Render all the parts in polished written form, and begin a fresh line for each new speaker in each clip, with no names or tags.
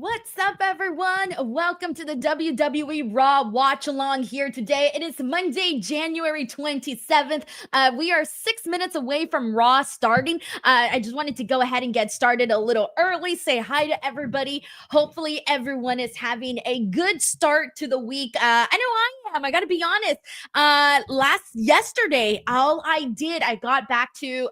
What's up, everyone? Welcome to the WWE RAW Watchalong here today. It is Monday, January 27th. We are 6 minutes away from Raw starting. I just wanted to go ahead and get started a little early, say hi to everybody. Hopefully, everyone is having a good start to the week. I know I am. I got to be honest. Yesterday, all I got back to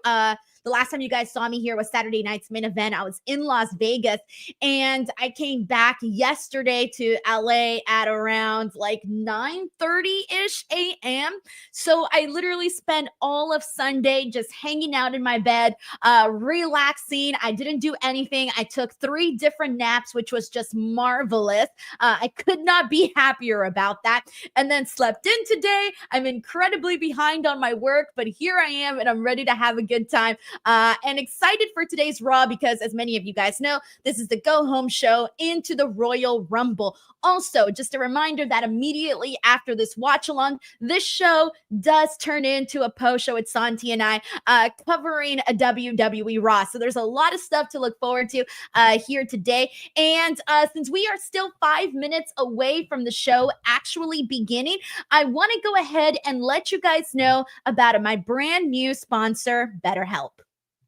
the last time you guys saw me here was Saturday night's main event. I was in Las Vegas, and I came back yesterday to LA at around like 9:30-ish a.m. So I literally spent all of Sunday just hanging out in my bed, relaxing. I didn't do anything. I took 3 different naps, which was just marvelous. I could not be happier about that. And then slept in today. I'm incredibly behind on my work, but here I am, and I'm ready to have a good time. And excited for today's Raw because, as many of you guys know, this is the go-home show into the Royal Rumble. Also, just a reminder that immediately after this watch-along, this show does turn into a post-show with Santi and I covering a WWE RAW. So there's a lot of stuff to look forward to here today. And since we are still 5 minutes away from the show actually beginning, I want to go ahead and let you guys know about my brand new sponsor, BetterHelp.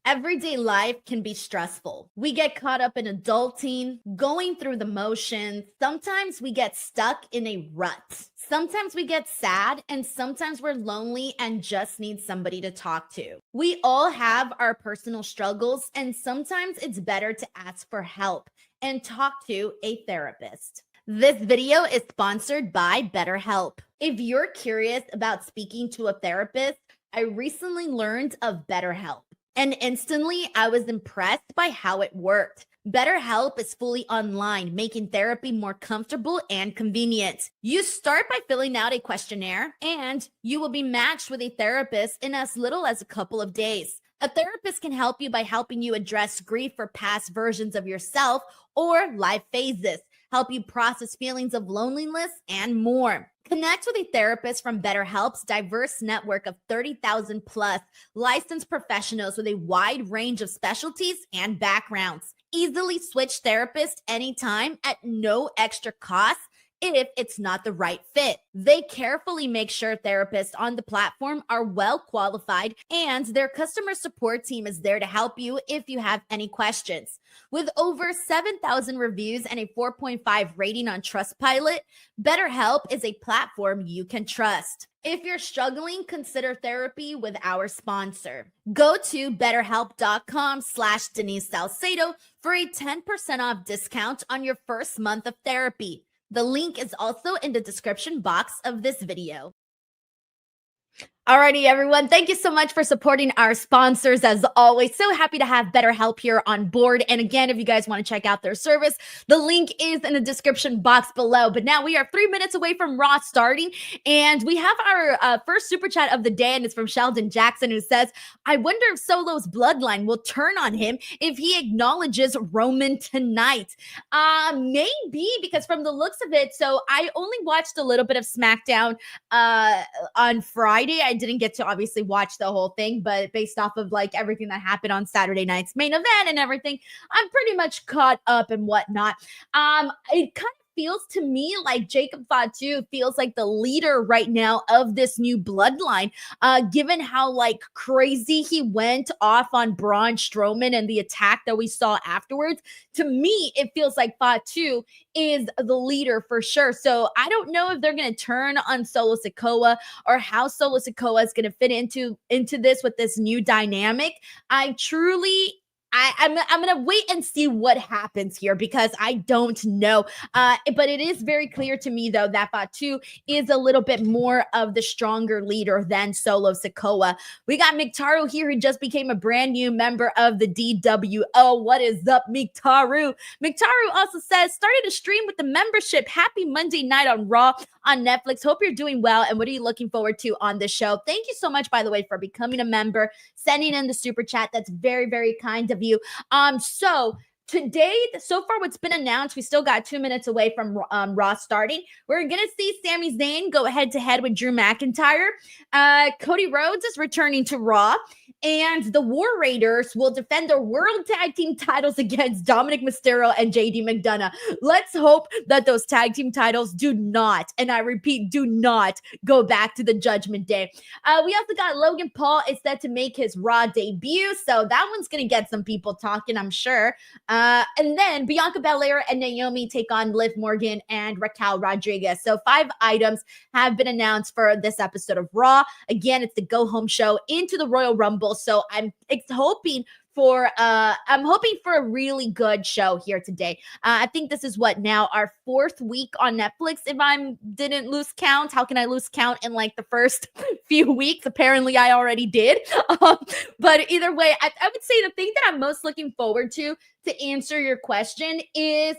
Everyday life can be stressful. We get caught up in adulting, going through the motions. Sometimes we get stuck in a rut. Sometimes we get sad, and sometimes we're lonely and just need somebody to talk to. We all have our personal struggles, and sometimes it's better to ask for help and talk to a therapist. This video is sponsored by BetterHelp. If you're curious about speaking to a therapist, I recently learned of BetterHelp. And instantly, I was impressed by how it worked. BetterHelp is fully online, making therapy more comfortable and convenient. You start by filling out a questionnaire, and you will be matched with a therapist in as little as a couple of days. A therapist can help you by helping you address grief for past versions of yourself or life phases, help you process feelings of loneliness, and more. Connect with a therapist from BetterHelp's diverse network of 30,000 plus licensed professionals with a wide range of specialties and backgrounds. Easily switch therapists anytime at no extra cost if it's not the right fit. They carefully make sure therapists on the platform are well qualified, and their customer support team is there to help you if you have any questions. With over 7,000 reviews and a 4.5 rating on Trustpilot, BetterHelp is a platform you can trust. If you're struggling, consider therapy with our sponsor. Go to betterhelp.com/Denise Salcedo for a 10% off discount on your first month of therapy. The link is also in the description box of this video. Alrighty, everyone. Thank you so much for supporting our sponsors. As always, so happy to have BetterHelp here on board. And again, if you guys want to check out their service, the link is in the description box below. But now we are 3 minutes away from Raw starting, and we have our first super chat of the day, and it's from Sheldon Jackson, who says, "I wonder if Solo's bloodline will turn on him if he acknowledges Roman tonight." Maybe, because from the looks of it, so I only watched a little bit of SmackDown on Friday. I didn't get to obviously watch the whole thing, but based off of like everything that happened on Saturday night's main event and everything, I'm pretty much caught up and whatnot. It kind of feels to me like Jacob Fatu feels like the leader right now of this new bloodline, given how like crazy he went off on Braun Strowman and the attack that we saw afterwards. To me, it feels like Fatu is the leader for sure. So I don't know if they're going to turn on Solo Sikoa or how Solo Sikoa is going to fit into this with this new dynamic. I'm going to wait and see what happens here because I don't know. But it is very clear to me, though, that Fatu is a little bit more of the stronger leader than Solo Sikoa. We got McIntyre here, who just became a brand new member of the DWO. What is up, McIntyre? McIntyre also says, started a stream with the membership. Happy Monday night on Raw on Netflix. Hope you're doing well. And what are you looking forward to on this show? Thank you so much, by the way, for becoming a member, sending in the super chat. That's very, very kind of you. So today, so far, what's been announced, we still got 2 minutes away from Raw starting. We're going to see Sami Zayn go head-to-head with Drew McIntyre. Cody Rhodes is returning to Raw. And the War Raiders will defend their World Tag Team titles against Dominik Mysterio and JD McDonagh. Let's hope that those tag team titles do not, and I repeat, do not go back to the Judgment Day. We also got Logan Paul is set to make his Raw debut, so that one's going to get some people talking, I'm sure. And then Bianca Belair and Naomi take on Liv Morgan and Raquel Rodriguez. So 5 items have been announced for this episode of Raw. Again, it's the go-home show into the Royal Rumble. So I'm hoping for a really good show here today. I think this is our 4th week on Netflix. If I didn't lose count, how can I lose count in like the first few weeks? Apparently I already did. But either way, I would say the thing that I'm most looking forward to answer your question is,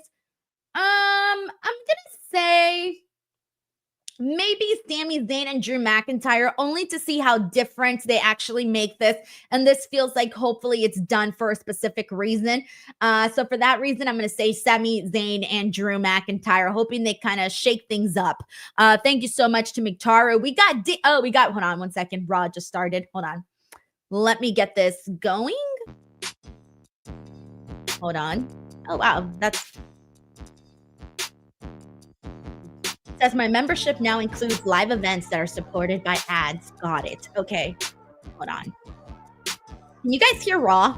I'm gonna say maybe Sami Zayn and Drew McIntyre, only to see how different they actually make this. And this feels like hopefully it's done for a specific reason. So for that reason, I'm going to say Sami Zayn and Drew McIntyre, hoping they kind of shake things up. Thank you so much to McTaro. We got, hold on one second. Raw just started. Hold on. Let me get this going. Hold on. Oh, wow. Says my membership now includes live events that are supported by ads. Got it. Okay. Hold on. Can you guys hear Raw?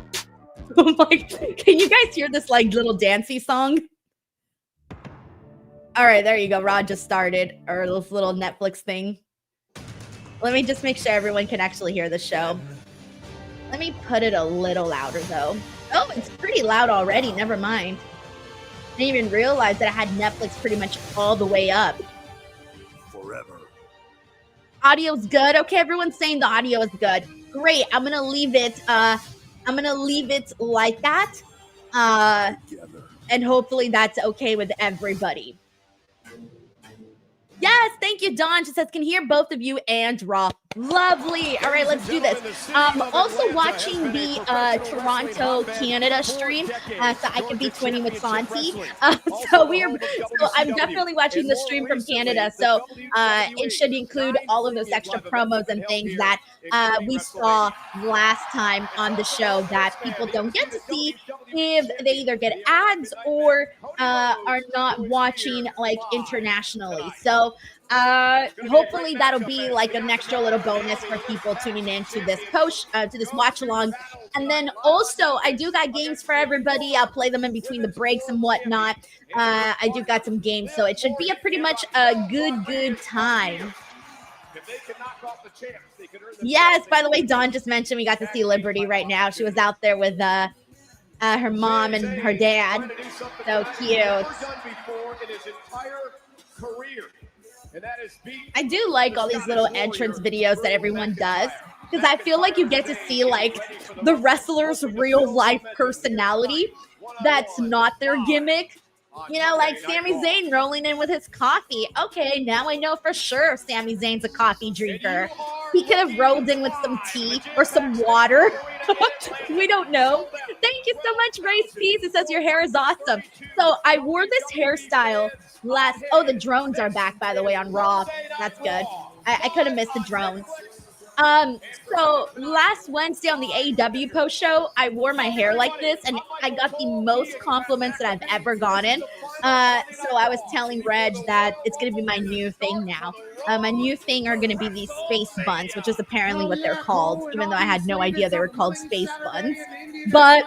Can you guys hear this like little dancey song? All right, there you go. Raw just started, or this little Netflix thing. Let me just make sure everyone can actually hear the show. Let me put it a little louder though. Oh, it's pretty loud already. Never mind. I didn't even realize that I had Netflix pretty much all the way up.
Forever.
Audio's good. Okay, everyone's saying the audio is good. Great. I'm gonna leave it. Like that. And hopefully that's okay with everybody. Yes, thank you, Dawn. She says, can hear both of you and Raw. Lovely. All right, let's do this. Also watching the Toronto, Canada stream, so I can be twinning with Santi. So I'm definitely watching the stream from Canada. So it should include all of those extra promos and things that we saw last time on the show that people don't get to see if they either get ads or are not watching like internationally. So hopefully that'll be like an extra little bonus for people tuning in to this to this watch along. And then also I do got games for everybody. I'll play them in between the breaks and whatnot. I do got some games, so it should be a pretty much a good time. Yes, by the way, Dawn just mentioned we got to see Liberty right now. She was out there with her mom and her dad. So cute. I do like all these little entrance videos that everyone does, because I feel like you get to see like the wrestler's real life personality that's not their gimmick. You know, like Sami Zayn rolling in with his coffee. Okay, now I know for sure Sami Zayn's a coffee drinker. He could have rolled in with some tea or some water. We don't know. Thank you so much, Race Peace. It says your hair is awesome. So I wore this hairstyle the drones are back, by the way, on Raw. That's good. I could have missed the drones. So last Wednesday on the AEW post show, I wore my hair like this and I got the most compliments that I've ever gotten. So I was telling Reg that it's going to be my new thing now. My new thing are going to be these space buns, which is apparently what they're called, even though I had no idea they were called space buns. But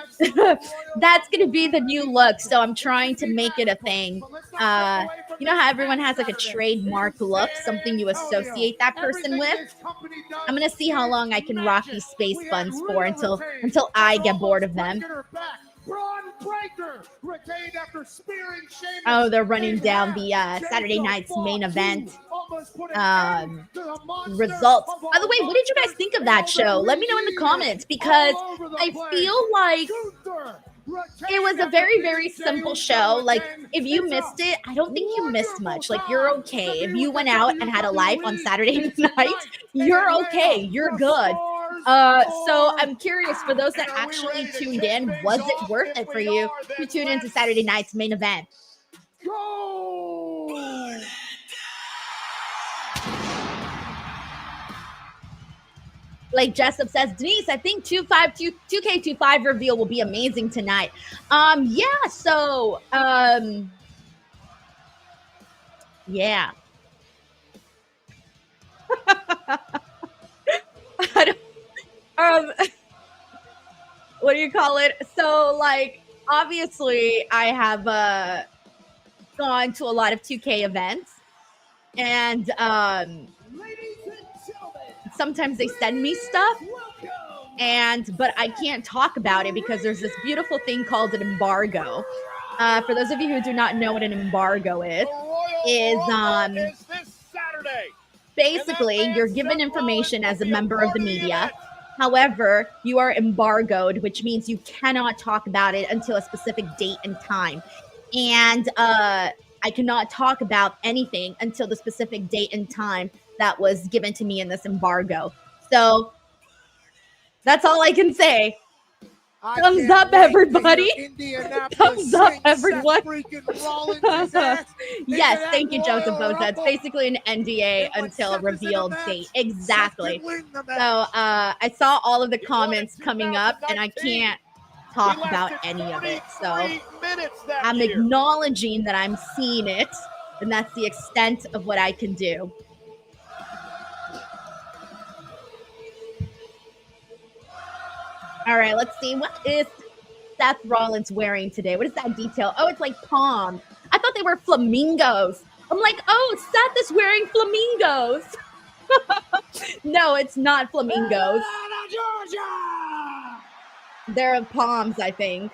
that's going to be the new look. So I'm trying to make it a thing. You know how everyone has like a trademark look, something you associate that person with? I'm going to see how long I can rock these space buns for until I get bored of them. Oh, they're running down the Saturday night's main event results. By the way, what did you guys think of that show? Let me know in the comments, because I feel like it was a very, very simple show. Like, if you missed it, I don't think you missed much. Like, you're okay. If you went out and had a life on Saturday night, you're okay. You're good. So I'm curious, for those that actually tuned in, was it worth it for you to tune into Saturday night's main event?
Go!
Like Jessup says, Denise, I think 2K25 reveal will be amazing tonight. Yeah, so yeah. I don't, what do you call it? So like obviously I have gone to a lot of 2K events, and sometimes they send me stuff, but I can't talk about it because there's this beautiful thing called an embargo. For those of you who do not know what an embargo is basically you're given information as a member of the media. However, you are embargoed, which means you cannot talk about it until a specific date and time. And I cannot talk about anything until the specific date and time that was given to me in this embargo. So that's all I can say. Thumbs up, everybody. Thumbs up, everyone. Yes, thank you, Joseph Boza. It's basically an NDA until a revealed date. Exactly. So I saw all of the comments coming up, and I can't talk about any of it. So I'm acknowledging that I'm seeing it, and that's the extent of what I can do. All right, let's see. What is Seth Rollins wearing today? What is that detail? Oh, it's like palm. I thought they were flamingos. I'm like, oh, Seth is wearing flamingos. No, it's not flamingos. They're palms, I think.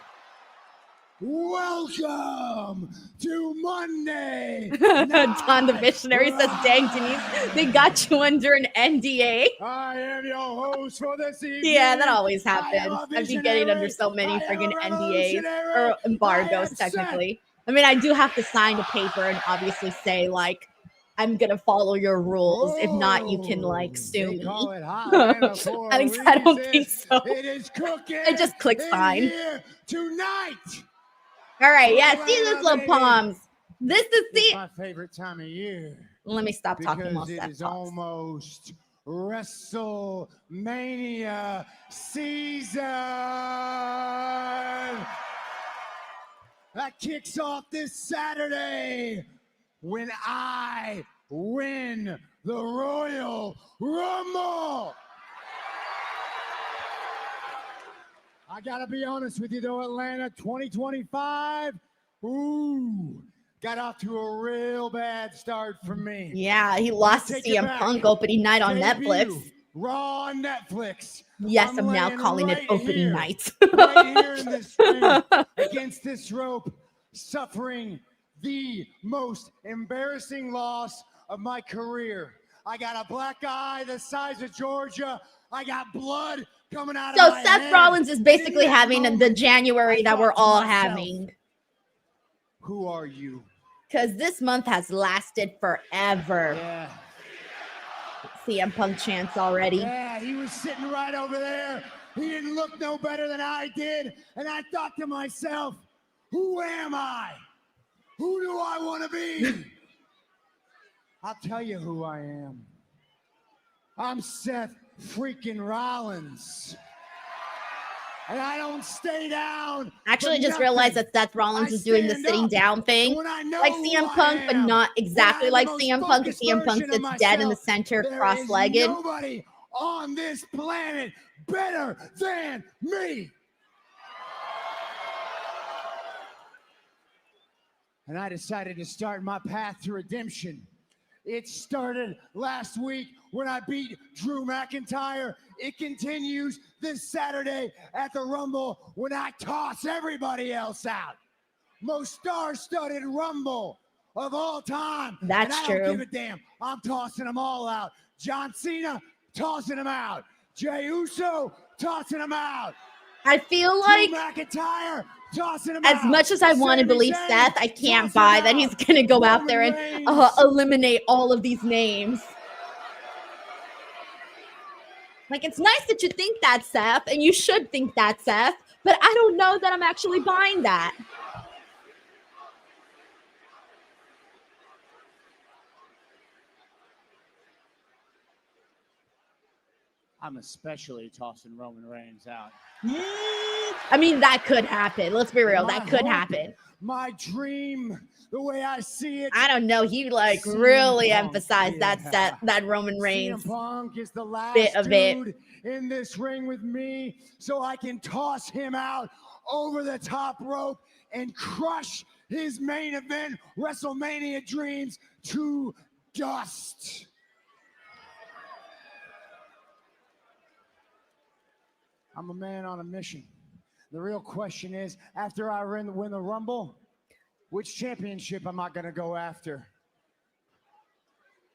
Welcome to Monday.
Don the Visionary says, dang, Denise, they got you under an NDA.
I am your host for this evening.
Yeah, that always happens. I've been getting under so many friggin' NDAs, or embargoes, technically. I mean, I do have to sign a paper and obviously say, like, I'm going to follow your rules. If not, you can, like, sue me. At least I don't think so. I just click sign.
Tonight.
All right, yeah, see those little palms. This is
my favorite time of year.
Let me stop talking while
it
Seth
is
talks.
Almost WrestleMania season. That kicks off this Saturday when I win the Royal Rumble. I gotta be honest with you though, Atlanta 2025, got off to a real bad start for me.
Yeah, he lost to CM Punk opening night on Netflix.
Raw on Netflix.
Yes, I'm now calling it opening night.
Right here in this ring, against this rope, suffering the most embarrassing loss of my career. I got a black eye the size of Georgia. I got blood coming out of my head. So
Seth Rollins is basically having the January that we're all having.
Who are you?
Because this month has lasted forever.
Yeah.
CM Punk chants already.
Yeah, he was sitting right over there. He didn't look no better than I did. And I thought to myself, who am I? Who do I want to be? I'll tell you who I am. I'm Seth freaking Rollins. And I don't stay down.
Actually, just realized that Seth Rollins is doing the sitting down thing, like CM Punk, but not exactly like CM Punk. Because CM Punk sits dead in the center, cross-legged.
Nobody on this planet better than me. And I decided to start my path to redemption. It started last week when I beat Drew McIntyre. It continues this Saturday at the Rumble when I toss everybody else out. Most star-studded Rumble of all time.
That's
and I
true.
don't give a damn. I'm tossing them all out. John Cena, tossing them out. Jey Uso, tossing them out.
I feel like
Drew McIntyre, tossing them
as
out.
much as I want to believe
Zayn,
Seth, I can't buy that he's going to go out there and eliminate all of these names. Like, it's nice that you think that, Seth, and you should think that, Seth, but I don't know that I'm actually buying that.
I'm especially tossing Roman Reigns out.
I mean, that could happen. Let's be real. That could happen.
My dream, the way I see it.
I don't know. He like really emphasized that Roman Reigns
CM Punk is the last
bit of
dude in this ring with me, so I can toss him out over the top rope and crush his main event WrestleMania dreams to dust. I'm a man on a mission. The real question is, after I win the Rumble, which championship am I going to go after?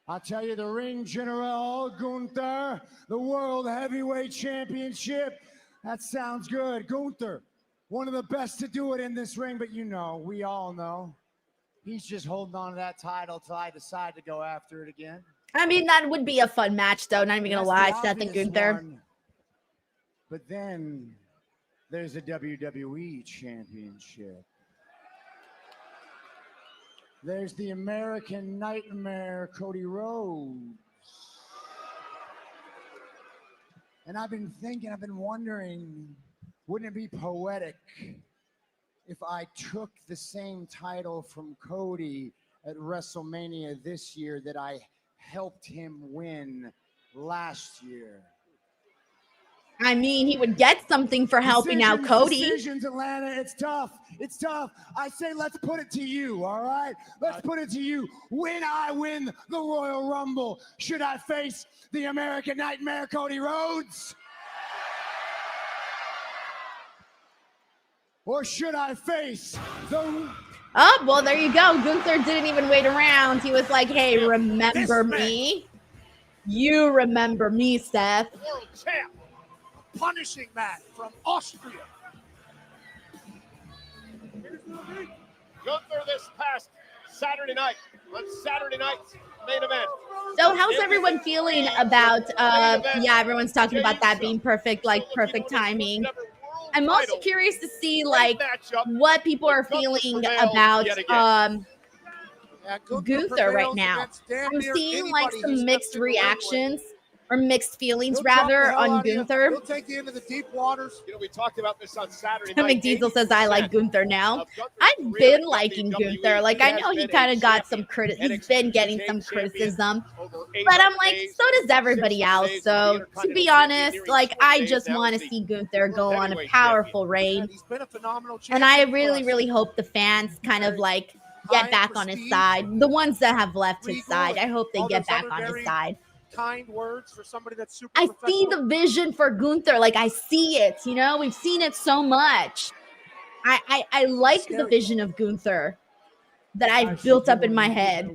I'll tell you, the Ring General Gunther, the World Heavyweight Championship. That sounds good. Gunther, one of the best to do it in this ring, but you know, we all know, he's just holding on to that title till I decide to go after it again.
I mean, that would be a fun match, though. Not even going to lie, Seth and Gunther.
But then there's a WWE Championship. There's the American Nightmare, Cody Rhodes. And I've been wondering, wouldn't it be poetic if I took the same title from Cody at WrestleMania this year that I helped him win last year?
I mean, he would get something for helping out Cody.
Decisions, Atlanta. It's tough. It's tough. I say, let's put it to you, all right? Let's put it to you. When I win the Royal Rumble, should I face the American Nightmare, Cody Rhodes? Or should I face the...
Oh, well, there you go. Gunther didn't even wait around. He was like, hey, remember me? You remember me, Seth.
World champ. Punishing man from Austria. Gunther this past Saturday night, on Saturday night's main event.
So how's everyone feeling about, yeah, everyone's talking about that being perfect, like perfect timing. I'm also curious to see like what people are feeling about Gunther right now. I'm seeing like some mixed reactions. Or mixed feelings, rather, on Gunther.
He'll take you into the deep waters. You know, we talked about this on Saturday night.
McDiesel says, I like Gunther now. I've been liking Gunther. Like, I know he kind of got some criticism. He's been getting some criticism. But I'm like, so does everybody else. So, to be honest, like, I just want to see Gunther go on a powerful reign. And I really, really hope the fans kind of, like, get back on his side. The ones that have left his side, I hope they get back on his side.
Kind words for somebody that's super
I see the vision for Gunther. Like, I see it, you know, we've seen it so much. I like the vision of Gunther that I've built up in my head.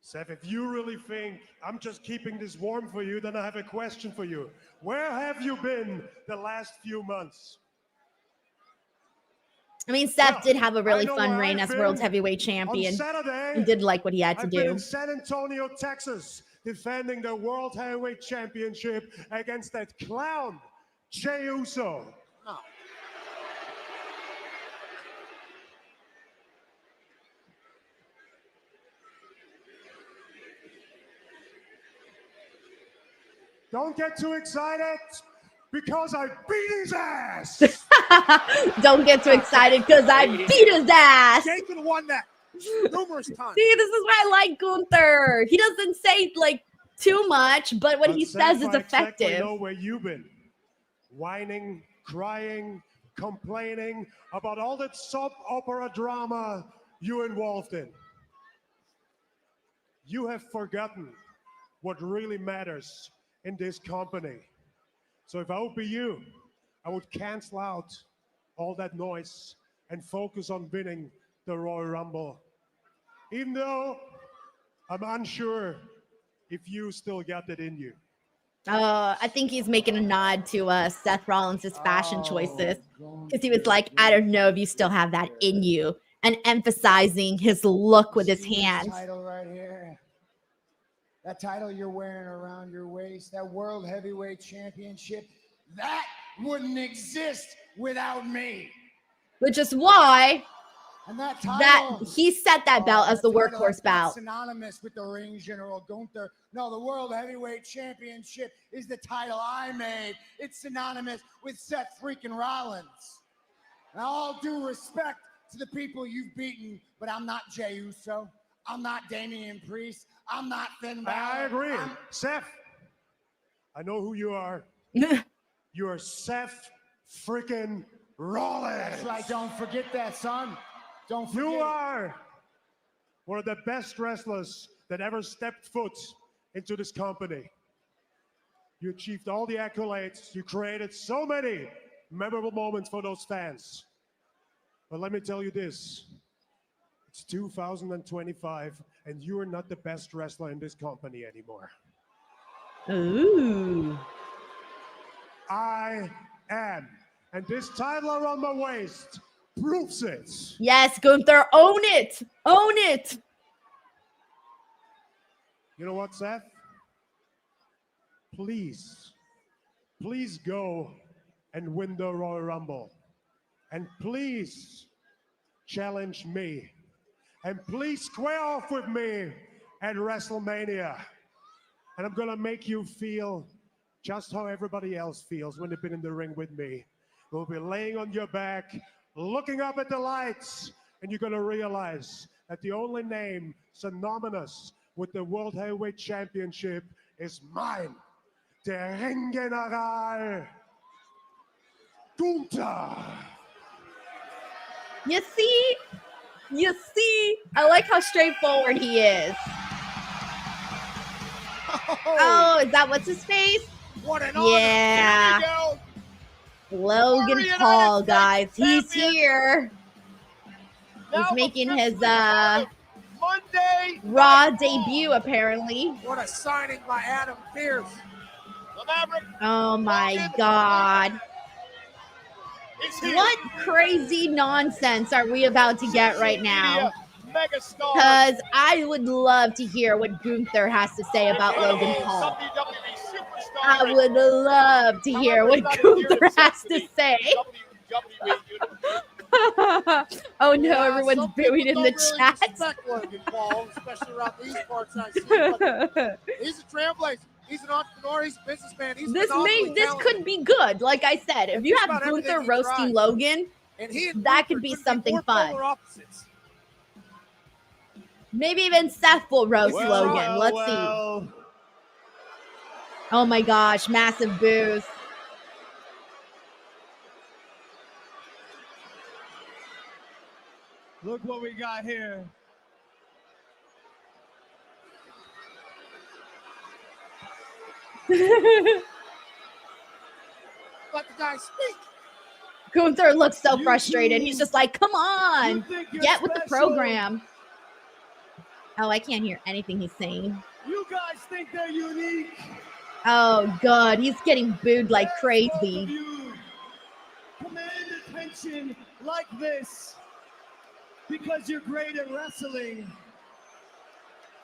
Seth, if you really think I'm just keeping this warm for you, then I have a question for you. Where have you been the last few months?
I mean, Seth did have a really fun reign as World Heavyweight Champion. He did like what he had to do.
I've been in San Antonio, Texas, defending the World Heavyweight Championship against that clown, Jey Uso. Oh. Don't get too excited. Because I beat his ass.
Don't get too excited because I beat his ass.
Jason won that numerous times.
See, this is why I like Gunther. He doesn't say like too much, but what he says is effective.
I know where you've been. Whining, crying, complaining about all that soap opera drama you involved in. You have forgotten what really matters in this company. So if I would be you, I would cancel out all that noise and focus on winning the Royal Rumble. Even though I'm unsure if you still got that in you.
I think he's making a nod to Seth Rollins' fashion choices. Because he was like, I don't know if you still have that in you. And emphasizing his look with his hands.
Title right here. That title you're wearing around your waist, that World Heavyweight Championship, that wouldn't exist without me.
Which is why
And that
he set that belt as the
title,
workhorse belt.
synonymous with the ring general Gunther. No, the World Heavyweight Championship is the title I made. It's synonymous with Seth freaking Rollins. Now, all due respect to the people you've beaten, but I'm not Jey Uso. I'm not Damian Priest. I'm not Finn Balor.
I agree. Seth, I know who you are. You are Seth freaking Rollins.
That's right. Don't forget that, son. Don't forget.
You are one of the best wrestlers that ever stepped foot into this company. You achieved all the accolades. You created so many memorable moments for those fans. But let me tell you this. It's 2025, and you are not the best wrestler in this company anymore.
Ooh.
I am. And this title around my waist proves it.
Yes, Gunther, own it. Own it.
You know what, Seth? Please go and win the Royal Rumble. And please challenge me. And please square off with me at WrestleMania. And I'm going to make you feel just how everybody else feels when they've been in the ring with me. We'll be laying on your back, looking up at the lights, and you're going to realize that the only name synonymous with the World Heavyweight Championship is mine. Der Ringgeneral Gunther.
You see, I like how straightforward he is. Oh, is that what's his face?
What an
Yeah.
honor. Here we go.
Logan Paul, guys. He's here. He's making his
Monday
Raw debut, apparently.
What a signing by Adam Pearce.
The Maverick
Oh my God.
is here.
What crazy nonsense are we about to get right now?
Megastar.
Because I would love to hear what Gunther has to say about Logan Paul.
WWE superstar.
I would love to hear what Gunther has to say.
WWE
Oh no,
Yeah,
everyone's
some people
booing in
don't
the
really
chat.
respect Logan Paul, especially around these parts I see. But he's a trailblazer. He's an entrepreneur. He's a businessman. He's
This
talented.
could be good. Like I said, if you
Just
have
about everything
Gunther
he
roasting
tries.
Logan,
And he and
that
Gunther
could be
couldn't
something
more
fun.
polar opposites.
maybe even Seth will roast Logan. Let's see. Oh my gosh, massive boos.
Look what we got here.
Let the guy speak.
Gunther looks so
You
frustrated.
two-
He's just like, come
You
on,
think you're
get with the
special?
program. Oh, I can't hear anything he's saying.
You guys think they're unique.
Oh, God, he's getting booed like
Both of
crazy.
you command attention like this because you're great at wrestling.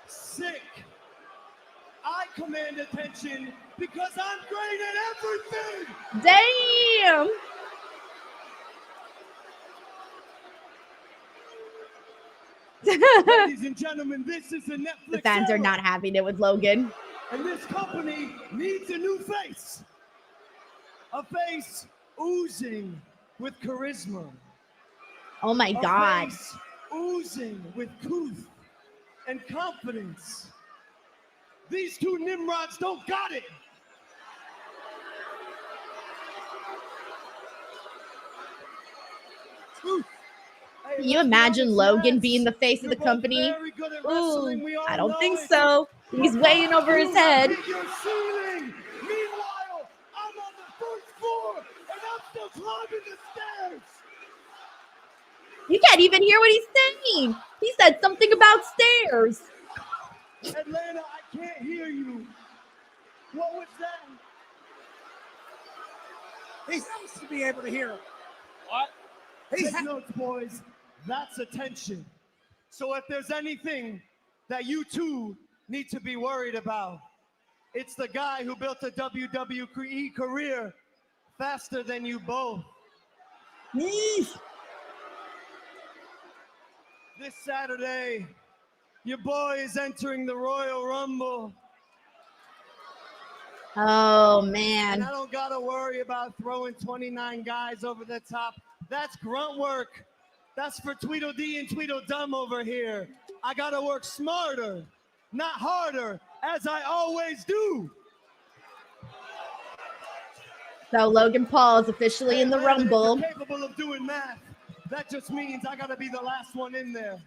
Sick. I command attention because I'm great at everything.
Damn.
Ladies and gentlemen, this is a Netflix
The fans are
era,
not having it with Logan.
and this company needs a new face. A face oozing with charisma.
Oh my
A
God.
face oozing with couth and confidence. These two Nimrods don't got it.
Truth.
Hey,
Can you
let's be
imagine
honest,
Logan
lads.
being the face of
You're
the
both
company?
very good at
Ooh,
wrestling. We all
I don't
know
think
it.
so. He's weighing over his
You
head.
hit your ceiling. Meanwhile, I'm on the first floor and I'm still climbing the stairs.
You can't even hear what he's saying. He said something about stairs.
Atlanta, I can't hear you. What was that?
He has to be able to hear him.
What?
Take notes, boys. That's attention. So if there's anything that you two need to be worried about. It's the guy who built a WWE career faster than you both. This Saturday, your boy is entering the Royal Rumble.
Oh,
And
man.
I don't gotta worry about throwing 29 guys over the top. That's grunt work. That's for Tweedledee and Tweedledum over here. I gotta work smarter, not harder, as I always do.
So Logan Paul is officially in the
Granted, if
Rumble.
you're capable of doing math, that just means I gotta be the last one in there.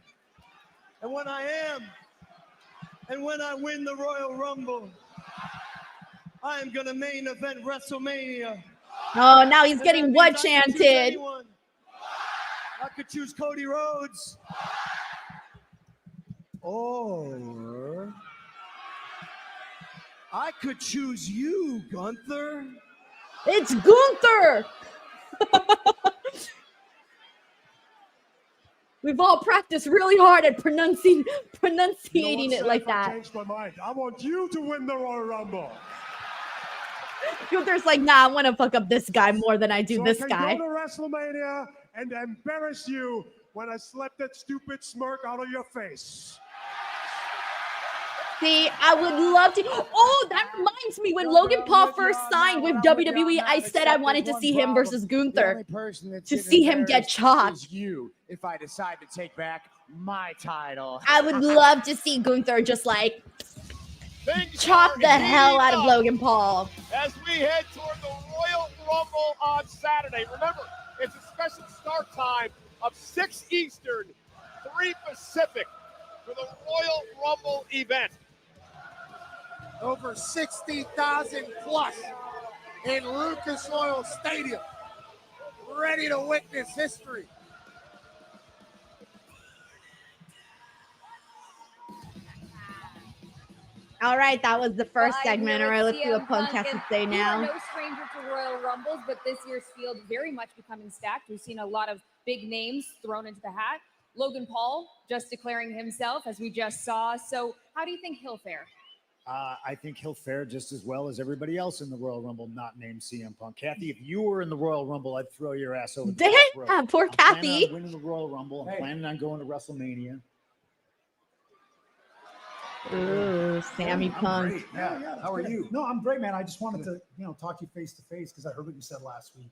And when I am, and when I win the Royal Rumble, I am gonna main event WrestleMania.
Oh, now he's
And
getting
that
what
means I could choose
chanted?
anyone. I could choose Cody Rhodes. Or I could choose you, Gunther.
It's Gunther. We've all practiced really hard at pronunciating it like
I
that.
changed my mind. I want you to win the Royal Rumble.
Gunther's like, nah, I want to fuck up this guy more than I do
So
this
I can
guy.
go to WrestleMania and embarrass you when I slap that stupid smirk out of your face.
See, I would love to. Oh, that reminds me when Logan Paul first signed with WWE, I said I wanted to see him versus Gunther. To see him get chopped.
Is you if I decide to take back my title.
I would love to see Gunther just like
Things
chop
are
the hell out of
heating up
Logan Paul.
as we head toward the Royal Rumble on Saturday. Remember, it's a special start time of 6 Eastern, 3 Pacific for the Royal Rumble event.
Over 60,000 plus in Lucas Oil Stadium, ready to witness history.
All right, that was the first
Well,
segment.
I'm
All
here
right,
with
let's see what
CM
Punk
Punk,
has to
and
say
we are
now.
no stranger to Royal Rumbles, but this year's field very much becoming stacked. We've seen a lot of big names thrown into the hat. Logan Paul just declaring himself, as we just saw. So how do you think he'll fare?
I think he'll fare just as well as everybody else in the Royal Rumble, not named CM Punk. Kathy, if you were in the Royal Rumble, I'd throw your ass over the top rope.
Damn, poor
I'm planning
Kathy.
on winning the Royal Rumble. I'm planning on going to WrestleMania.
Ooh, Sammy
I'm
Punk.
great. Yeah,
that's
how are
good.
you? No, I'm great, man. I just wanted to, talk to you face to face because I heard what you said last week.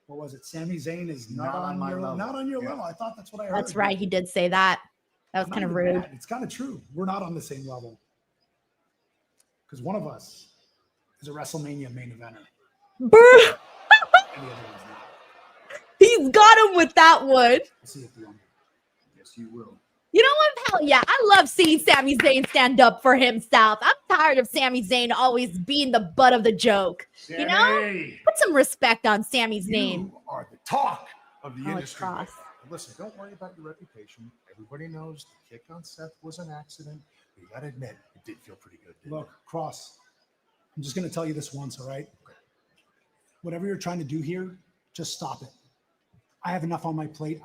What was it? Sami Zayn is not on
my
your
level.
Not on your level. I thought that's what I heard.
That's right, he did say that. That was
Not
kind of
even
rude.
bad. It's kind of true. We're not on the same level. Because one of us is a WrestleMania main eventer.
Brr.
And the other one's not.
He's got him with that one.
We'll see at the end. Yes, you will.
You know what? Hell yeah. I love seeing Sami Zayn stand up for himself. I'm tired of Sami Zayn always being the butt of the joke. You know? Put some respect on Sami's name.
You are the talk of the
Oh, it's
industry.
Cross.
Listen, don't worry about your reputation. Everybody knows the kick on Seth was an accident. You got to admit, it did feel pretty good. Didn't
Look, Cross, I'm just going to tell you this once, all right? Whatever you're trying to do here, just stop it. I have enough on my plate.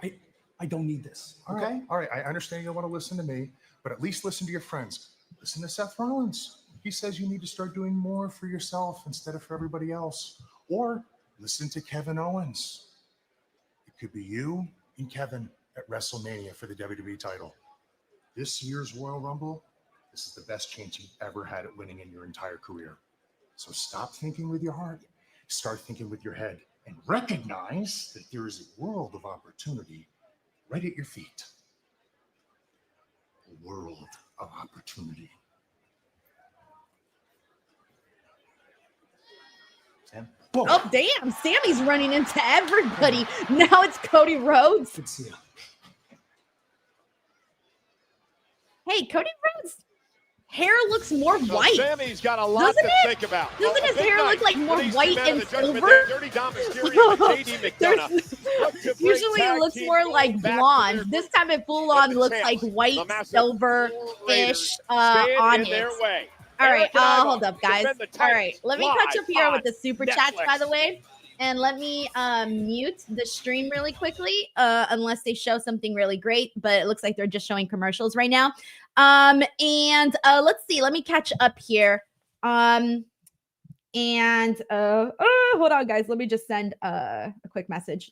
I don't need this,
All
okay?
right. All right. I understand you don't want to listen to me, but at least listen to your friends. Listen to Seth Rollins. He says you need to start doing more for yourself instead of for everybody else. Or listen to Kevin Owens. It could be you and Kevin at WrestleMania for the WWE title. This year's Royal Rumble, this is the best chance you've ever had at winning in your entire career. So stop thinking with your heart. Start thinking with your head and recognize that there is a world of opportunity right at your feet. A world of opportunity. Sam?
Whoa.
Oh, damn. Sammy's running into everybody. Now it's Cody Rhodes.
Good to see you.
Hey, Cody Rhodes' hair looks more
So
white.
Sammy's got a lot
Doesn't
to
it?
think about.
Doesn't
A
his
big
hair
night
look like more
for these two
white
men of
and
the Judgment
silver?
Day. Dirty Dom Mysterio and JD McDonagh. look to bring
Usually it
tag
looks
team
more
gold
like
back to
blonde.
their
This
group.
time it full
But
on
the
looks
champs,
like white,
the massive
silver
Raiders,
fish
stand
on
in their
it.
way.
All right,
Eric and Ivar
hold up, guys.
defend the
All right,
titles
let me
live
catch up here with
on
the super chats, by
Netflix.
the way. And let me mute the stream really quickly, unless they show something really great, but it looks like they're just showing commercials right now. And let's see, let me catch up here. Hold on, guys. Let me just send a quick message.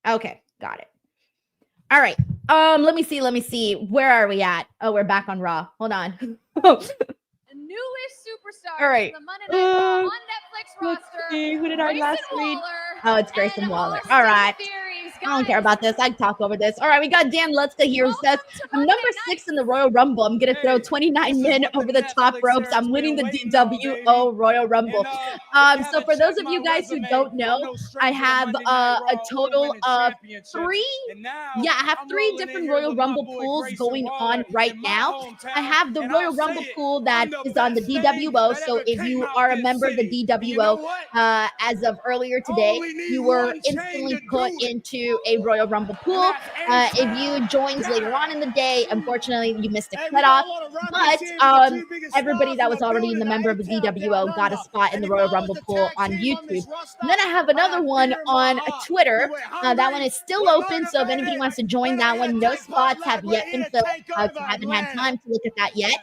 Okay, got it. All right. Let me see. Where are we at? Oh, we're back on Raw. Hold on.
Newest superstar
All right.
the Monday Night Raw on Netflix roster.
Who did I last read?
Waller
Oh, it's Grayson
and
Waller.
Austin
All right.
Theories.
I don't care
Guys,
about this. I can talk over this. All right, we got Dan Lutzka here who says, I'm number 6 in the Royal Rumble. I'm going to throw 29 men over the top ropes. I'm winning the DWO Royal Rumble. So for those of you guys who don't know, I have a total of 3. Yeah, I have 3 different Royal Rumble pools going on right now. I have the Royal Rumble pool that is on the DWO. So if you are a member of the DWO, as of earlier today, you were instantly put into a Royal Rumble pool. If you joined later on in the day, unfortunately, you missed the cutoff. But everybody that was already in the member of the DWO got a spot in the Royal Rumble pool on YouTube. And then I have another one on Twitter. That one is still open, so if anybody wants to join that one, no spots have yet been filled. I haven't had time to look at that yet.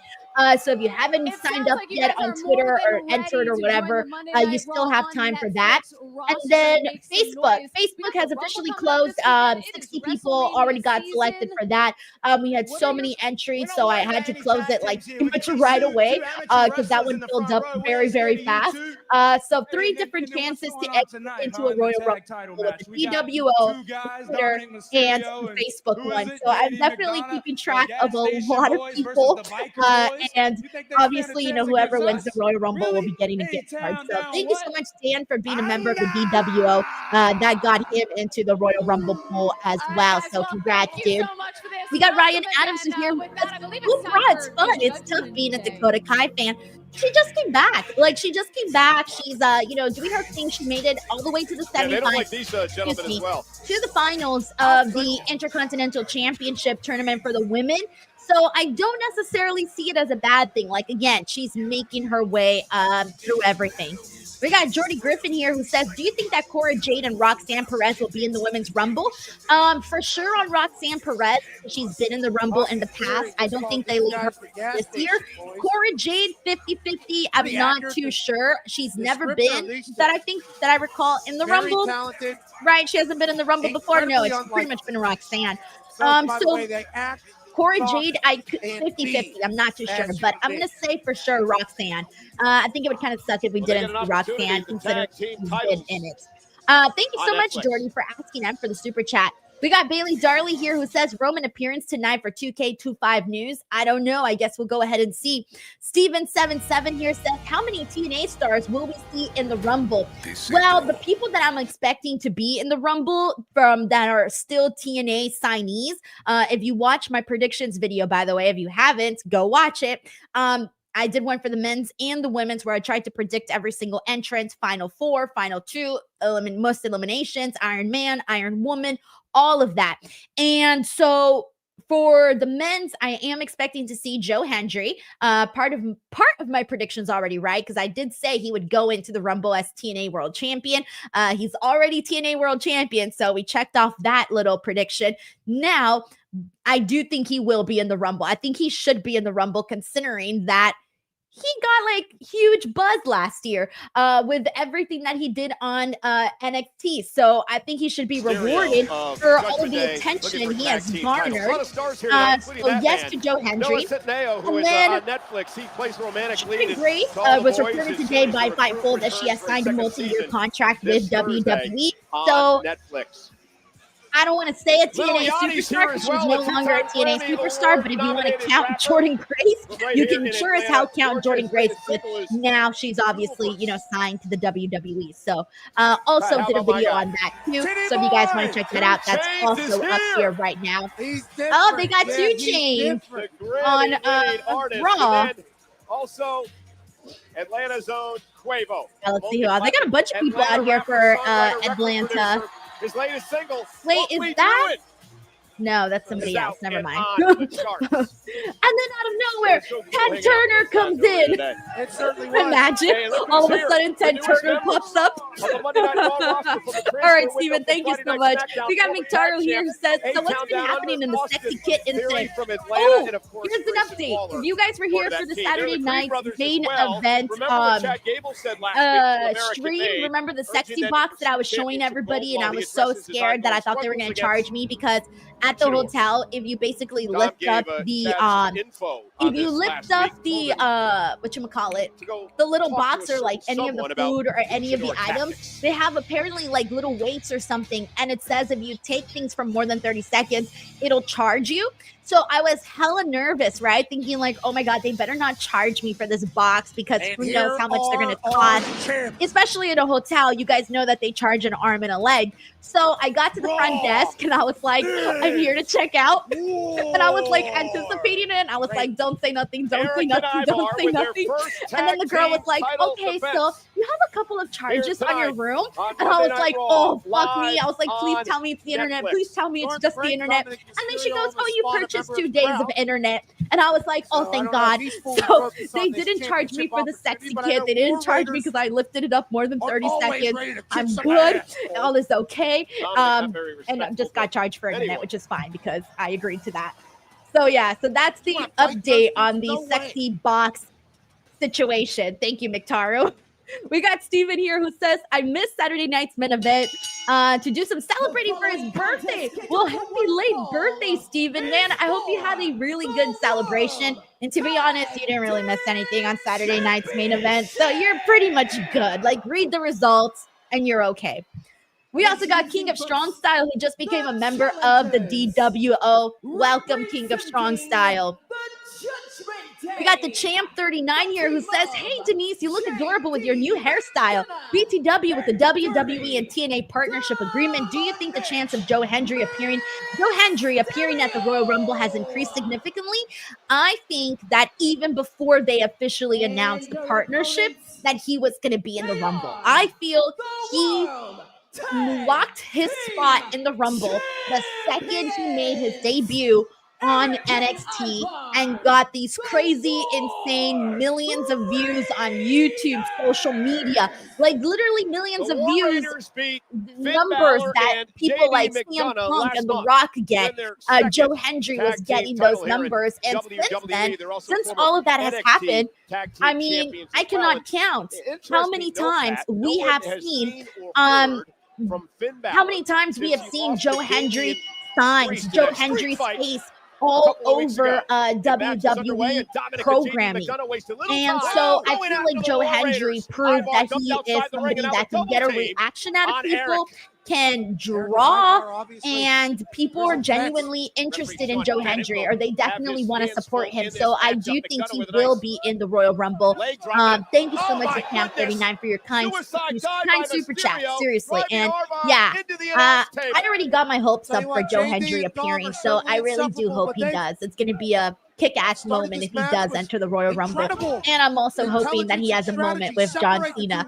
So if you haven't signed up yet on Twitter or entered or whatever, you still have time for that. And then Facebook has officially closed. 60 people already got selected for that. We had so many entries, so I had to close it like pretty much right away because that one filled up very, very fast. So 3 different chances to exit into a Royal Rumble with the DWO, Twitter, and Facebook one. So I'm definitely keeping track of a lot of people. And obviously, whoever wins the Royal Rumble will be getting a gift card. So thank you so much, Dan, for being a member of the DWO. That got him into the Royal Rumble pool as well. So congrats, dude. We got Ryan Adams here. Who brought? It's fun. It's tough being a Dakota Kai fan. She just came back. She's doing her thing. She made it all the way to the semifinals.
They don't like these gentlemen as well.
To the finals of the Intercontinental Championship tournament for the women. So I don't necessarily see it as a bad thing. Like, again, she's making her way through everything. We got Jordy Griffin here who says, do you think that Cora Jade and Roxanne Perez will be in the Women's Rumble? For sure on Roxanne Perez. She's been in the Rumble in the past. I don't think they leave her this year. Cora Jade, 50-50. I'm not too sure. She's never been, that I recall, in the Rumble.
Talented.
Right, she hasn't been in the Rumble before. No, it's pretty much been Roxanne. So Cora Jade, 50-50. I'm not too sure, but I'm going to say for sure Roxanne. I think it would kind of suck if we didn't see Roxanne, considering she's been in it. Thank you so much, Jordy, for asking them for the super chat. We got Bailey Darley here who says Roman appearance tonight for 2K25 News. I don't know. I guess we'll go ahead and see. Steven77 here says, how many TNA stars will we see in the Rumble? Well, the people that I'm expecting to be in the Rumble that are still TNA signees. If you watch my predictions video, by the way, if you haven't, go watch it. I did one for the men's and the women's where I tried to predict every single entrance, Final 4, Final 2, most eliminations, Iron Man, Iron Woman, all of that. And so for the men's, I am expecting to see Joe Hendry. Part of my predictions already right, because I did say he would go into the Rumble as TNA World Champion. He's already TNA World Champion, so we checked off that little prediction. Now, I do think he will be in the Rumble. I think he should be in the Rumble, considering that he got like huge buzz last year with everything that he did on NXT. So I think he should be rewarded for all of the attention he has garnered. So yes to Joe Hendry. And then
Netflix, he plays romantic
lead. Grace was reported today by Fightful that she has signed a multi-year contract with WWE. So
Netflix.
I don't want to say a TNA superstar because she's no longer a TNA superstar, but if you want to count Jordan Grace, you can sure as hell count Jordan Grace. But now she's obviously, signed to the WWE. So also did a video on that too. So if you guys want to check that out, that's also up here right now. Oh, they got 2 Chainz on Raw.
Also, Atlanta's own Quavo.
Let's see who else. They got a bunch of people out here for Atlanta.
His latest single.
Wait, is that? No, that's somebody
is
else.
out
Never
and
mind.
on the charts.
And then out of nowhere, Ted Turner comes in.
It certainly was.
Imagine
Hey, look
all of
who's
a
here.
sudden
The
Ted
newest
Turner
member
pops up.
of the Monday Night Raw roster from the transfer
All right,
window
Steven,
for
thank you
Friday
so
Night
much.
SmackDown,
We got
former
McIntyre
tag
here
champ,
who says, so
A-Town
what's been
Down
happening
Under,
in the
Austin
Sexy Kit
Theory
incident?
from Atlanta,
Oh,
and of course,
here's an
Grayson
update.
Waller,
If you guys were here
part of
for
that
the
team. They're
Saturday
the Creed
night's
brothers as
main
well.
event
Remember what Chad Gable said last week to American
stream,
Made,
remember the
urging
sexy
them to
box that I
pursue
was showing
championship
everybody,
goals
and I
while he
was so
addresses his
scared that I
ongoing
thought they were going
struggles
to charge
against
me because at the
Luchadors.
hotel, if you basically
Dom
lift
gave
up
Chad
the
some info on
if you
this
lift
last
up
week,
the
told him
whatchamacallit,
to go
the little
talk to
box
a
or like
certain
any of the
someone about
food or any of the
luchador
items,
tactics.
they have apparently like little weights or something, and it says if you take things for more than 30 seconds, it'll charge you. So I was hella nervous, right? Thinking like, oh my God, they better not charge me for this box because
And
who knows how much they're going to
here are
cost.
our champions.
Especially in a hotel, you guys know that they charge an arm and a leg. So I got to the front desk and I was like, I'm here to check out. And I was like anticipating it. And I was like, don't say nothing, don't say
Eric and
nothing, don't
Ivar
say
with their
nothing.
first
And then the
tag
girl was
team
like,
title
okay, so
defense.
you have a couple of charges
Here
on your
tonight
room.
on
And I
Monday
was
Night
like,
Raw,
oh, fuck me. I was like, please
live
tell me it's the internet.
Netflix.
Please tell me it's
Don't
just the
break
internet.
Dominik
And then she
Mysterio
goes,
on the
oh, you
spot, a
purchased
member
2
of the
days of
crowd.
internet. And I was like, oh,
So I
thank
don't know if
God.
these fools
So
focus
they
on this
didn't charge me
championship
for the sexy
opportunity, but I
kit.
know
They didn't
War
charge me
Raiders
because I lifted it up more than
are
30
always
seconds.
ready to kick
I'm
some
good.
ass.
All is okay.
Dominic, not very
And I
respectful,
just got
but
charged for internet,
anyway.
which is fine because I agreed to that. So yeah, so that's the
wanna fight,
update
Dustin?
on the
No way.
sexy box situation. Thank you, McTaro. We got Steven here who says, I missed Saturday night's main event to do some celebrating for his birthday. Well, happy late birthday, Steven. Man, I hope you had a really good celebration. And to be honest, you didn't really miss anything on Saturday night's main event. So you're pretty much good. Like, read the results and you're okay. We also got King of Strong Style, who just became a member of the DWO. Welcome, King of Strong Style. We got the Champ 39 here who says, hey, Denise, you look adorable with your new hairstyle. BTW with the WWE and TNA partnership agreement. Do you think the chance of Joe Hendry appearing at the Royal Rumble has increased significantly? I think that even before they officially announced the partnership, that he was going to be in the Rumble. I feel he locked his spot in the Rumble the second he made his debut on NXT and got these crazy, insane millions of views on YouTube, social media, like literally millions
The
of
War
views,
Raiders beat Finn
numbers
Balor
that
and
people
JD
like CM
McDonagh
Punk
last
and The
month.
Rock get.
Win their second
Joe Hendry was
tag team
getting
title
those
here in
numbers. And since
WWE.
then,
They're also
since
former
all of that has
NXT
happened,
tag team
I mean,
champions
I
as well.
cannot
And
count
interesting
how many
to note
times
that no
we
one
have
has
seen,
or heard from Finn Balor
how many times we
since
have
he
seen
lost
Joe
to
Hendry
Damian
signs,
Priest in
Joe
that street
Hendry's
fight
face
a
all
couple of weeks
over
ago. The match is underway,
WWE
and Dominik and
programming.
JD McDonagh wasted little
And
time.
so I
Going
feel
after
like
the
Joe
War
Hendry
Raiders.
proved
Ivar
that
dumped
he
outside
is
the ring,
somebody
and now
that
a
can get a
double team
reaction out of
on
people,
Eric.
can
Ivar,
draw,
obviously.
and people are
There's a
genuinely interested in
Sean
Joe
Bennett
Hendry,
will
or they
have
definitely
his
want to
hands
support
full
him.
in this
So I
matchup.
do think
McDonagh
he
with a
will
nice
be in the Royal Rumble.
leg drop.
Thank you so
Oh
much
my
to Camp
goodness.
39 for your kind
Suicide dive by
super chat.
Mysterio,
Seriously.
driving
And
Ivar
yeah,
into the announce table.
I already got my hopes
Tell
up
you
for
what,
Joe
JD
Hendry
and Dom
appearing.
are
So I
certainly
really do
inseparable,
hope
but
he
they
does. It's going to be a kick-ass
started
moment
this
if he
match
does
was
enter the Royal Rumble.
incredible.
And I'm also hoping that he has a moment with John Cena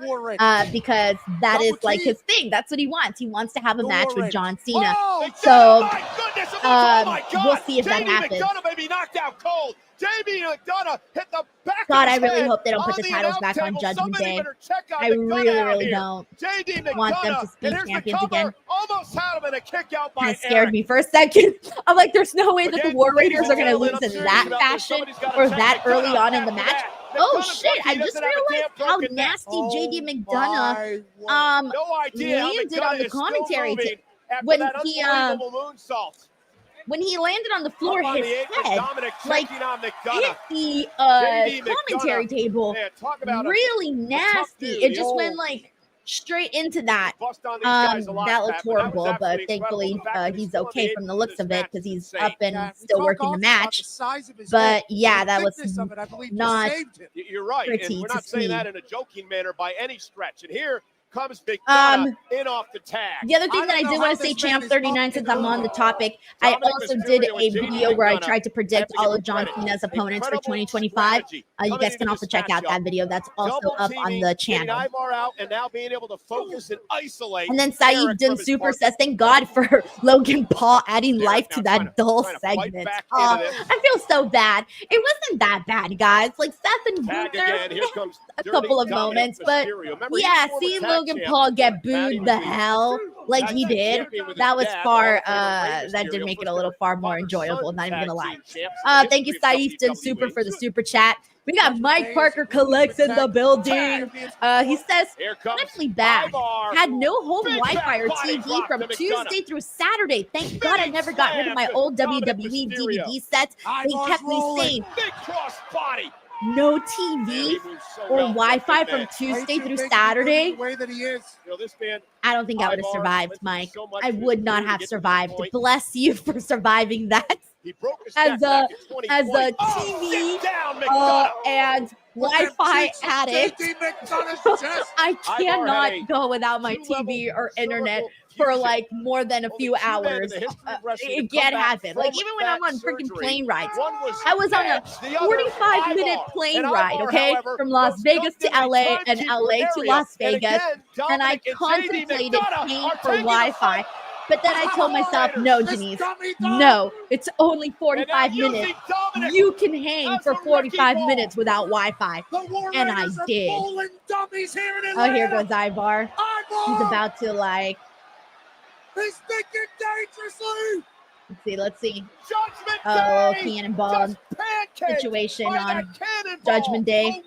because that is like his thing. That's what he wants. He wants to have a
The
match
War
with
Raiders.
John Cena.
Oh,
So,
my goodness, oh my God.
we'll see if that
JD
happens.
McDonagh may be knocked out cold. JD McDonagh hit the back
God,
of
I
his
really
head
hope they don't put
on
the titles
announce
back on
table.
Judgment
Somebody
Day.
better check on
I
McDonagh
really,
out
really
here.
don't
JD
want them to
McDonagh,
be
and here's the
champions
cover.
again.
Almost had him in a kick out by
Kind of scared
Eric.
me for a second. I'm like, there's no way that the
Again,
War
ladies
Raiders
and
are going to
gentlemen,
lose
I'm
in
serious
that
about this.
fashion
Somebody's gotta
or
check
that early
McDonagh
on in the
after
match.
that.
Oh
McDonagh's
shit!
lucky
I
he
just
doesn't have a
realized
damn
how
broken neck.
nasty JD McDonagh
No idea how
landed
McDonagh
on the
is still
commentary
moving after
when
that
he
unbelievable moonsault.
when he landed on the floor.
Up on
His
the apron,
head
Dominik
like
checking on
hit
McDonagh.
the
JD
commentary
McDonagh.
table.
Man, talk about
Really
a tough
nasty.
dude.
It just went like straight into that.
Bust on these guys a lot,
That
Pat,
looked
but that was
horrible, but
absolutely
thankfully
incredible. The fact that
he's
still on the
okay from the
apron
looks
this
of it
match
because
is
he's
insane.
up and still working the match. But yeah, that was not
You're right,
pretty
and we're
to
not saying
see.
that in a joking manner by any stretch. And here comes McDonagh in off the tag.
The other thing that I did want to say, Champ 39, since I'm on the topic, I also did a video where I tried to predict all of John Cena's opponents for 2025. You guys can also check out that video. That's also up on the channel.
Ivar out and now being able to focus and isolate.
And then Saeed Din Super says, thank God for Logan Paul adding life to that dull segment. I feel so bad. It wasn't that bad, guys. Like Seth and Gunther, a couple of moments, but yeah, seeing Logan Paul get booed the hell like he did, that was far, that did make it a little far more enjoyable, not even gonna lie. Thank you, Saeed Din Super, for the super chat. We got Mike Parker Collects in the building. He says, definitely bad. Had no home Wi-Fi or TV from Tuesday through Saturday. Thank God I never got rid of my old WWE DVD sets. They kept me sane. No TV or Wi-Fi from Tuesday through Saturday. I don't think I would have survived, Mike. I would not have survived. Bless you for surviving that. As a TV and Wi-Fi addict, I cannot go without my TV or internet for like more than a few hours. It can't happen. Like even when I'm on freaking plane rides, I was on a 45-minute plane ride, okay, from Las Vegas to LA and LA to Las Vegas, and I contemplated paying for Wi-Fi. But then I told myself, no, Denise, no, it's only 45 minutes. You can hang for 45 minutes without Wi-Fi. And I did. Oh, here goes Ivar. He's about to like.
He's thinking dangerously.
Let's see. Oh, cannonball situation on Judgment Day.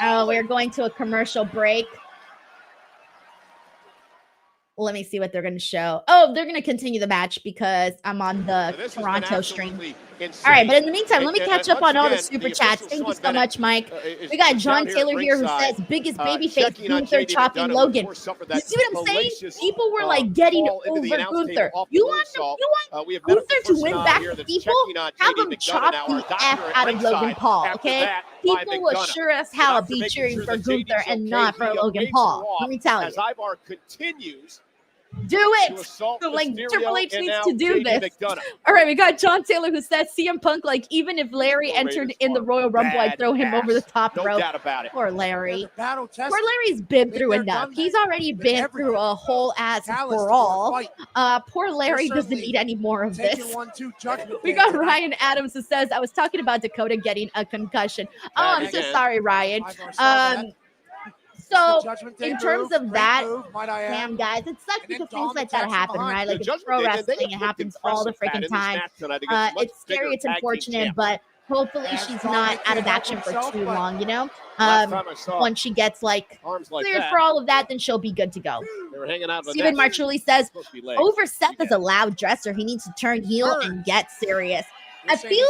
Oh, we're going to a commercial break. Let me see what they're going to show. Oh, they're going to continue the match because I'm on the Toronto stream. All right, but in the meantime, let me catch up on all the super chats. Thank you so much, Mike. We got John Taylor here who says, biggest babyface Gunther chopping Logan. You see what I'm saying? People were like getting over Gunther. You want Gunther to win back the people? Have him chop the F out of Logan Paul, okay? People will sure as hell be cheering for Gunther and not for Logan Paul. Let me tell you.
As Ivar continues.
Do it! Like Triple H needs to do this. All right, we got John Taylor who says CM Punk, like even if Larry entered in the Royal Rumble, I'd throw him over the top rope. Poor Larry. Poor Larry's been through enough. He's already been through a whole ass brawl. Poor Larry doesn't need any more of this. We got Ryan Adams who says, I was talking about Dakota getting a concussion. Oh, I'm so sorry, Ryan. So, in terms of that, damn, guys, it sucks because things like that happen, right? Like, it's pro wrestling. It happens all the freaking time. It's scary. It's unfortunate, but hopefully she's not out of action for too long, you know? Once she gets, like, cleared for all of that, then she'll be good to go. Steven Marchulli says, over Seth as a loud dresser, he needs to turn heel and get serious. I feel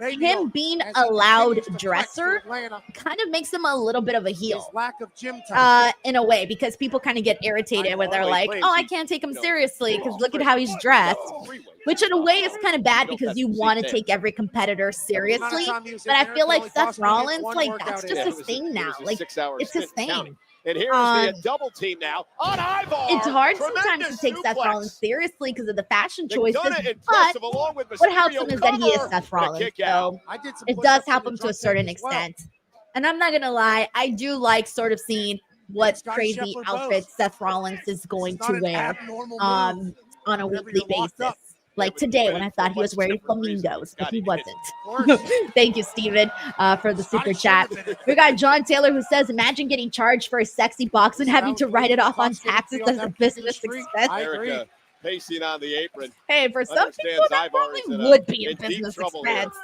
like him being a loud dresser kind of makes him a little bit of a heel in a way, because people kind of get irritated when they're like, oh, I can't take him seriously because look at how he's dressed, which in a way is kind of bad because you want to take every competitor seriously. But I feel like Seth Rollins, like that's just his thing now. Like it's his thing.
And here's the double team now on Ivar.
It's hard sometimes to take Seth Rollins seriously because of the fashion choices, but what helps him is that he is Seth Rollins, so it does help him to a certain extent. And I'm not going to lie, I do like sort of seeing what crazy outfits Seth Rollins is going to wear on a weekly basis. Like today when I thought he was wearing flamingos, but he wasn't. Thank you, Steven, for the super chat. We got John Taylor who says, imagine getting charged for a sexy box and having to write it off on taxes as a business expense.
Erica pacing on the apron.
Hey, for some people, that probably would be a business expense.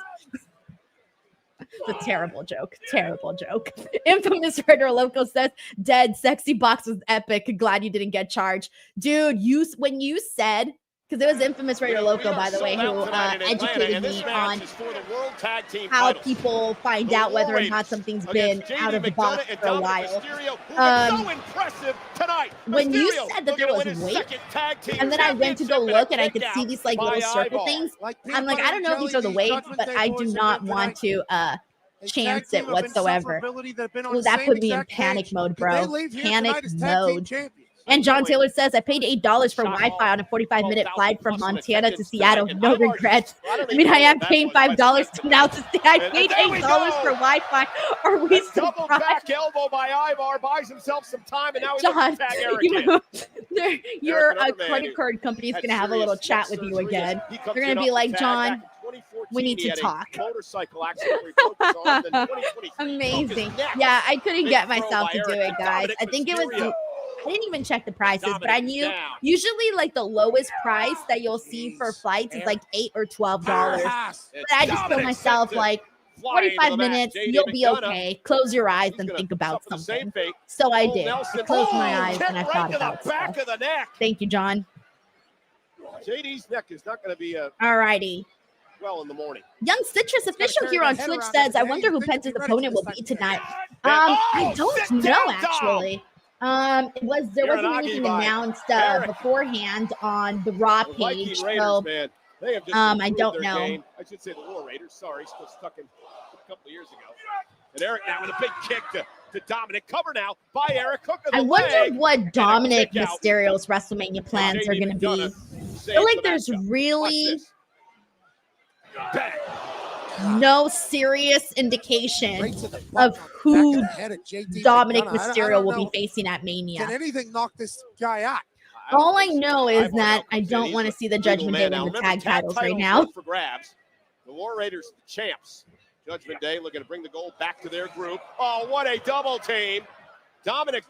It's a terrible joke. Terrible joke. Infamous Ritter Loco says, dead sexy box was epic. Glad you didn't get charged. Dude, when you said, because it was Infamous Raider Loco, by the way, who educated me on how people find out whether or not something's been out of the box for a while. When you said that there was weight, and then I went to go look and I could see these like little circle things, I'm like, I don't know if these are the weights, but I do not want to chance it whatsoever. Ooh, that put me in panic mode, bro. Panic mode. And John Taylor says, I paid $8 for Wi-Fi on a 45-minute flight from Montana to Seattle. No regrets. I mean, I am paying $5 to now to stay. I paid $8 for Wi-Fi. Are we
Double
surprised?
back elbow by Ivar, buys himself some time, and now he's
John,
going to tag Eric
you
in.
know, your
Eric, another
credit
man
card company is
had
going to have a little
serious
chat
neck
with you
surgery,
again.
and he comes
They're going
in
to be
off
like,
the tag back
John,
in 2014.
we need
He
to
had a
talk.
motorcycle accident where he broke his arm, then 2023
Amazing.
broke his neck.
Yeah, I couldn't
Big
get
throw
myself
by
to do
Eric.
it, guys.
Dominik
I think it was.
Mysterio.
I didn't even check the prices, but I
Dominik
knew
down.
usually like the lowest price that you'll see for flights is like $8 or $12. But I just told myself like 45 minutes, you'll be okay. Close your eyes and think about something. So I did. I closed my eyes and I thought about
back
stuff.
of the neck.
Thank you, John.
JD's neck is not going to be
Alrighty.
well in the morning.
Young Citrus official here on Twitch says, I wonder who Penta's opponent will be tonight.
Oh,
I don't know actually. There wasn't anything announced beforehand on the Raw page. So
man. They have just
I don't
their
know.
Game. I should say the War Raiders. Sorry, still stuck in a couple of years ago. And Eric now with a big kick to Dominik. Cover now by Eric. Hook of the
I wonder
leg.
what Dominik
kick out.
Mysterio's WrestleMania plans are going to be. I feel like there's really no serious indication of who Dominik Mysterio will be facing at Mania.
Can anything knock this guy out?
All I know is that I don't want to see the Judgment Day win the tag titles right now.
For grabs. The War Raiders, the champs. Judgment Day looking to bring the gold back to their group. Oh, what a double team. Dominik,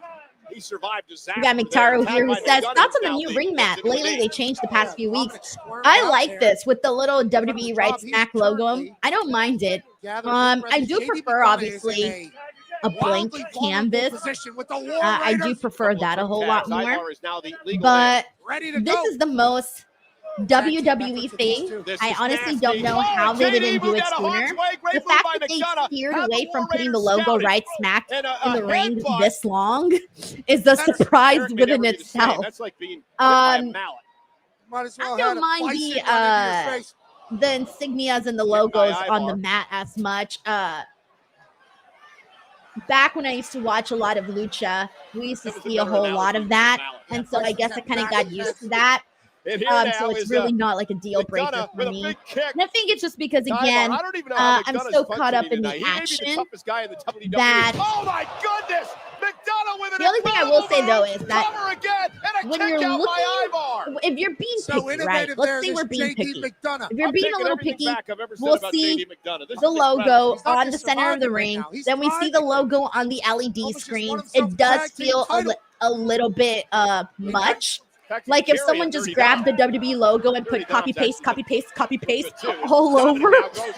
he survived disaster.
We got McIntyre here who says, thoughts on the new ring mat. Lately, they changed the past few weeks. I like this with the little WWE Right Smack logo. I don't mind it. I do prefer, obviously, a blank canvas. I do prefer that a whole lot more. But this is the most WWE thing. I honestly don't know how they didn't do it sooner. The fact that they steered away from putting the logo right smack in the ring this long is a surprise within itself. I don't mind the insignias and the logos on the mat as much. Back when I used to watch a lot of Lucha, we used to see a whole lot of that. And so I guess I kind of got used to that. So it's really not like a deal breaker for me. And I think it's just because, again, I'm so caught up in the action that
oh my goodness! McDonagh with
the only thing I will say though is that when you're looking, if you're being picky, right? Let's say we're being picky. If you're being a little picky, we'll see the logo on the center of the ring. Then we see the logo on the LED screens. It does feel a little bit much. Like if someone just grabbed the WWE logo and put copy paste all over,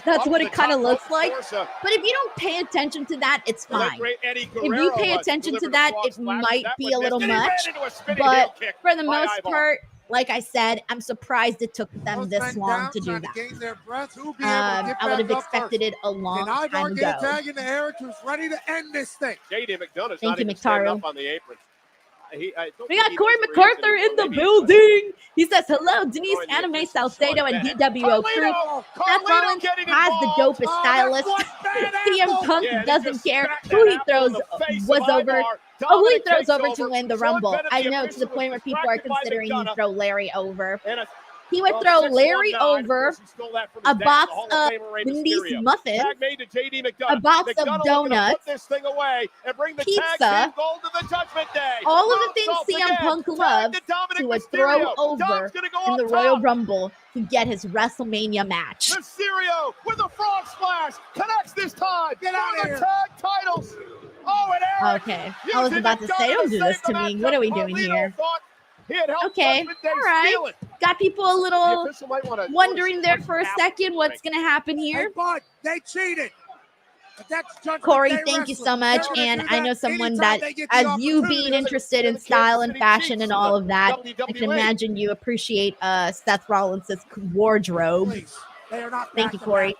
that's what it kind of looks like. But if you don't pay attention to that, it's fine. If you pay attention to that, it might be a little much. But for the most part, like I said, I'm surprised it took them this long to do that. I would have expected it a long time ago.
Ready to end this thing.
JD McDonagh.
Thank you, McIntyre.
On the apron. We
got Corey MacArthur in the building. He says, hello, Denise Anime Salcedo and DWO crew. Seth Rollins has the dopest stylist. CM Punk doesn't care who he throws who he throws over to win the Rumble. I know, to the point where people are considering he'd throw Larry over. He would throw Larry over, a box of Denise muffins, a box of donuts, pizza, all of the things CM Punk loves, he would throw over in the Royal Rumble to get his WrestleMania match.
Mysterio with a frog splash connects this time. Get out of here. Tag titles. Oh, and Eric.
Okay, I was about to say, don't do this to me. What are we doing here? Okay, all right. Got people a little wondering there for a second what's going to happen here.
They cheated.
Corey, thank you so much. And I know someone that, as you being interested in style and fashion and all of that, I can imagine you appreciate Seth Rollins' wardrobe. Thank you, Corey.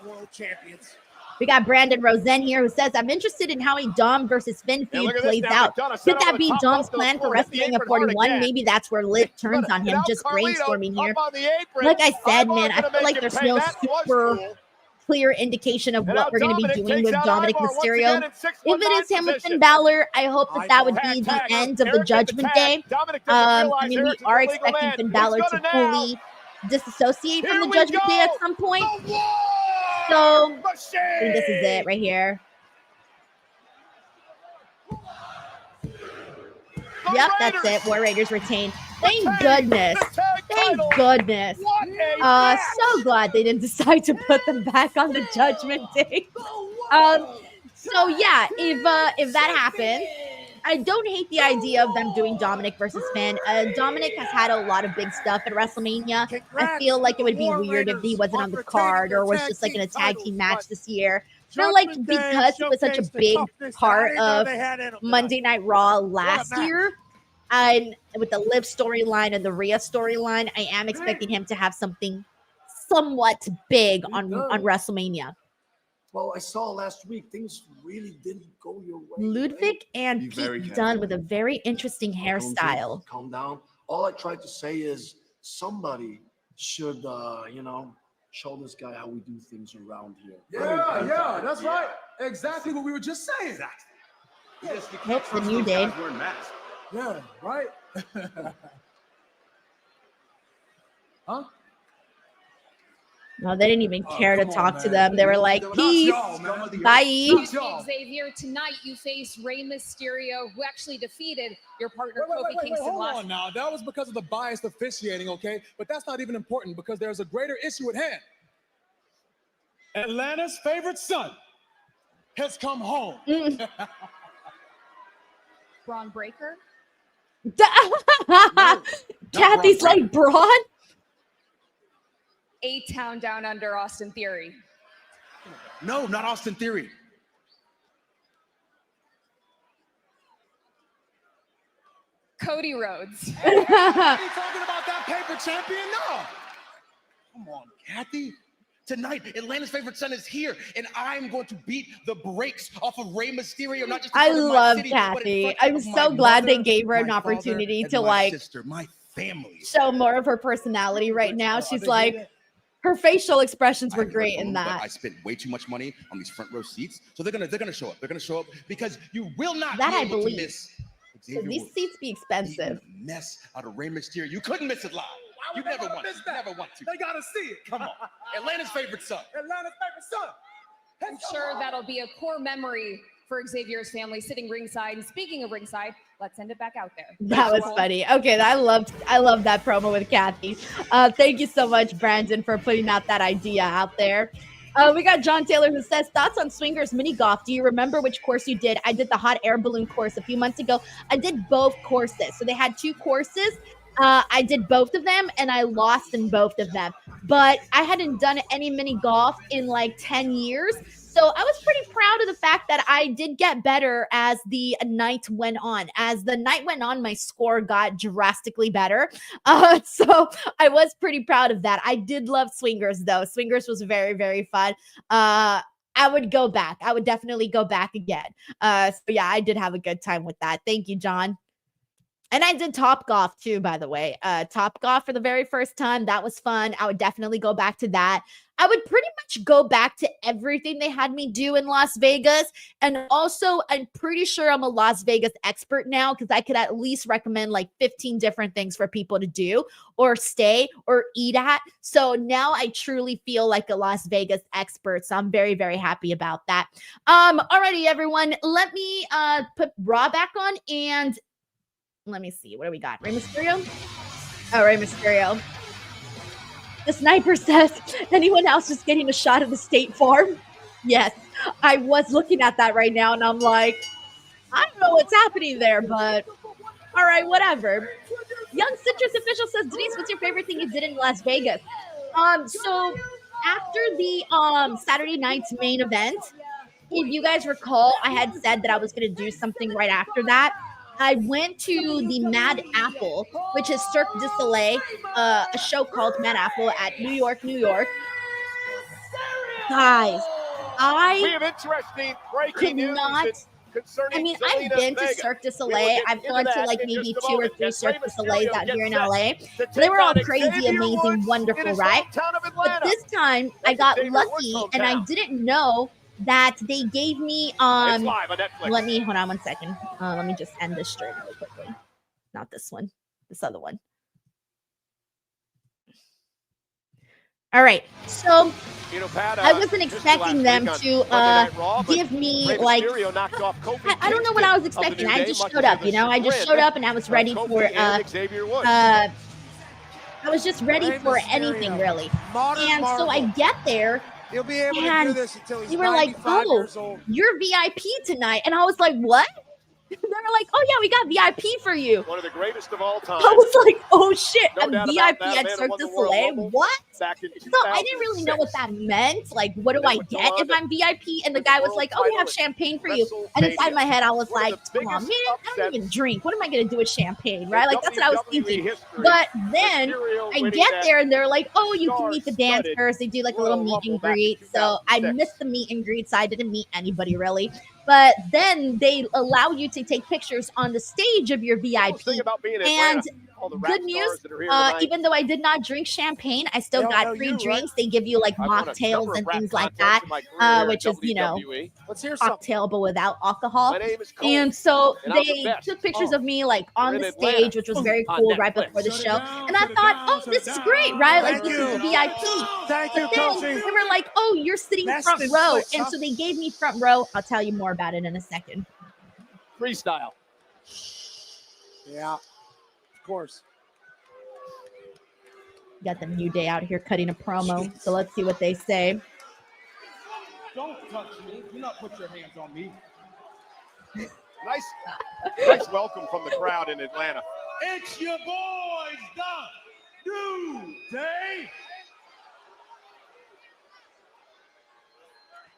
We got Brandon Rosen here who says, I'm interested in how a Dom versus Finn feud plays out. Could that be Dom's plan for WrestleMania 41? Maybe that's where Liv turns on him. Just brainstorming here. Like I said, man, I feel like there's no super clear indication of
And
what
now
we're going to be
Dominik
doing
takes
with
out
Dominik
Ivar once
Mysterio.
again in
If it is
619
him with Finn
position.
Balor, I hope that that would be
Tag,
the
tag.
end of the
Eric with
Judgment
tag.
Day.
Dominik doesn't
I
realize
mean, we
Eric's
are
an illegal
expecting
man,
Finn
but he's
Balor to
gonna now.
fully disassociate from
Here
the
we
Judgment Day at
go.
some point.
The War
So, I
Machine.
think this is it right here.
The
Yep, that's
Raiders.
it. War Raiders retain. Thank
retain
goodness.
the tag
Thank
titles.
goodness.
What a match.
So glad they didn't decide to put them back on the Judgment Day. So yeah, if that happens, I don't hate the idea of them doing Dominik versus Finn. Dominik has had a lot of big stuff at WrestleMania. I feel like it would be weird if he wasn't on the card or was just like in a tag team match this year. I feel like because it was such a big part of Monday Night Raw last year, and with the Liv storyline and the Rhea storyline, I am expecting him to have something somewhat big on WrestleMania.
Well, I saw last week things really didn't go your way.
Ludwig and
Be very
Pete
careful.
Dunne with a very interesting hairstyle.
Calm down. All I tried to say is somebody should, show this guy how we do things around here.
Yeah, that's right. Exactly what we were just saying.
Nope, then you did.
Yeah, right. Huh?
No, they didn't even care to
come on,
talk to
man.
them. They were like,
Not
peace,
y'all, man.
bye.
Not y'all.
Xavier, tonight you face Rey Mysterio, who actually defeated your partner
Wait,
Kofi Kingston
hold
last
on now. That was because of the biased officiating, okay? But that's not even important because there's a greater issue at hand. Atlanta's favorite son has come home.
Braun Breaker.
Kathy's like, Braun?
A-Town Down Under Austin Theory.
No, not Austin Theory.
Cody Rhodes.
Are you talking about that paper champion? No.
Come on, Kathy. Tonight, Atlanta's favorite son is here, and I'm going to beat the brakes off of Rey Mysterio. Not just in
I
front of my
love
city, but in
Kathy.
front
I'm
of
so
my
glad they
mother,
gave her an
my father,
opportunity
and
to
my
like
sister, my family.
show more of her personality right now. She's like, her facial expressions were
I haven't
great
heard
in
from them, but
that.
I spent way too much money on these front row seats, so they're gonna show up. They're gonna show up because you will not
That
be
I
able
believe.
to miss.
So these seats be expensive.
Mess out of Rey Mysterio. You couldn't miss it live. You never want to. Never want to.
They gotta see it.
Come on, Atlanta's favorite son.
Atlanta's favorite son.
I'm sure that'll be a core memory for Xavier's family sitting ringside. And speaking of ringside, let's send it back out there.
That was funny. Okay, I loved that promo with Kathy. Thank you so much, Brandon, for putting out that idea out there. We got John Taylor who says, thoughts on swingers mini golf. Do you remember which course you did? I did the hot air balloon course a few months ago. I did both courses. So they had two courses. I did both of them and I lost in both of them. But I hadn't done any mini golf in like 10 years. So I was pretty proud of the fact that I did get better as the night went on. As the night went on, my score got drastically better. So I was pretty proud of that. I did love Swingers though. Swingers was very, very fun. I would go back. I would definitely go back again. So yeah, I did have a good time with that. Thank you, John. And I did Top Golf too, by the way. Top Golf for the very first time. That was fun. I would definitely go back to that. I would pretty much go back to everything they had me do in Las Vegas. And also, I'm pretty sure I'm a Las Vegas expert now because I could at least recommend like 15 different things for people to do or stay or eat at. So now I truly feel like a Las Vegas expert. So I'm very, very happy about that. Alrighty, everyone. Let me put Raw back on and let me see. What do we got? Rey Mysterio? Oh, Rey Mysterio. The sniper says, anyone else just getting a shot of the State Farm? Yes. I was looking at that right now, and I'm like, I don't know what's happening there, but all right, whatever. Young Citrus Official says, Denise, what's your favorite thing you did in Las Vegas? So after the Saturday night's main event, if you guys recall, I had said that I was going to do something right after that. I went to the Mad Apple, which is Cirque du Soleil, a show called Mad Apple at New York, New York. Guys,
We have interesting breaking news. concerning
I mean,
Zelina
I've been to
Vega.
Cirque du
We will
Soleil.
get
I've
into
gone to
that
like
in
maybe
just a
2 or
moment.
3
As
Cirque
Rey
du Soleils
Mysterio
out here in
gets
LA.
set to
They
take
were all
on
crazy,
Xavier
amazing,
Woods
wonderful,
in his
right?
hometown of
But
Atlanta.
this time I
That's
got
Xavier Woods'
lucky and I
hometown.
didn't know that they gave me
It's live on Netflix.
let me hold on one second. Let me just end this stream really quickly. Not this one, this other one. All right, so I wasn't expecting them to give me like I don't know what I was expecting. I just showed up, you know. I just showed up and I was ready for I was just ready for anything really. And so I get there
He'll be able to
and
do this until he's
they were like,
95
"Oh,
years old.
you're VIP tonight," and I was like, "What?" They were like, "Oh yeah, we got VIP for you."
One of the greatest of all time.
I was like, "Oh shit,
No
I'm
doubt
VIP
about that.
at
Man
Cirque
won
du
the Royal
Soleil."
Rumble
What?
back in
So I didn't really know what
2006.
that meant. Like, what do
Then
I
went
get
on
if
to
I'm VIP? And the
win
guy
the
was
world
like, "Oh, we
title
have
at
champagne for you." And inside
WrestleMania.
my head, I was
One of
like,
the
"Oh man,
biggest
I don't
upsets
even drink. What am I gonna do with champagne, right?" Like that's what I was
WWE
thinking.
history.
But then
Mysterio
I
winning
get
that
there and they're like, "Oh, you can meet the
star-studded
dancers." They do like a little
Royal
meet
Rumble
and
back in
greet. So I
2006.
missed the meet and greet, so I didn't meet anybody really. But then they allow you to take pictures on the stage of your VIP.
Thing about being in
And
Atlanta, all the rap
good news,
stars that are here tonight.
even though I did not drink champagne, I still
They all know
got free
you,
drinks. They give you like
I've won a
mocktails
number of
and
rap
things like
contests
that,
in my career here
which
at
is, you know,
WWE.
Let's hear something.
cocktail but without alcohol.
My name is Cody,
And so
and I'm the
they
best.
took pictures of me like on
in
the
Atlanta
stage, which was very
on
cool right
Netflix.
before the
Shut it
show.
down,
And I
shut it
thought,
down,
"Oh,
shut
this
it
is
down.
great, right? Like
Thank
this
you.
is the VIP."
Thank you,
But then
Coachy.
they were like, "Oh, you're sitting
Best
front
in
row."
sports,
And
huh?
so they gave me front row. I'll tell you more about it in a second.
Freestyle.
Yeah, of course.
Got the New Day out here cutting a promo. So let's see what they say.
Don't touch me. Do not put your hands on me.
Nice welcome from the crowd in Atlanta.
It's your boys, the New Day.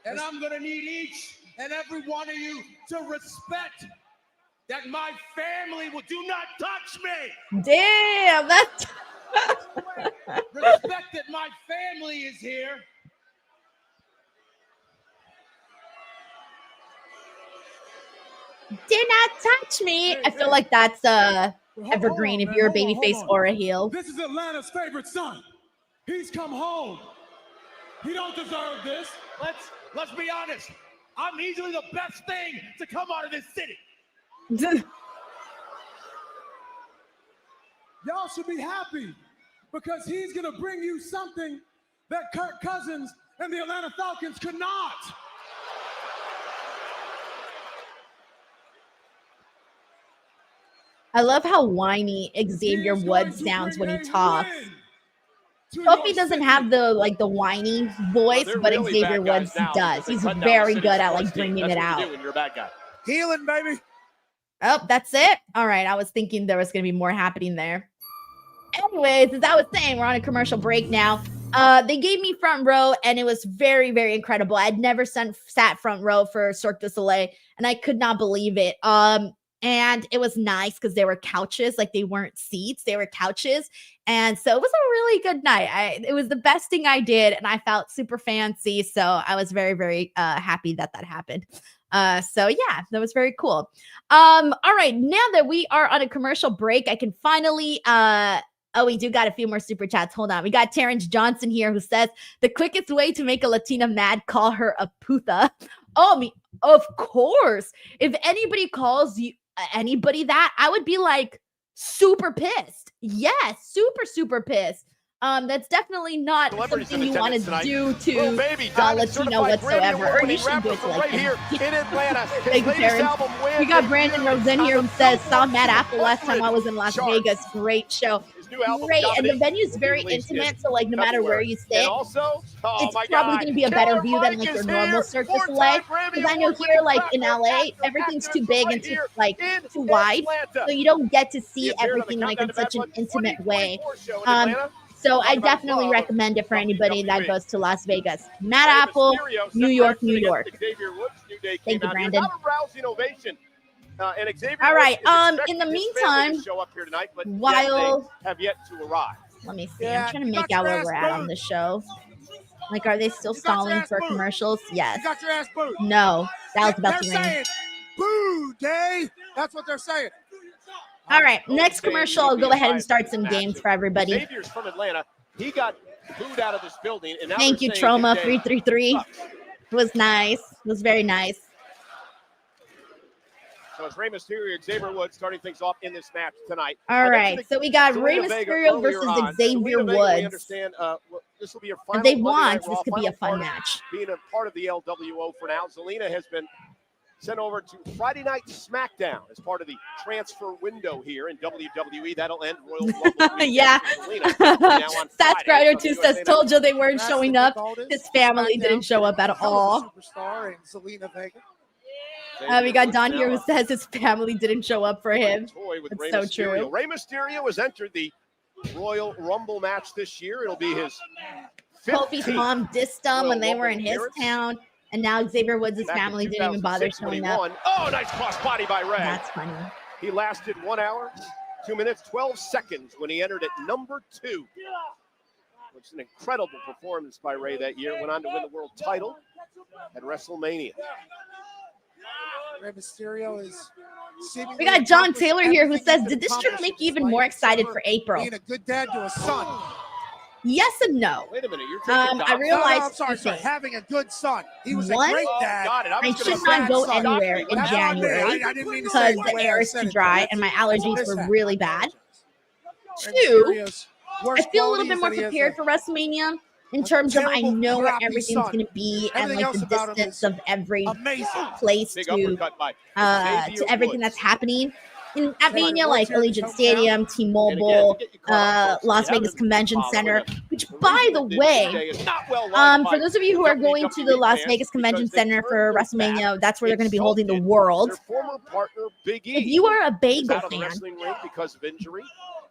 And I'm going to need each and every one of you to respect that my family will do not touch me.
Damn, that's
Respect that my family is here.
did not touch me. I feel like that's evergreen if you're a babyface or a heel.
This is Atlanta's favorite son. He's come home. He don't deserve this.
Let's be honest. I'm easily the best thing to come out of this city.
Y'all should be happy because he's going to bring you something that Kirk Cousins and the Atlanta Falcons could not.
I love how whiny Xavier Woods sounds when he talks. Kofi doesn't have the whiny voice, but
really
Xavier
bad
Woods
guys now
does.
because they
He's
cut down
very
the
good
city
at
sports
like
team.
bringing
That's
it
what you
out.
do when you're a bad guy.
Healing, baby.
Oh, that's it. All right. I was thinking there was going to be more happening there. Anyways, as I was saying, we're on a commercial break now. They gave me front row, and it was very, very incredible. I'd never sat front row for Cirque du Soleil, and I could not believe it. And it was nice because there were couches, like they weren't seats, they were couches. And so it was a really good night. It was the best thing I did, and I felt super fancy. So I was very, very happy that happened. So yeah, that was very cool. All right, now that we are on a commercial break, I can finally oh, we do got a few more super chats. Hold on. We got Terrence Johnson here who says the quickest way to make a Latina mad, call her a putha. Oh, me, of course. If anybody calls you anybody that, I would be like super pissed. Yes, super, super pissed. That's definitely not something you want to do to Latino whatsoever, or you should do it to like
here in Atlanta.
Thank you, Terrence. We got Brandon Rosen here who says, saw Matt Apple last time I was in Las Vegas. Great show. Great. And the venue's very intimate, so like no matter where you sit, it's probably going to be a better view than like your normal Cirque du Soleil. Because I know here, like in LA, everything's too big and too wide, so you don't get to see everything like in such an intimate way. So I definitely recommend it for anybody that goes to Las Vegas. Matt Apple, New York, New York. Thank you, Brandon. All right. In the meantime, while
have yet to arrive.
Let me see. I'm trying to make out where we're at on the show. Like, are they still stalling for commercials? Yes.
You got your ass booed.
No, that was about to ring.
Boo day. That's what they're saying.
All right, next commercial. I'll go ahead and start some games for everybody.
Xavier's from Atlanta. He got booed out of this building. And now
Thank you, Trauma 333. It was nice. It was very nice.
So it's Rey Mysterio and Xavier Woods starting things off in this match tonight.
All right, so we got Rey Mysterio versus Xavier Woods.
We understand this will be your final.
If they
Monday
want,
Night Raw,
this could be a
final
fun
part
match.
Being a part of the LWO for now, Zelina has been sent over to Friday Night SmackDown as part of the transfer window here in WWE. That'll end Royal Rumble.
Yeah. Stats Grider 2 says, told you they weren't showing up. His family didn't show up at all.
Superstar and Zelina Vega.
We got Don here who says his family didn't show up for him. It's so true.
Rey Mysterio has entered the Royal Rumble match this year. It'll be his
Kofi's mom dissed him when they were in his town. And now Xavier Woods' family didn't even bother showing up.
Oh, nice cross body by Rey.
That's funny.
He lasted 1 hour, 2 minutes, 12 seconds when he entered at number 2. Which is an incredible performance by Rey that year. Went on to win the world title at WrestleMania.
Rey Mysterio is
we got John Taylor here who says, did this trip make you even more excited for April?
Being a good dad to a son.
Yes and no.
Wait a minute, you're taking
I realized
I'm sorry, having a good son. He was
One,
a great dad.
I should not go anywhere in January because the air is too dry and my allergies were really bad. 2, I feel a little bit more prepared for WrestleMania in terms of I know where everything's going to be and like the distance of every place to everything that's happening. At Mania, like Allegiant Stadium, T-Mobile, Las Vegas Convention Center, which, by the way, for those of you who are going to the Las Vegas Convention Center for WrestleMania, that's where they're going to be holding the World. If you are a bagel fan,
because of injury,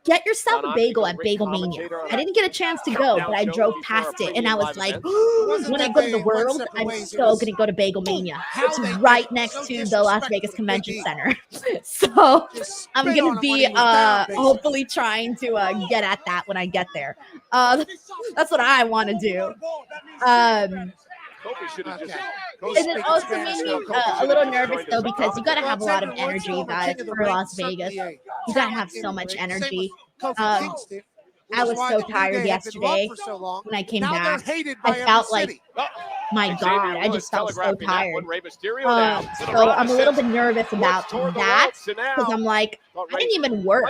get yourself a bagel at Bagel Mania. I didn't get a chance to go, but I drove past it, and I was like, when I go to the World, I'm so going to go to Bagel Mania. It's right next to the Las Vegas Convention Center. So I'm going to be hopefully trying to get at that when I get there. That's what I want to do. And it also made me a little nervous, though, because you got to have a lot of energy, you guys, for Las Vegas. You got to have so much energy. I was so tired yesterday when I came back. I felt like, my God, I just felt so tired. So I'm a little bit nervous about that because I'm like, I didn't even work.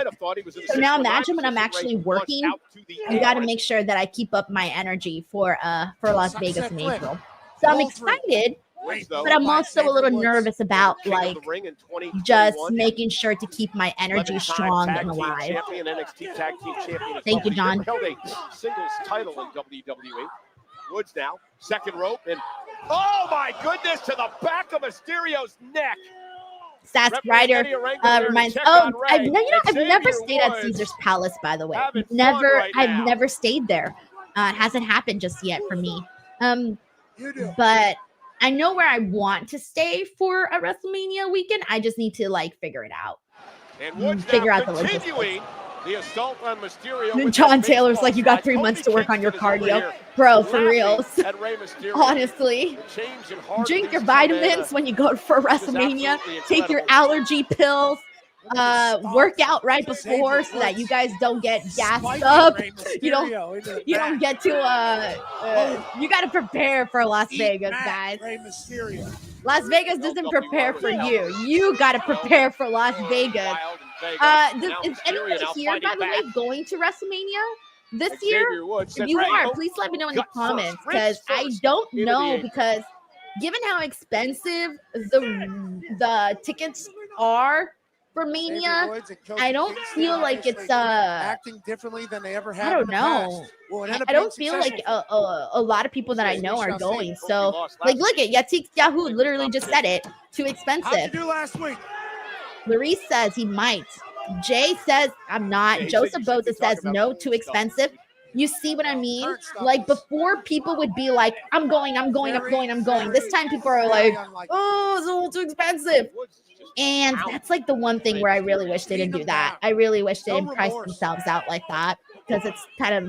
So now imagine when I'm actually working, I got to make sure that I keep up my energy for Las Vegas in April. So I'm excited, but I'm also a little nervous about like just making sure to keep my energy strong and alive. Thank you, John.
Held a singles title in WWE. Woods now, second rope, and oh my goodness, to the back of Mysterio's neck.
Stats Rider reminds. Oh, I've never stayed at Caesar's Palace, by the way. I've never stayed there. It hasn't happened just yet for me. But I know where I want to stay for a WrestleMania weekend. I just need to like figure it out.
And
figure out the logistics.
The assault on Mysterio.
And John Taylor's like, you got 3 months to work on your cardio. Bro, for reals. Honestly. Drink your vitamins when you go for WrestleMania. Take your allergy pills. Work out right before so that you guys don't get gassed up. You don't get to you got to prepare for Las Vegas, guys. Las Vegas doesn't prepare for you. You got to prepare for Las Vegas. Is anyone here, by the way, going to WrestleMania this year? If you are, please let me know in the comments because I don't know, because given how expensive the tickets are for Mania, I don't feel like it's
acting differently than they ever have.
I don't know. I don't feel like a lot of people that I know are going. So, like, look at Yatik Yahoo literally just said it. Too expensive.
How'd you do last week?
Larice says he might. Jay says I'm not. Joseph Boza says no, too expensive. You see what I mean? Like, before, people would be like, I'm going. This time people are like, oh, it's a little too expensive. And that's like the one thing where I really wish they didn't do that. I really wish they didn't price themselves out like that, because it's kind of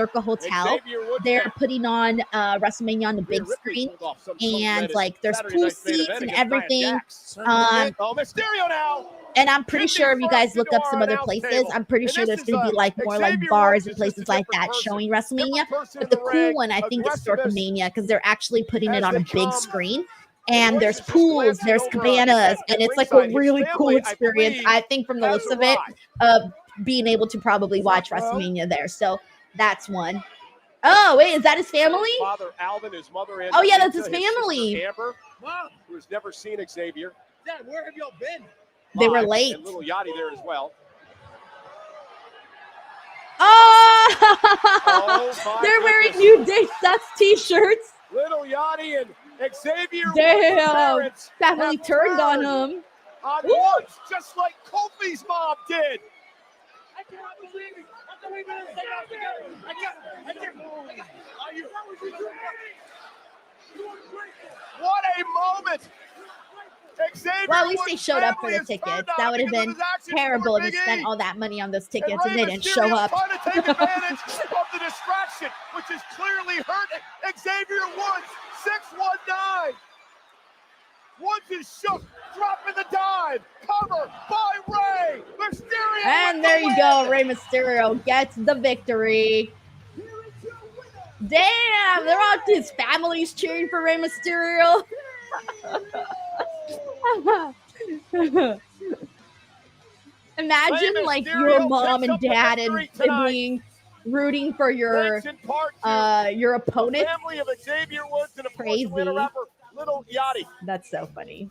Circa Hotel. They're putting on WrestleMania on the big screen, and like there's pool seats and everything.
Oh, Mysterio now.
And I'm pretty sure if you guys look up some other places, I'm pretty sure there's going to be like more like bars and places like that showing WrestleMania. But the cool one, I think, is Circumania, because they're actually putting it on a big screen. and there's pools, there's cabanas, and it's like a really cool experience, I think, from the looks of it, of being able to probably watch WrestleMania there. So that's one. Oh, wait, is that his family?
Father Alvin, his mother, and
oh, yeah, that's his family.
Amber, who has never seen Xavier.
Dad, where have y'all been?
They were late.
And little Yachty there as well.
Oh, they're wearing New Day Sucks t-shirts.
Little Yachty and Xavier.
Damn, family turned on him.
On Woods, just like Kofi's mom did.
I cannot believe it. I can't believe it. I can't.
What a moment. Xavier,
well, at least they showed up for the tickets. That would have been terrible if they spent all that money on those tickets and they didn't show up.
Trying to take advantage of the distraction, which has clearly hurt Xavier Woods. 619. Woods is shook, dropping the dive. Cover by Rey Mysterio.
And there you go. Rey Mysterio gets the victory. Damn, they're all his families cheering for Rey Mysterio. Imagine like your mom and dad and sibling rooting for your opponent.
Family of Xavier Woods and of
crazy.
Course, rapper, Little Yachty.
That's so funny.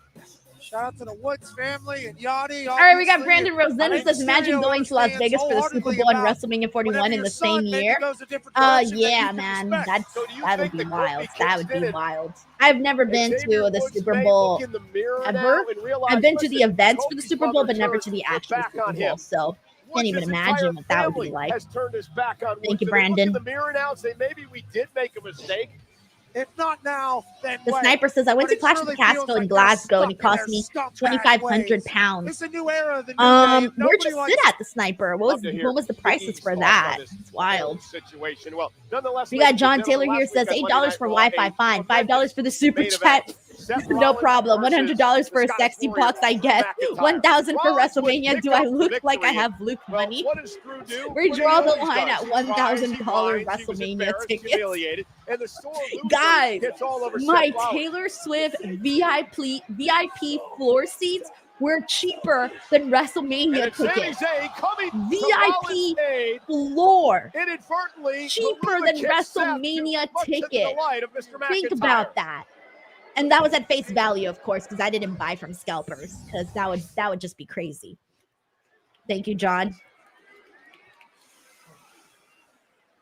Shout out to the Woods family and Yachty.
All right, we got Brandon Rosen who says, imagine going to Las Vegas for the Super Bowl and WrestleMania 41 in the same year. Yeah, man, that would be wild. That would be wild. I've never been to the Super Bowl ever. I've been to the events for the Super Bowl, but never to the actual Super Bowl. So can't even imagine what that would be like. Thank you, Brandon.
The mirror now say maybe we did make a mistake.
If not now, then
the
when?
sniper says, I went to Clash of the Castle in Glasgow and it cost me £2,500.
It's a new era.
Where'd you sit at the sniper? What was the prices for that? It's wild.
Situation. Well, nonetheless,
we got John Taylor here says $8 for Wi-Fi, fine. $5 for the super chat. No problem. $100 for a sexy box, I guess. $1,000 for WrestleMania. Do I look like I have Luke money? We draw the line at $1,000 WrestleMania tickets. Guys, my Taylor Swift VIP floor seats were cheaper than WrestleMania tickets. VIP floor cheaper than WrestleMania ticket. Think about that. And that was at face value, of course, because I didn't buy from scalpers, because that would just be crazy. Thank you, John.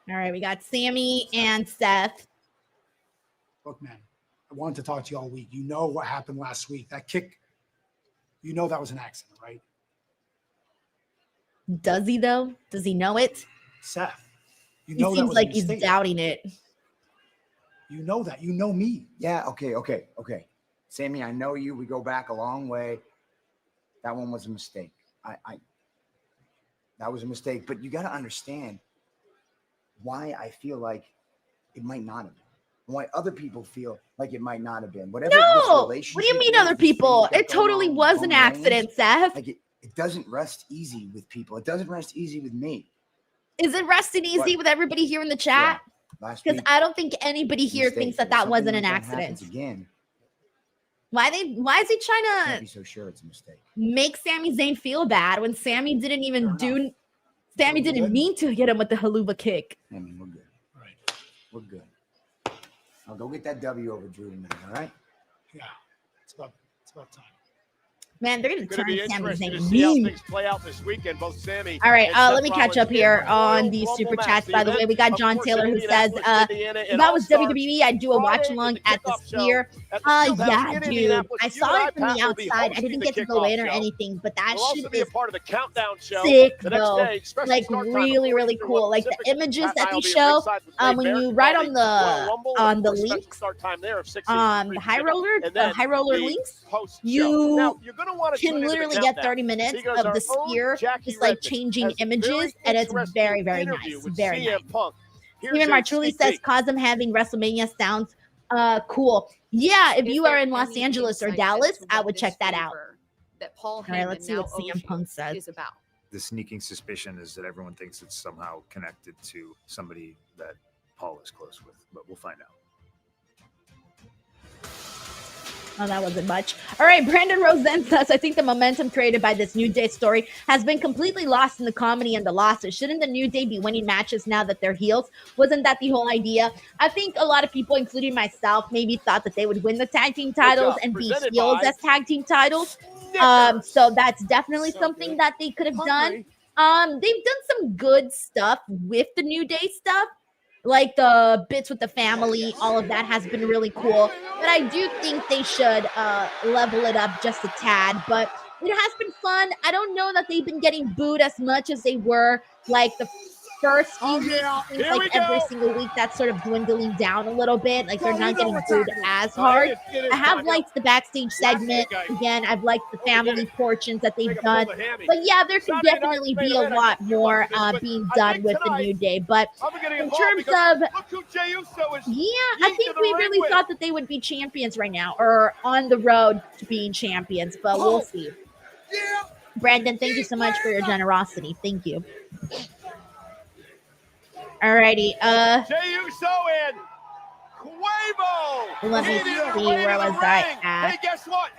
All right, we got Sami and Seth.
Look, man, I wanted to talk to you all week. You know what happened last week. That kick, you know that was an accident, right?
Does he, though? Does he know it?
Seth, you know
he seems like he's doubting it.
You know that. You know me.
Yeah, okay. Sami, I know you. We go back a long way. That one was a mistake. That was a mistake. But you got to understand why I feel like it might not have been. Why other people feel like it might not have been. Whatever.
No! What do you mean other people? It totally was an accident, Seth.
Like it doesn't rest easy with people. It doesn't rest easy with me.
Is it resting easy with everybody here in the chat? Because I don't think anybody here thinks that wasn't an accident.
Again.
Why is he trying to
can't be so sure it's a mistake.
Make Sami Zayn feel bad when Sami didn't even Sami didn't mean to hit him with the haluva kick.
I mean, we're good. Right. We're good. I'll go get that W over Drew tonight, all right?
Yeah. It's about time.
Man, they're going to turn Sami Zayn
See how
mean.
things play out this weekend, both Sami.
All right,
and
let me catch up here on these super chats. By the way, we got John Taylor who says, if that was WWE, I'd do a watch along at the Sphere. Yeah, dude. I saw it from the outside. I didn't get to go in or anything, but that shit is
part of the countdown show
sick, though. Like, really, really cool. Like, the images that they show, when you write on the links, the high roller links, you can literally get 30 minutes of the Sphere just like changing images, and it's very, very nice. Very nice. Steven Marchulli says, Cosm having WrestleMania sounds cool. Yeah, if you are in Los Angeles or Dallas, I would check that out. All right, let's see what CM Punk says.
The sneaking suspicion is that everyone thinks it's somehow connected to somebody that Paul is close with, but we'll find out.
Oh, that wasn't much. All right, Brandon Rosen says, I think the momentum created by this New Day story has been completely lost in the comedy and the losses. Shouldn't the New Day be winning matches now that they're heels? Wasn't that the whole idea? I think a lot of people, including myself, maybe thought that they would win the tag team titles and be heels as tag team titles. So that's definitely something that they could have done. They've done some good stuff with the New Day stuff. Like the bits with the family, all of that has been really cool. But I do think they should level it up just a tad. But it has been fun. I don't know that they've been getting booed as much as they were like the first few weeks. It seems like every single week that's sort of dwindling down a little bit. Like they're not getting booed as hard. I have liked the backstage segment. Again, I've liked the family portions that they've done. But yeah, there could definitely be a lot more being done with the New Day. But in terms of, yeah, I think we really thought that they would be champions right now or on the road to being champions. But we'll see. Brandon, thank you so much for your generosity. Thank you. Alrighty,
Jey Uso and Quavo.
let me see, where was I at?
Hey, guess what?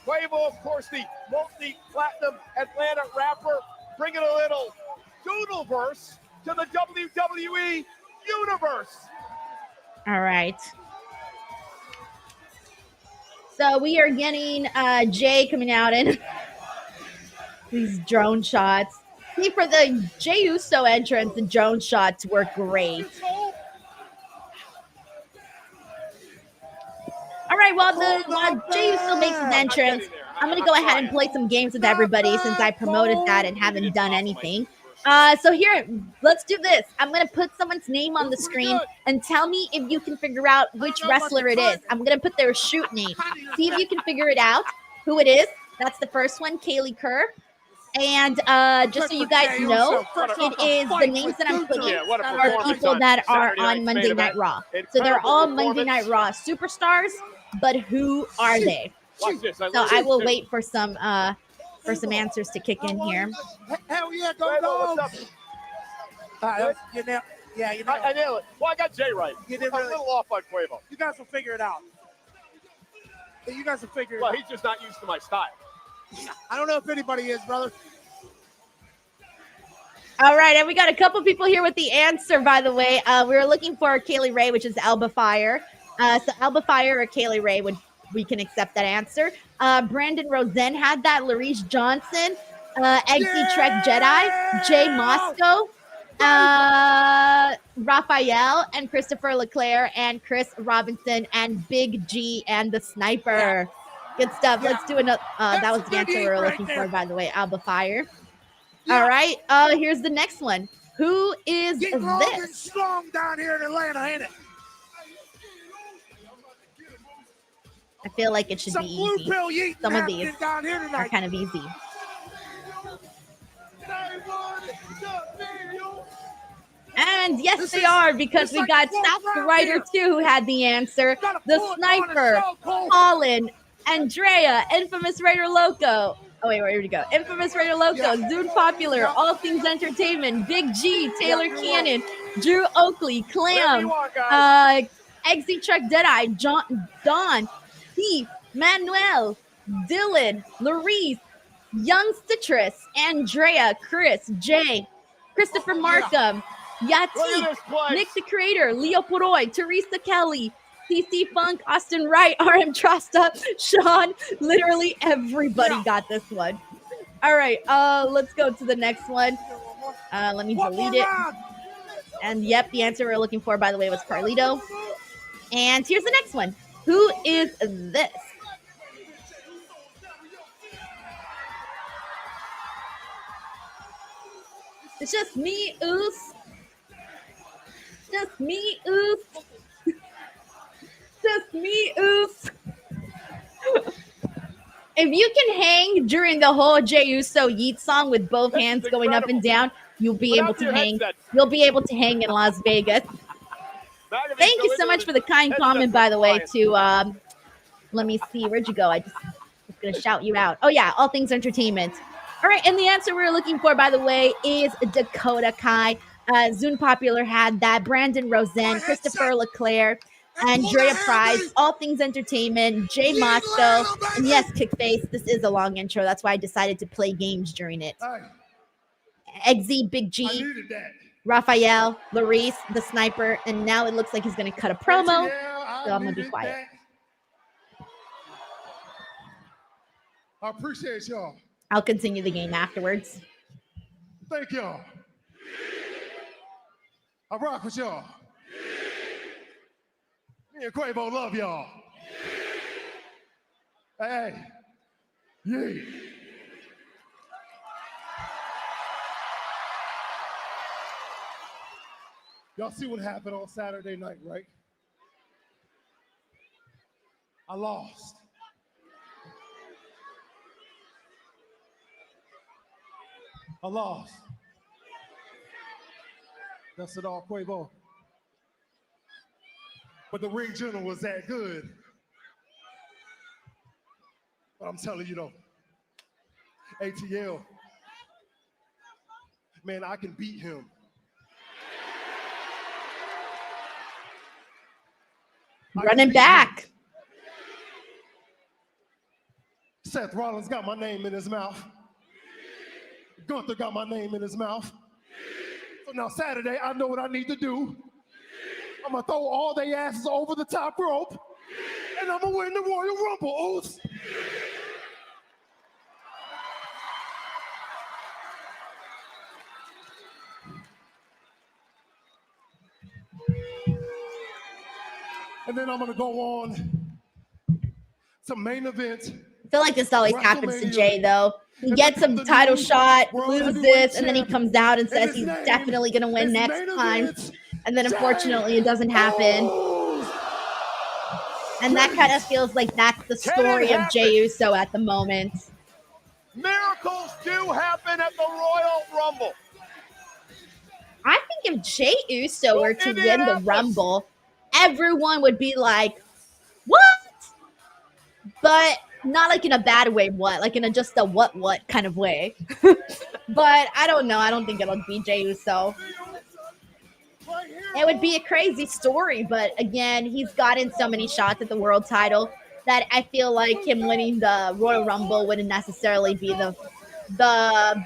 Quavo, of course, the multi-platinum Atlanta rapper, bringing a little doodle-verse to the WWE universe.
All right. So we are getting Jay coming out in these drone shots. See, for the Jey Uso entrance, the drone shots were great. All right, while Jey Uso makes his entrance, I'm going to go ahead and play some games with everybody since I promoted that and haven't done anything. So here, let's do this. I'm going to put someone's name on the screen and tell me if you can figure out which wrestler it is. I'm going to put their shoot name. See if you can figure it out, who it is. That's the first one, Kaylee Kerr. And just so you guys know, it is the names that I'm putting are people that are on Monday Night Raw. So they're all Monday Night Raw superstars, but who are they? So I will wait for some answers to kick in here.
Hell yeah, go Dogs! You know, yeah, you know.
I nailed it. Well, I got Jay right.
You did
a little off on Quavo.
You guys will figure it out. You guys will figure it out.
Well, he's just not used to my style.
I don't know if anybody is, brother.
All right, and we got a couple people here with the answer, by the way. We were looking for Kaylee Ray, which is Alba Fire. So Alba Fire or Kaylee Ray, we can accept that answer. Brandon Rosen had that. Larice Johnson, Eggsy Trek Jedi, Jay Moscow, Raphael, and Christopher Leclerc, and Chris Robinson, and Big G, and the Sniper. Good stuff. Yeah. Let's do another. That was the answer we were looking for, by the way. Alba Fire. Yeah. All right. Here's the next one. Who is this?
Strong down here in Atlanta, ain't it?
I feel like it should be easy. Some of these are kind of easy. And yes, they are, because we got South Rider 2 who had the answer. The Sniper, Colin, Andrea, Infamous Raider Loco. Oh, wait, where did we go? Infamous Raider Loco, Zoom Popular, All Things Entertainment, Big G, Taylor Cannon, Drew Oakley, Clam, Eggsy Truck Deadeye, Don, Steve, Manuel, Dylan, Larice, Young Citrus, Andrea, Chris, Jay, Christopher Markham, Yati, Nick the Creator, Leo Poroy, Teresa Kelly, CC Funk, Austin Wright, RM Trasta, Sean. Literally everybody got this one. All right, let's go to the next one. Let me delete it. And yep, the answer we're looking for, by the way, was Carlito. And here's the next one. Who is this? It's just me, Oos. Just me, Oos. Just me, Oos. If you can hang during the whole Jey Uso Yeet song with both hands going up and down, you'll be able to hang. You'll be able to hang in Las Vegas. Thank you so much for the kind comment, by the way, to let me see, where'd you go? I just was gonna shout you out. Oh yeah, All Things Entertainment. All right, and the answer we're looking for, by the way, is Dakota Kai. Zune Popular had that. Brandon Rosen, Christopher Leclerc, Andrea Price, All Things Entertainment, Jay Mosco, and yes, Kickface. This is a long intro. That's why I decided to play games during it. Eggsy, Big G, Raphael, Larice, the Sniper, and now it looks like he's going to cut a promo, so I'm going to be quiet.
I appreciate y'all.
I'll continue the game afterwards.
Thank y'all. I rock with y'all. Me and Quavo love y'all. Hey, yeah. Y'all see what happened on Saturday night, right? I lost. I lost. That's it all, Quavo. But the ring general was that good. But I'm telling you though, ATL, man, I can beat him.
Running back.
Seth Rollins got my name in his mouth. Gunther got my name in his mouth. So now Saturday, I know what I need to do. I'm gonna throw all their asses over the top rope, and I'm gonna win the Royal Rumble. Oops. And then I'm gonna go on to main event.
I feel like this always happens to Jay, though. He gets some title shot, loses, and then he comes out and says he's definitely going to win next time. And then, unfortunately, it doesn't happen. And that kind of feels like that's the story of Jey Uso at the moment.
Miracles do happen at the Royal Rumble.
I think if Jey Uso were to win the Rumble, everyone would be like, what? But not like in a bad way, like in a just a what kind of way. But I don't know. I don't think it'll be Jey Uso. It would be a crazy story, but again, he's gotten so many shots at the world title that I feel like him winning the Royal Rumble wouldn't necessarily be the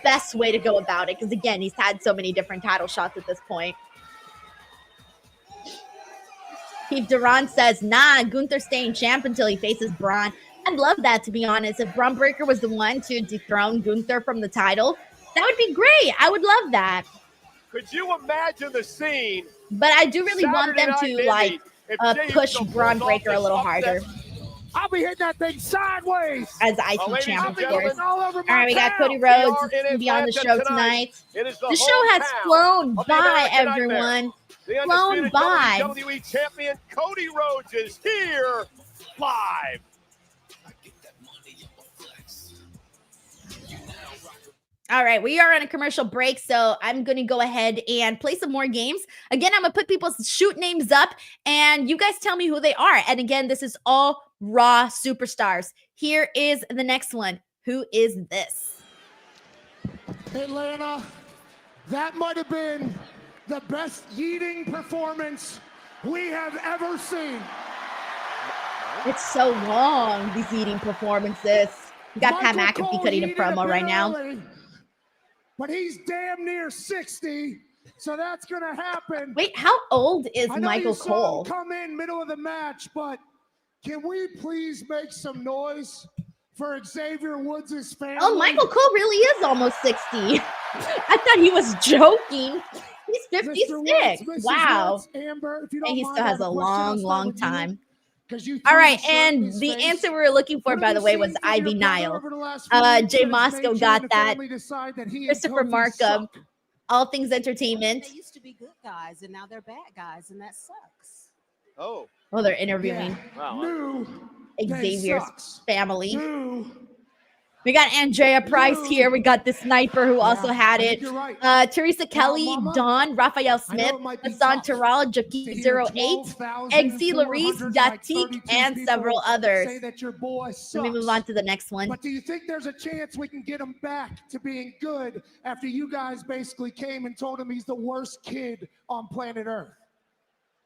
best way to go about it. Because again, he's had so many different title shots at this point. Keith Durant says, nah, Gunther's staying champ until he faces Braun. I'd love that, to be honest. If Braun Breaker was the one to dethrone Gunther from the title, that would be great. I would love that.
Could you imagine the scene?
But I do really want them to, like, push Braun Breaker a little harder.
I'll be hitting that thing sideways.
As IC champ, of course. All right, we got Cody Rhodes to be on the show tonight. The show has flown by, everyone. Flown by.
WWE champion Cody Rhodes is here live.
All right, we are on a commercial break, so I'm going to go ahead and play some more games. Again, I'm going to put people's shoot names up, and you guys tell me who they are. And again, this is all Raw superstars. Here is the next one. Who is this?
Atlanta, that might have been the best yeeting performance we have ever seen.
It's so long, these eating performances. We got Pat McAfee cutting a promo right now.
But he's damn near 60, so that's going to happen.
Wait, how old is
I know
Michael
you saw
Cole?
him come in middle of the match, but can we please make some noise for Xavier Woods' family?
Oh, Michael Cole really is almost 60. I thought he was joking. He's 56.
Woods,
wow.
Woods, Amber, if you don't
And he
mind,
still
I
has
have
a
question.
long time.
You
All right, and
his
the
face.
answer we were looking for, by the way, was Ivy Nile. Jay Mosco got that. Christopher Markham, All Things Entertainment.
They used to be good guys, and now they're bad guys, and that sucks.
Oh.
Well, they're interviewing Xavier's family. We got Andrea Price here. We got the Sniper who also had it. Teresa Kelly, Dawn, Raphael Smith, Hassan Terrell, Jackie08, Eggsy Larice, Datik, and several others. Let me move on to the next one.
But do you think there's a chance we can get him back to being good after you guys basically came and told him he's the worst kid on planet Earth?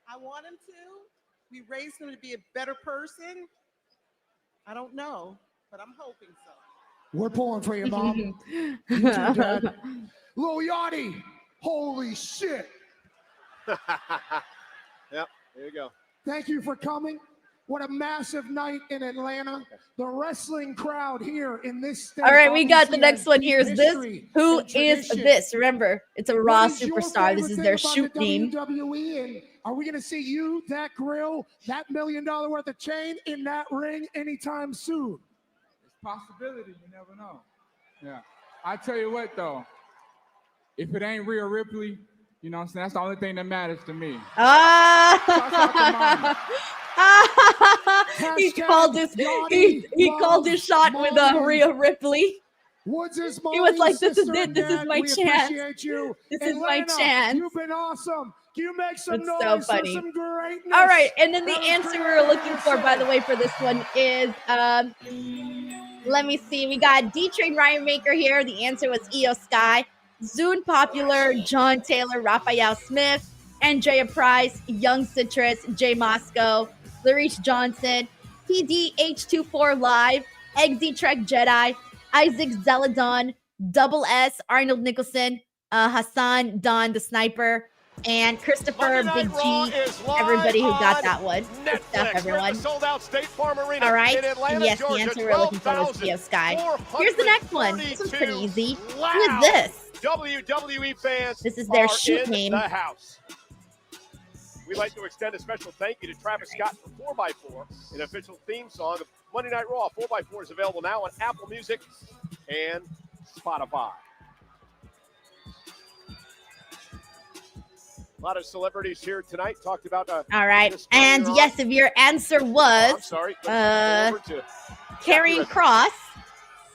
I want him to,
We raised him to be a better person. I don't know, but I'm hoping so.
We're pulling for you, Mom. You too, Dad. Lil Yachty, holy shit.
Yep, there you go.
Thank you for coming. What a massive night in Atlanta. The wrestling crowd here in this state.
All right, we got the
obviously
next
has
one here. Is
deep
this?
history
Who
and
is
tradition.
this? Remember, it's a Raw
What is your
superstar. This
favorite
is
thing
their
about
shoot
the
name.
WWE, and are we going to see you, that grill, that $1 million worth of chain in that ring anytime soon?
It's possibility. You never know. Yeah. I tell you what, though. If it ain't Rhea Ripley, you know what I'm saying? That's the only thing that matters to me.
He called his he called his shot with Rhea Ripley.
Woods'
He was like, "This is
sister
it.
and
This is
dad,
my
we
chance.
appreciate you.
This is my
Atlanta,
chance."
You've been awesome. Can you make some
It's
noise
so
for
funny.
some greatness?
All right, and then the
That was
answer we
great.
were looking for, by the way, for this one is let me see. We got D-Train Ryan Maker here. The answer was Io Sky. Zune Popular, John Taylor, Raphael Smith, Andrea Price, Young Citrus, Jay Moscow, Larice Johnson, TDH24 Live, Eggsy Trek Jedi, Isaac Zeladon, Double S, Arnold Nicholson, Hassan Don the Sniper, and Christopher
Monday
Big
Night Raw
G.
is live
Everybody who got
on
that one. Good stuff,
Netflix. We're at
everyone.
the sold-out State Farm Arena
All right.
in Atlanta,
And yes,
Georgia.
the answer we're looking for was Io Sky. Here's the next one. This one's pretty easy. Who is this?
WWE fans
This is their
are
shoot
in
name.
the house. We'd like to extend a special thank you to Travis Scott for 4x4, an official theme song of Monday Night Raw. 4x4 is available now on Apple Music and Spotify. A lot of celebrities here tonight talked about.
All right. And yes, if your answer was
I'm sorry. Over to
Karrion Kross,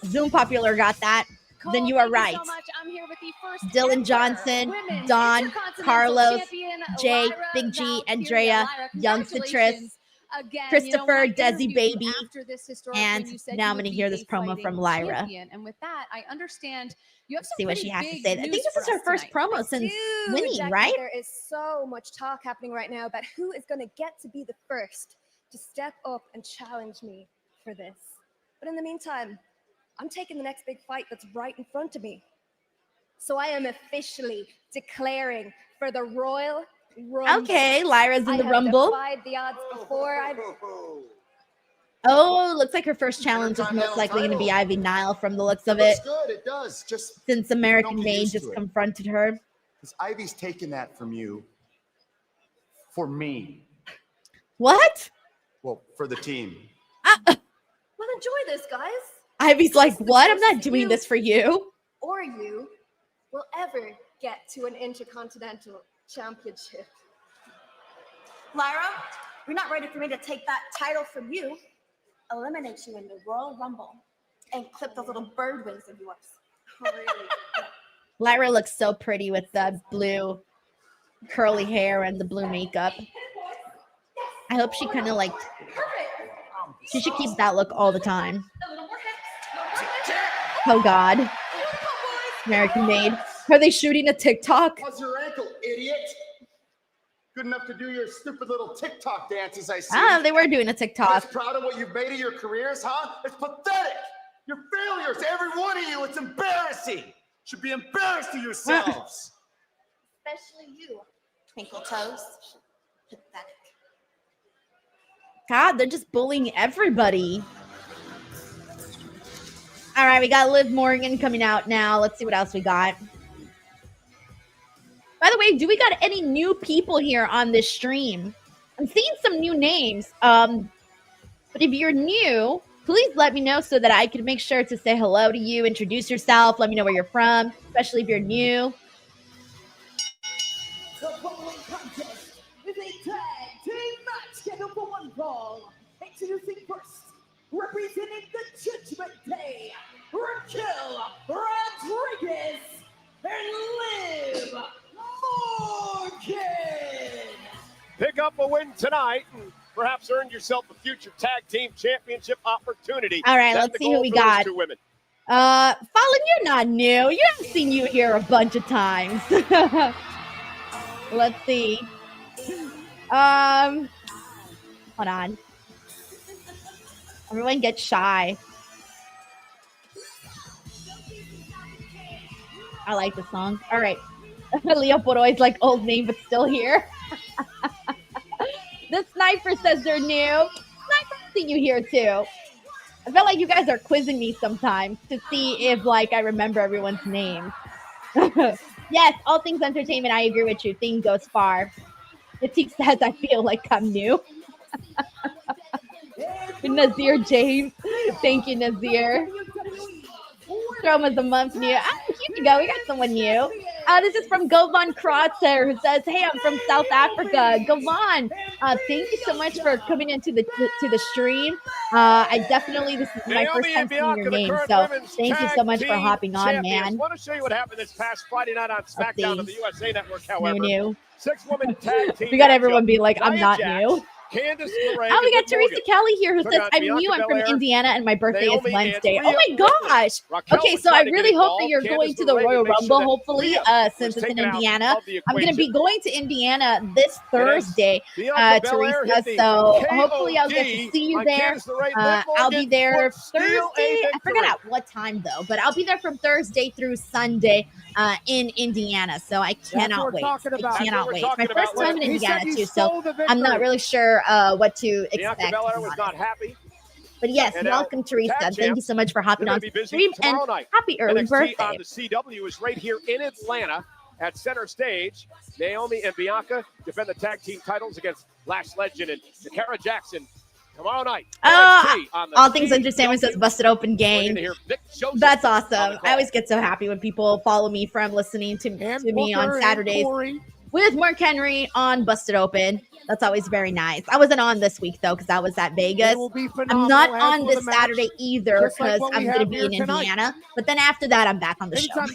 Zoom Popular got that, then you are right.
So much. I'm here with the first
Dylan
ever
Johnson,
Women's
Don,
Intercontinental
Carlos,
Champion,
Jay,
Lyra
Big G,
Valkyria.
Andrea,
Lyra,
Young
congratulations
Citrus,
again.
Christopher,
when I
Desi
interviewed
Baby,
you after this historic
and
win, you said
now
you
I'm
would
going to
be
hear this
a
promo
fighting
from Lyra.
champion. And with that, I understand you have some
See what
pretty
she has to
big
say. I think
news
this
for
is her
us
first
tonight.
promo since
Dude,
winning,
Jackie,
right?
There is so much talk happening right now about who is going to get to be the first to step up and challenge me for this. But in the meantime, I'm taking the next big fight that's right in front of me. So I am officially declaring for the Royal Rumble.
Okay, Lyra's in the Rumble.
I have defied the odds before.
Oh, looks like her first challenge is most likely going to be Ivy Nile from the looks of it.
Looks good. It does. Just
Since American
don't get
Made
used
just
to it.
confronted her.
Because Ivy's taken that from you for me.
What?
Well, for the team.
Well, enjoy this, guys.
Ivy's like, what? I'm not doing this for you.
Or you will ever get to an Intercontinental Championship. Lyra, you're not ready for me to take that title from you, eliminate you in the Royal Rumble, and clip those little bird wings of yours. Really?
Lyra looks so pretty with the blue curly hair and the blue makeup. I hope she kind of like, she should keep that look all the time. Oh God. American Made. Are they shooting a TikTok?
How's your ankle, idiot? Good enough to do your stupid little TikTok dances, I see.
Ah, they were doing a TikTok.
Just proud of what you've made of your careers, huh? It's pathetic. You're failures, every one of you. It's embarrassing. Should be embarrassed of yourselves.
Especially you, Twinkle Toes. Pathetic.
God, they're just bullying everybody. All right, we got Liv Morgan coming out now. Let's see what else we got. By the way, do we got any new people here on this stream? I'm seeing some new names. But if you're new, please let me know so that I can make sure to say hello to you, introduce yourself, let me know where you're from, especially if you're new.
The following contest is a tag team match scheduled for one fall. Introducing first, representing the Judgment Day, Raquel Rodriguez and Liv Morgan.
Pick up a win tonight and perhaps earn yourself a future tag team championship opportunity.
All right,
That's
let's
the
see who
goal
we
for those
got.
two women.
Fallon, you're not new. You haven't seen you here a bunch of times. Let's see. Hold on. Everyone gets shy. I like the song. All right. Leo Poroy's like old name, but still here. The Sniper says they're new. Sniper, I see you here too. I feel like you guys are quizzing me sometimes to see if like I remember everyone's name. Yes, all things entertainment. I agree with you. Thing goes far. It says I feel like I'm new. Nazir James. Thank you, Nazir. Chroma's a month new. Ah, here you go. We got someone new. This is from Govan Crosser, who says, "Hey, I'm from South Africa." Govan, thank you so much for coming into the stream. I definitely, this is my first time seeing your name, so thank you so much for hopping on, man.
I want to show you what happened this past Friday night on SmackDown on the USA Network. However,
new.
6-woman tag team.
We got everyone being like, "I'm not new."
Candice LeRae.
Oh, we got Teresa Kelly here who says, "I'm new. I'm from Indiana, and my birthday is Wednesday." Oh my gosh! Okay, so I really hope that you're going to the Royal Rumble. Hopefully, since it's in Indiana, I'm going to be going to Indiana this Thursday, Teresa. So hopefully, I'll get to see you there. I'll be there Thursday. I forgot at what time though, but I'll be there from Thursday through Sunday in Indiana. So I cannot wait. I cannot wait. It's my first time in Indiana too, so I'm not really sure what to expect.
Was not happy.
But yes, welcome Teresa. Thank you so much for hopping on the stream, and happy early birthday.
On the CW is right here in Atlanta at center stage. Naomi and Bianca defend the tag team titles against Lash Legend and Takara Jackson tomorrow night.
All things entertainment says Busted Open Gang. That's awesome. I always get so happy when people follow me from listening to me on Saturdays with Mark Henry on Busted Open. That's always very nice. I wasn't on this week though because I was at Vegas. I'm not on this Saturday either because I'm going to be in Indiana. But then after that, I'm back on the show.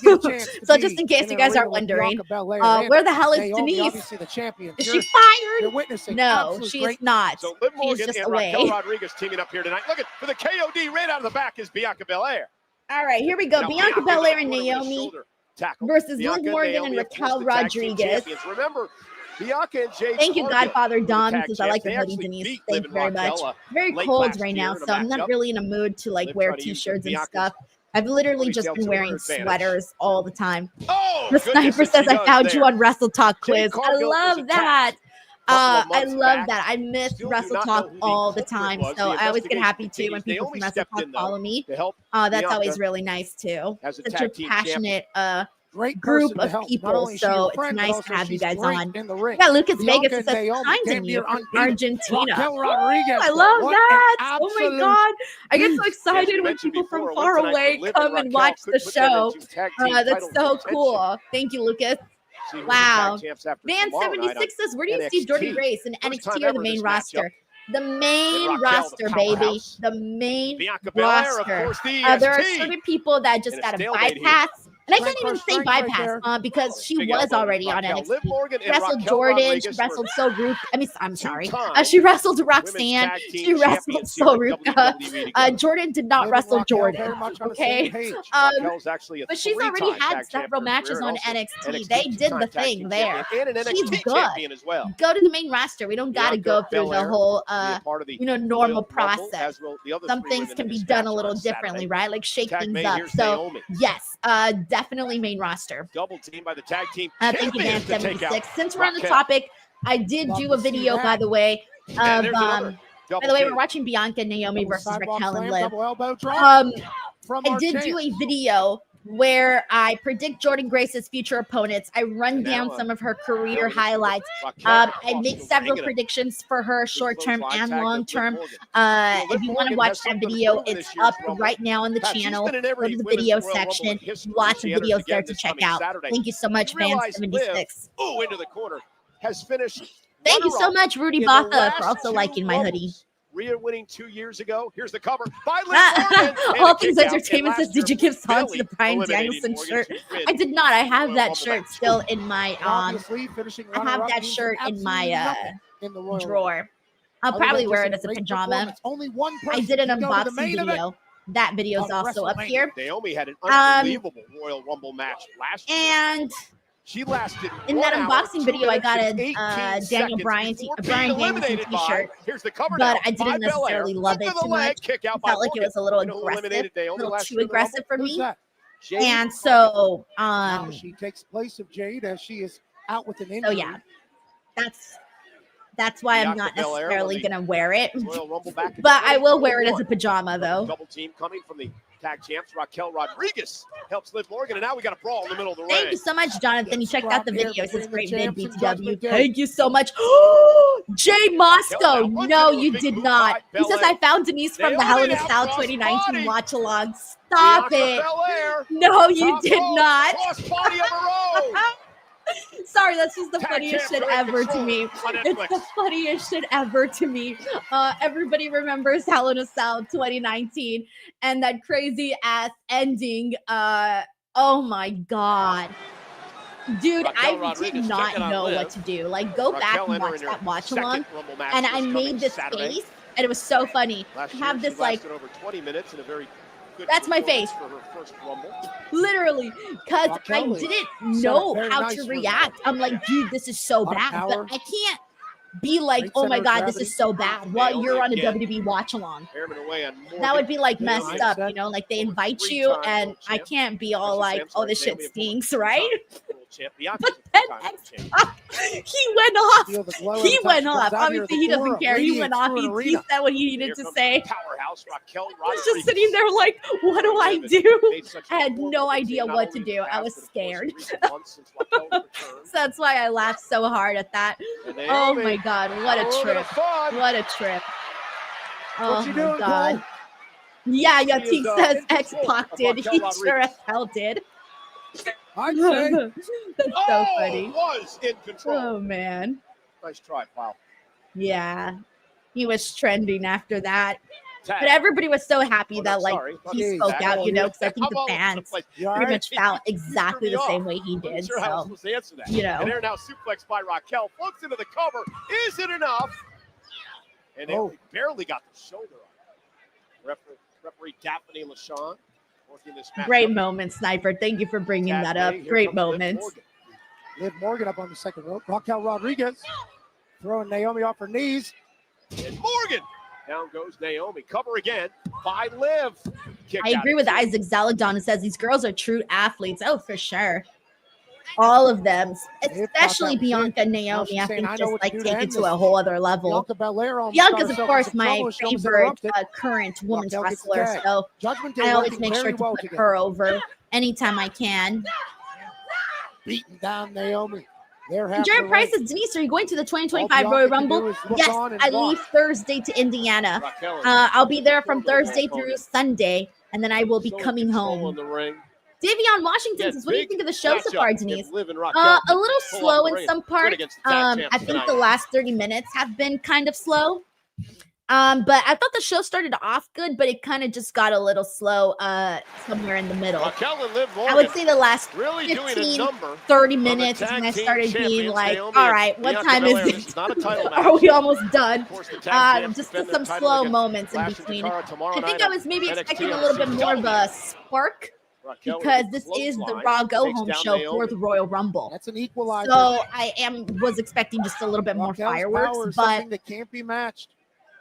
So just in case you guys are wondering, where the hell is Denise? Is she fired? No, she is not.
So Liv Morgan
just
and
away.
Raquel Rodriguez teaming up here tonight. Look at for the KOD right out of the back is Bianca Belair.
All right, here we go. Bianca Belair and Naomi versus Liv Morgan and Raquel Rodriguez.
Remember, Bianca and Jade.
Thank you, Godfather Dom, since I like your hoodie, Denise. Thank you very much. Very cold right now, so I'm not really in a mood to like wear t-shirts and stuff. I've literally just been wearing sweaters all the time. The Sniper says I found you on Wrestle Talk quiz. I love that. I love that. I miss Wrestle Talk all the time, so I always get happy too when people from Wrestle Talk follow me. That's always really nice too. Such a passionate group of people, so it's nice to have you guys on. Yeah, Lucas Vegas says kind of you from Argentina. I love that. Oh my god, I get so excited when people from far away come and watch the show. That's so cool. Thank you, Lucas. Wow. Van 76 says, "Where do you see Jordan Grace in NXT or the main roster?" The main roster, baby. The main roster. There are certain people that just got to bypass. And I can't even say bypass because she was already on NXT. She wrestled Jordan. She wrestled So Ruth. I'm sorry. She wrestled Roxanne. She wrestled So Ruka. Jordan did not wrestle Jordan. Okay. But she's already had several matches on NXT. They did the thing there. She's good. Go to the main roster. We don't got to go through the whole, normal process. Some things can be done a little differently, right? Like shake things up. So yes, definitely main roster.
Double team by the tag team.
Thank you, Dan 76. Since we're on the topic, I did do a video, by the way, of we're watching Bianca and Naomi versus Raquel and Liv. I did do a video where I predict Jordan Grace's future opponents. I run down some of her career highlights. I make several predictions for her short-term and long-term. If you want to watch that video, it's up right now on the channel. Go to the video section. Lots of videos there to check out. Thank you so much, Fan76.
Oh, into the corner. Has finished.
Thank you so much, Rudy Botha, for also liking my hoodie.
Rhea winning 2 years ago. Here's the cover by Liv Morgan.
All Things Entertainment says, "Did you give Santi the Brian Danielson shirt?" I did not. I have that shirt still in my I have that shirt in my drawer. I'll probably wear it as a pajama. I did an unboxing video. That video is also up here.
Naomi had an unbelievable Royal Rumble match last year.
And
She lasted
In
1
that
hour,
unboxing
2
video, I
minutes,
got
and
a
18
Daniel
seconds
Bryan,
before
Brian
being
Danielson
eliminated by.
t-shirt,
Here's the cover
but
now
I didn't
by Belair.
necessarily love
Hook
it
to the
too
leg,
much.
kick out
I
by
felt like it
Morgan.
was a little
You know who
aggressive,
eliminated
a
Naomi
little
last
too
year in the Rumble?
aggressive for
Who's
me.
that?
Jade
And so,
Now she takes place of Jade as she is out with an injury.
so yeah, that's why I'm not
Bianca Belair
necessarily
won the
gonna wear it,
Royal Rumble back in
but I will wear it as a
2021.
pajama though.
Double team coming from the tag champs. Raquel Rodriguez helps Liv Morgan, and now we got a brawl in the middle of the
Thank
ring.
you so much, Jonathan. You checked out the
Scrap here
videos. It's
between
great
the
vid,
champs and
BTW.
Judgment Day.
Thank you so much. Jay Moscow. No, you did not. He says I found Denise from the Hell in a Cell 2019 watch along. Stop it. No, you did not. Sorry, that's just the funniest shit ever to me. It's the funniest shit ever to me. Everybody remembers Hell in a Cell 2019 and that crazy ass ending. Oh my god. Dude, I did not know what to do. Like, go back and watch that watch along. And I made this face, and it was so funny. I have this like
over 20 minutes in a very good
that's my face.
for her first Rumble.
Literally, because I didn't know how to react. I'm like, dude, this is so bad. But I can't be like, oh my god, this is so bad while you're on a WWE watch along. That would be like messed up, you know, like they invite you and I can't be all like, oh, this shit stinks, right? But then he went off. He went off. Obviously, he doesn't care. He went off. He said what he needed to say. I was just sitting there like, what do I do? I had no idea what to do. I was scared. So that's why I laughed so hard at that. Oh my god, what a trip. What a trip. Oh my god. Yeah, your team says X-Pac did. He sure as hell did.
I'd say.
That's so funny.
Was in control.
Oh man.
Nice try, pal.
Yeah. He was trending after that. But everybody was so happy that like he spoke out, you know, because I think the fans pretty much felt exactly the same way he did.
Sure how I'm
So,
supposed to answer that.
you know.
And there now suplex by Raquel. Floats into the cover. Is it enough? And they barely got the shoulder on. Referee Daphne LaShawn working this match.
great moment, Sniper. Thank you for bringing that up. Great moments.
Liv Morgan up on the second rope. Raquel Rodriguez throwing Naomi off her knees.
And Morgan. Down goes Naomi. Cover again by Liv. Kick
I
out
agree
at
with
two.
Isaac Zaladon. It says these girls are true athletes. Oh, for sure. All of them, especially Bianca and Naomi, I think just like take it to a whole other level.
Bianca Belair almost
Bianca's,
got
of
herself
course,
into
my
trouble. She almost
favorite
interrupted.
current women's
Raquel gets the
wrestler,
tag.
so
Judgment Day
I always
working
make sure
very
to
well
put
together.
her over anytime I can.
Beating down Naomi. They're half
Jared
the
Price
way.
says, Denise, are you going to the 2025
All
Royal
Bianca can do
Rumble?
is look
Yes,
on and
I
watch.
leave Thursday to Indiana. I'll be there from Thursday through Sunday, and then I will be coming home.
The ring.
Davion Washington
Yeah,
says, what do you
big
think of the show so
matchup
far,
if
Denise?
Liv and Raquel
A
can
little
pull
slow
off the
in
ring.
some
Good
parts.
against the tag champs
I think
tonight.
the last 30 minutes have been kind of slow. But I thought the show started off good, but it kind of just got a little slow somewhere in the middle.
Raquel and Liv
I
Morgan
would say the last
really doing a
15,
number
30
on the
minutes is
tag
when I
team
started being
champions,
like,
Naomi
all
and
right, what
Bianca
time
Belair.
is
This
it?
is not a title
Are we
match.
almost done?
Of course, the tag champs
Just
defend their
some
title
slow
against
moments in
Lash and
between.
Takara tomorrow
I think
night
I
on
was maybe
NXT
expecting a
on
little bit more of
CW.
a spark
Raquel
because
with
this
the
is the
clothesline
Raw Go
takes
Home
down
show
Naomi.
for the Royal Rumble.
That's an equalizer.
So I was expecting just a little bit more
Raquel's
fireworks,
power is
but
something that can't be matched.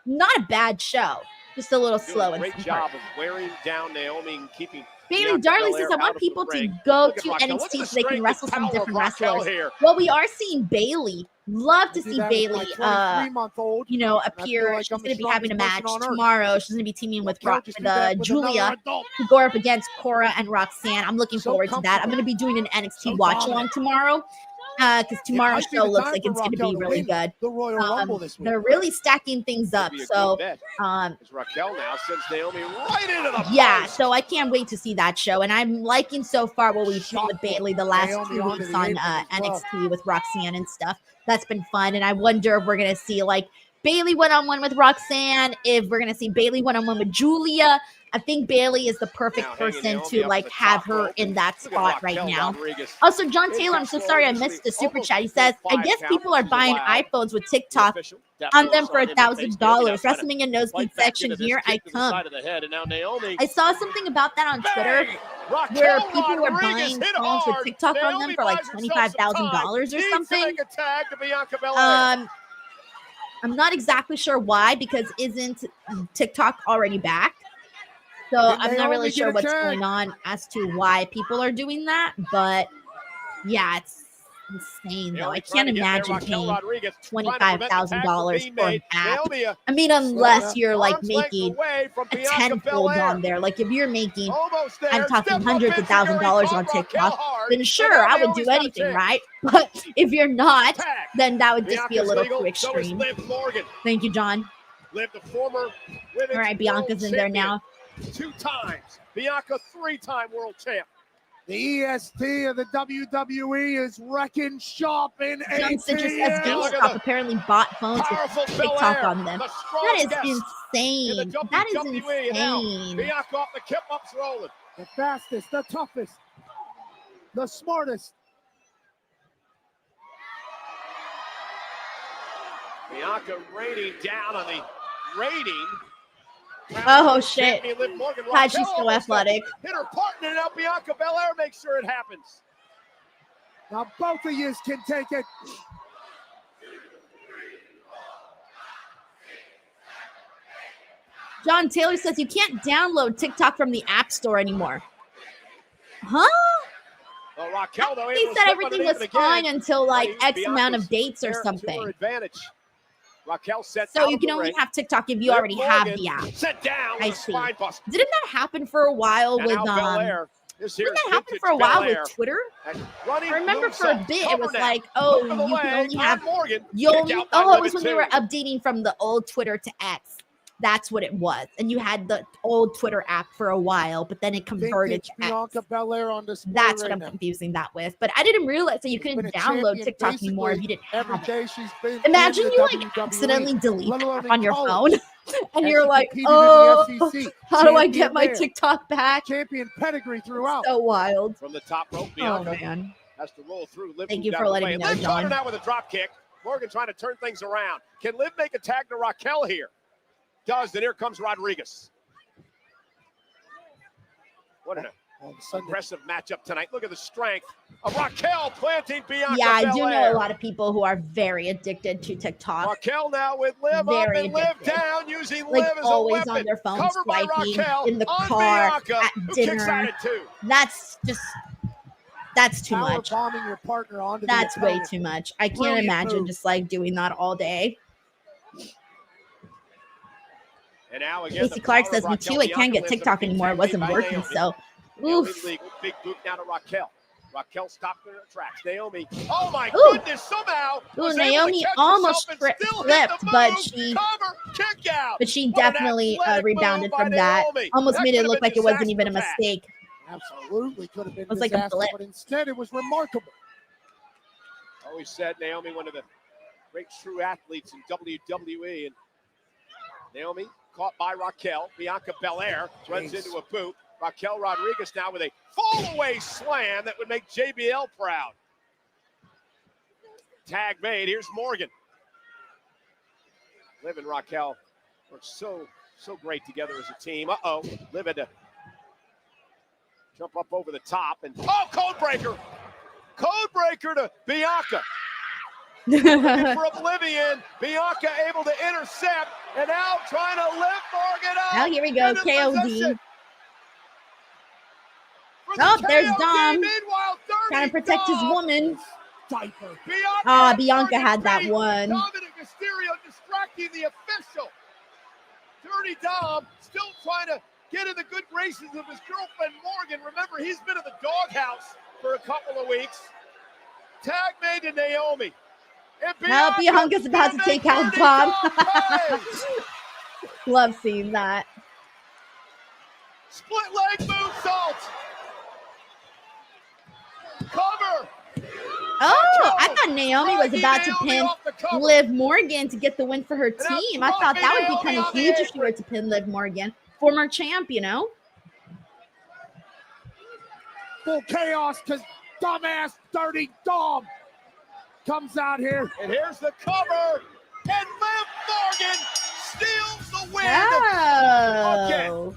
not a bad show. Just a little
Doing
slow
a
in
great
some
job
parts.
of wearing down Naomi and keeping
Bailey
Bianca
Darling
Belair
says, I
out
want
of the
people to
ring.
go
Look at
to
Raquel. Look at
NXT
the
so they can
strength
wrestle
and
some
power of
different
Raquel
wrestlers.
here.
Well, we are seeing Bailey. Love to
I do
see
that with
Bailey,
my 23-month-old.
you know,
I feel
appear.
like
She's
I'm the
going to be having a
strongest
match
person on earth.
tomorrow. She's going to be teaming with
Raquel just did that with another
Julia
adult.
to go up against Cora and Roxanne. I'm looking
So
forward to that. I'm going to be doing an NXT watch along tomorrow because tomorrow's
might be
show
the
looks
time
like
for
it's going to
Raquel
be
to
really
win
good.
the Royal Rumble this week.
They're really stacking things up.
Be a
So,
good bet. As Raquel now sends Naomi right into the
yeah,
post.
so I can't wait to see that show. And I'm liking so far what we've seen with Bailey the last
Naomi
2
onto
weeks
the
on
apron as well.
NXT with Roxanne and stuff. That's been fun. And I wonder if we're going to see like Bailey one-on-one with Roxanne, if we're going to see Bailey one-on-one with Julia, I think Bailey is the perfect person to like have her in that spot right now. Also, John Taylor, I'm so sorry I missed the super chat. He says, I guess people are buying iPhones with TikTok on them for $1,000. WrestleMania nosebleed section, here I come. I saw something about that on Twitter where people were buying phones with TikTok on them for like $25,000 or something. I'm not exactly sure why, because isn't TikTok already back? So I'm not really sure what's going on as to why people are doing that, but yeah, it's insane though. I can't imagine paying $25,000 for an app. I mean, unless you're like making a tenfold on there. Like if you're making, I'm talking hundreds of $1,000s on TikTok, then sure, I would do anything, right? But if you're not, then that would just be a little too extreme. Thank you, John. All right, Bianca's in there now.
2 times. Bianca, 3-time world champ.
The EST of the WWE is wrecking shop in
John Citrus says GameStop apparently bought phones with TikTok on them. That is insane. That is insane.
Bianca off the kip ups rolling.
The fastest, the toughest, the smartest.
Bianca raining down on the rating.
Oh shit! God, she's so athletic.
Hit her partner now. Bianca Belair makes sure it happens.
Now both of you can take it.
John Taylor says you can't download TikTok from the App Store anymore. Huh?
Well, Raquel, though,
he said everything was fine until like X amount of dates or something.
Raquel set
so you can only have TikTok if you already have the app.
Set down.
I see. Didn't that happen for a while with didn't that happen for a while with Twitter? I remember for a bit it was like, oh, you can only have it was when they were updating from the old Twitter to X. That's what it was. And you had the old Twitter app for a while, but then it converted to X.
Belair on display.
That's what I'm confusing that with. But I didn't realize that you couldn't download TikTok anymore if you didn't have it. Imagine you like accidentally delete the app on your phone and you're like, oh, how do I get my TikTok back?
Champion pedigree throughout.
So wild.
From the top rope, Bianca
man.
has to roll through. Liv
Thank you for letting me know,
Liv
John.
Now with a drop kick. Morgan trying to turn things around. Can Liv make a tag to Raquel here? Does, and here comes Rodriguez. What an impressive matchup tonight. Look at the strength of Raquel planting Bianca
Yeah, I do
Belair.
know a lot of people who are very addicted to TikTok.
Raquel now with Liv
very
up and Liv
addicted.
down using
Like
Liv as
always
a weapon.
on their phones,
Covered by
swiping
Raquel
in the
on
car,
Bianca,
at
who kicks out
dinner.
at 2.
That's just, that's too
Power
much.
bombing your partner onto
That's
the
way
opponent.
too much. I can't
Brilliant
imagine
move.
just like doing that all day.
And now again,
Casey Clark says, me too. I can't get TikTok anymore. It wasn't working. So, oof.
Big boot now to Raquel. Raquel stopped in her tracks. Naomi. Oh my
Ooh.
goodness! Somehow.
Ooh,
was able to
Naomi
catch
almost
herself and still hit
flipped,
the
but
move.
she
Cover, kick out.
But she
What an
definitely
athletic
rebounded
move by
from that.
Naomi.
Almost
That
made it
could have
look
been
like it wasn't even a
disaster path.
mistake.
Absolutely could have been
It was like a
disaster,
blip.
but instead it was remarkable.
Always said Naomi, one of the great true athletes in WWE, and Naomi caught by Raquel. Bianca Belair runs into a boot. Raquel Rodriguez now with a fall-away slam that would make JBL proud. Tag made. Here's Morgan. Liv and Raquel work so great together as a team. Uh-oh. Liv had to jump up over the top. And code breaker. Code breaker to Bianca. Looking for Oblivion. Bianca able to intercept. And now trying to lift Morgan up.
Now here we go.
into
KOD.
position.
Oh, there's
KOD,
Dom.
meanwhile,
Trying to protect his woman.
Diaper.
Bianca had that one.
Dominik Mysterio distracting the official. Dirty Dom still trying to get in the good graces of his girlfriend Morgan. Remember, he's been in the doghouse for a couple of weeks. Tag made to Naomi. And
Now Bianca's about to take out Dom.
Dom.
Love seeing that.
Split leg moonsault. Cover.
Oh, I thought Naomi was about to pin Liv Morgan to get the win for her team. I thought that would be kind of huge if she were to pin Liv Morgan, former champ, you know?
Full chaos because dumbass Dirty Dom comes out here.
And here's the cover. And Liv Morgan steals the win.
Oh.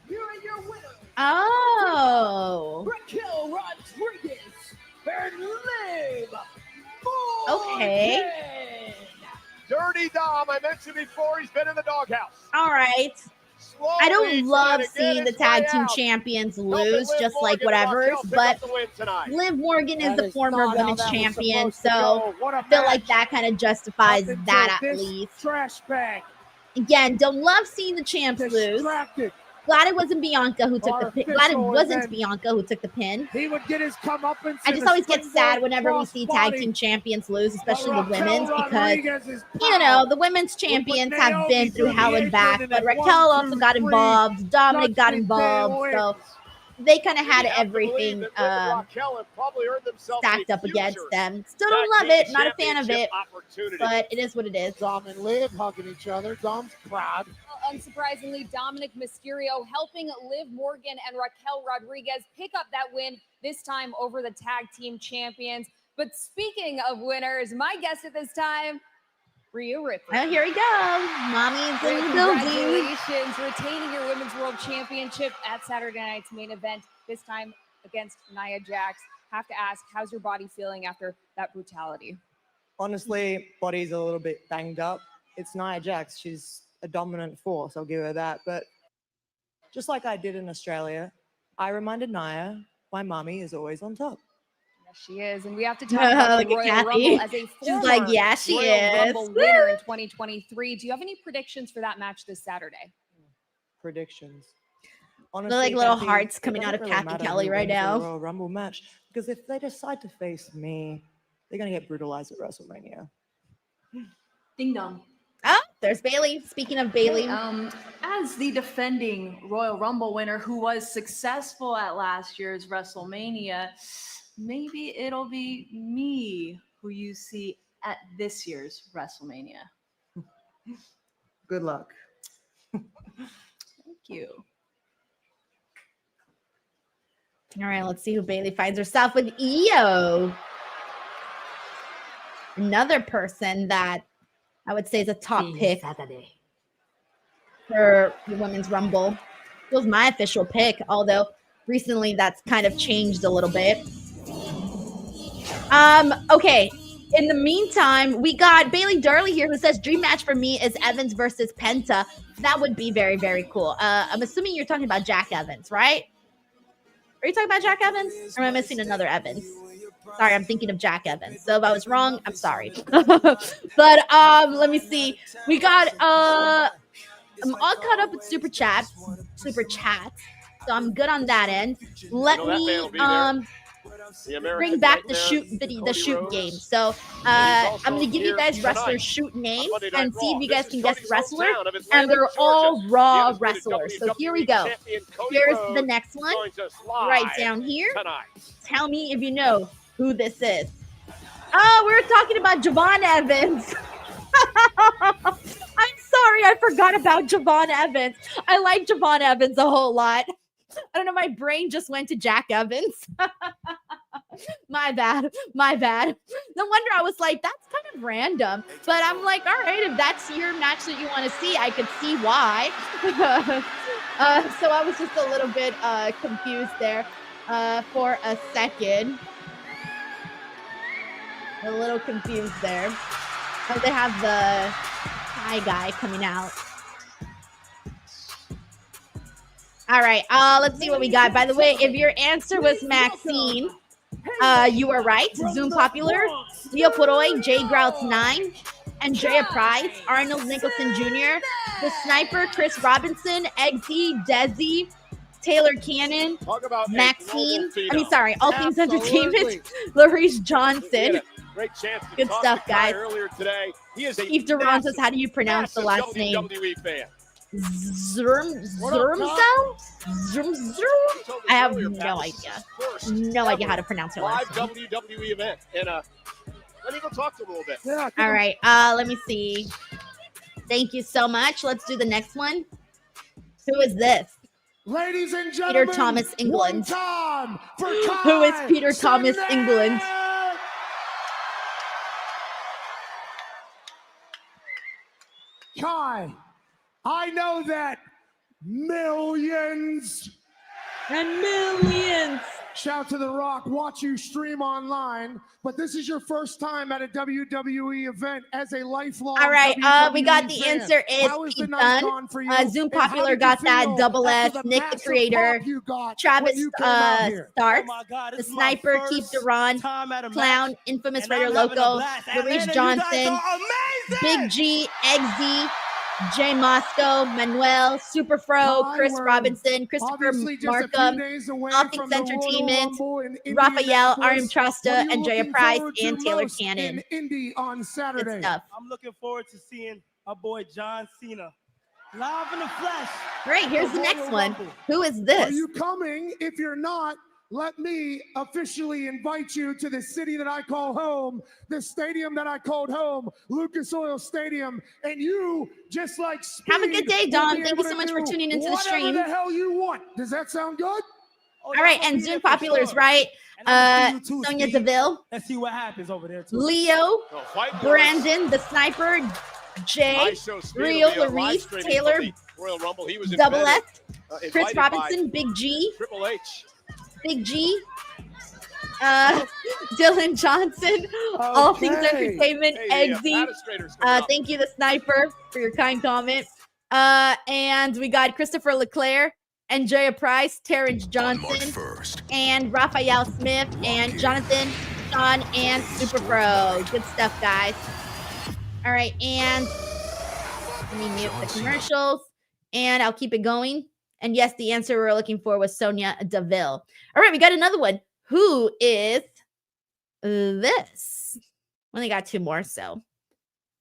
Here are your winners.
Oh.
Raquel Rodriguez and Liv Morgan.
Okay.
Dirty Dom, I mentioned before, he's been in the doghouse.
All right. I don't love seeing the tag team champions lose, just like whatever, but Liv Morgan is the former women's champion, so I feel like that kind of justifies that at least.
Trash bag.
Again, don't love seeing the champs lose. Glad it wasn't Bianca who took the pin. Glad it wasn't Bianca who took the pin.
He would get his comeuppance.
I just always get sad whenever we see tag team champions lose, especially the women's, because, you know, the women's champions have been through hell and back, but Raquel also got involved, Dominik got involved, so they kind of had everything stacked up against them. Still don't love it, not a fan of it, but it is what it is.
Dom and Liv hugging each other. Dom's proud.
Unsurprisingly, Dominik Mysterio helping Liv Morgan and Raquel Rodriguez pick up that win, this time over the tag team champions. But speaking of winners, my guest at this time, Rhea Ripley.
Oh, here we go. Mommy's in the building.
Congratulations, retaining your Women's World Championship at Saturday night's main event, this time against Nia Jax. Have to ask, how's your body feeling after that brutality?
Honestly, body's a little bit banged up. It's Nia Jax. She's a dominant force, I'll give her that. But just like I did in Australia, I reminded Nia, my mommy is always on top.
Yes, she is. And we have to talk about the Royal Rumble as a
She's like, yeah, she
Royal
is.
Rumble winner in 2023. Do you have any predictions for that match this Saturday?
Predictions.
They're like little
Kathy,
hearts
it
coming out of
doesn't really
Kathy
matter
Kelly
who
right
wins the
now.
Royal Rumble match, because if they decide to face me, they're going to get brutalized at WrestleMania.
Ding dong.
Oh, there's Bailey. Speaking of Bailey.
As the defending Royal Rumble winner who was successful at last year's WrestleMania, maybe it'll be me who you see at this year's WrestleMania.
Good luck.
Thank you.
All right, let's see who Bailey finds herself with. Io. Another person that I would say is a top pick for the Women's Rumble. It was my official pick, although recently that's kind of changed a little bit. Okay. In the meantime, we got Bailey Darley here who says dream match for me is Evans versus Penta. That would be very, very cool. I'm assuming you're talking about Jack Evans, right? Are you talking about Jack Evans? Or am I missing another Evans? Sorry, I'm thinking of Jack Evans. So if I was wrong, I'm sorry. But let me see. We got I'm all caught up with super chat. So I'm good on that end. Let me bring back the shoot game. So I'm gonna give you guys wrestlers shoot names and see if you guys can guess wrestler. And they're all Raw wrestlers. So here we go. Here's the next one. Right down here. Tell me if you know who this is. Oh, we were talking about Javon Evans. I'm sorry, I forgot about Javon Evans. I like Javon Evans a whole lot. I don't know, my brain just went to Jack Evans. My bad. No wonder I was like, that's kind of random. But I'm like, all right, if that's your match that you want to see, I could see why. So I was just a little bit confused there for a second. A little confused there. Oh, they have the Thai guy coming out. All right, let's see what we got. By the way, if your answer was Maxine, you are right. Zoom Popular, Leo Poroy, Jay Grouts 9, Andrea Price, Arnold Nicholson Jr., The Sniper, Chris Robinson, Eggsy, Desi, Taylor Cannon, Maxine, All Things Entertainment, Larice Johnson.
Great chance to
Good
talk
stuff,
to Kai
guys.
earlier today. He is a
Steve Durant says, how do you pronounce the last name?
WWE fan.
Zurmzo? I have no idea. No idea how to pronounce her last
live
name.
WWE event. And let me go talk to him a little bit.
Yeah.
All right, let me see. Thank you so much. Let's do the next one. Who is this?
Ladies and gentlemen,
Peter Thomas England.
one time for
Who is
Kai
Peter Thomas
Cenat!
England?
Kai, I know that millions
and millions
shout to The Rock watch you stream online, but this is your first time at a WWE event as a lifelong
All right,
WWE
we got the
fan.
answer is
How the
Pete
night
Dunne.
gone for you?
Zoom
And how
Popular
did
got
you
that
feel
double
after
S.
the
Nick the
massive
Creator.
pop you got
Travis
when you came out here?
Starks.
Oh my God,
The
this is my
Sniper, Keith
first
Duran.
time at a
Clown,
match,
Infamous
and
Raider
I'm having a
Loco.
blast.
Maurice
Atlanta, you guys
Johnson.
are amazing!
Big G, Eggsy. Jay Moscow, Manuel, Super Fro, Chris Robinson, Christopher
obviously just a few
Markham,
days away
Offense
from the Royal
Entertainment,
Rumble in
Raphael, Arm
Indianapolis.
Trasta,
What are you
and Jaya
looking
Price,
forward to
and Taylor
most
Cannon.
in Indy on
Good
Saturday?
stuff.
I'm looking forward to seeing our boy John Cena live in the flesh.
Great, here's the next
Royal
one.
Rumble.
Who is
Are
this?
you coming? If you're not, let me officially invite you to the city that I call home, the stadium that I called home, Lucas Oil Stadium, and you, just like Speed,
Have a good day,
will
Dom.
be
Thank
able
you so
to
much for
do
tuning into the
whatever
stream.
the hell you want. Does that sound good?
Oh,
All right, and Zoom Popular is right. Sonia Deville,
Let's see what happens over there too.
Leo,
fight
Brandon, the Sniper, Jay,
My show Speed
Rio,
will be live
Larice,
streaming
Taylor,
from the Royal Rumble. He was
Double
invented,
S, Chris
invited by
Robinson, Big G,
Triple H.
Big G, Dylan Johnson, All Things
Okay.
Entertainment,
Hey, the,
Eggsy.
Administrator's coming up.
Thank you, the Sniper, for your kind comment. And we got Christopher Leclerc, and Jaya Price, Terrence Johnson, and Raphael Smith, and Jonathan, Sean, and Super Pro. Good stuff, guys. All right, and let me mute the commercials, and I'll keep it going. And yes, the answer we were looking for was Sonia Deville. All right, we got another one. Who is this? Only got two more, so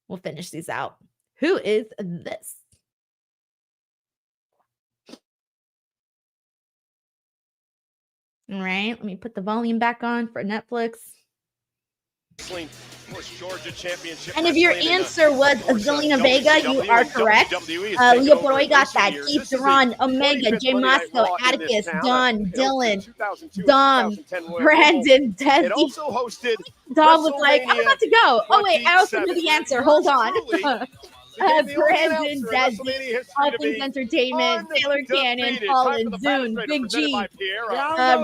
we'll finish these out. Who is this? All right, let me put the volume back on for Netflix.
Georgia Championship
And if your
wrestling in the
answer was Zelina Vega, you are correct. Leo Poroy got that. Keith Duran, Omega, Jay Moscow, Atticus, Don, Dylan, Dom, Brandon,
It
Desi.
also hosted
Dom was like, I'm
WrestleMania
about to go. Oh, wait, I also knew
27.
the answer. Hold on.
Again, the only
Brandon,
announcer in
Desi,
WrestleMania history to
All
be
Things Entertainment, Taylor Cannon,
undefeated.
Holland,
Time for the
Zune,
Administrator,
Big
presented
G,
by Pierre.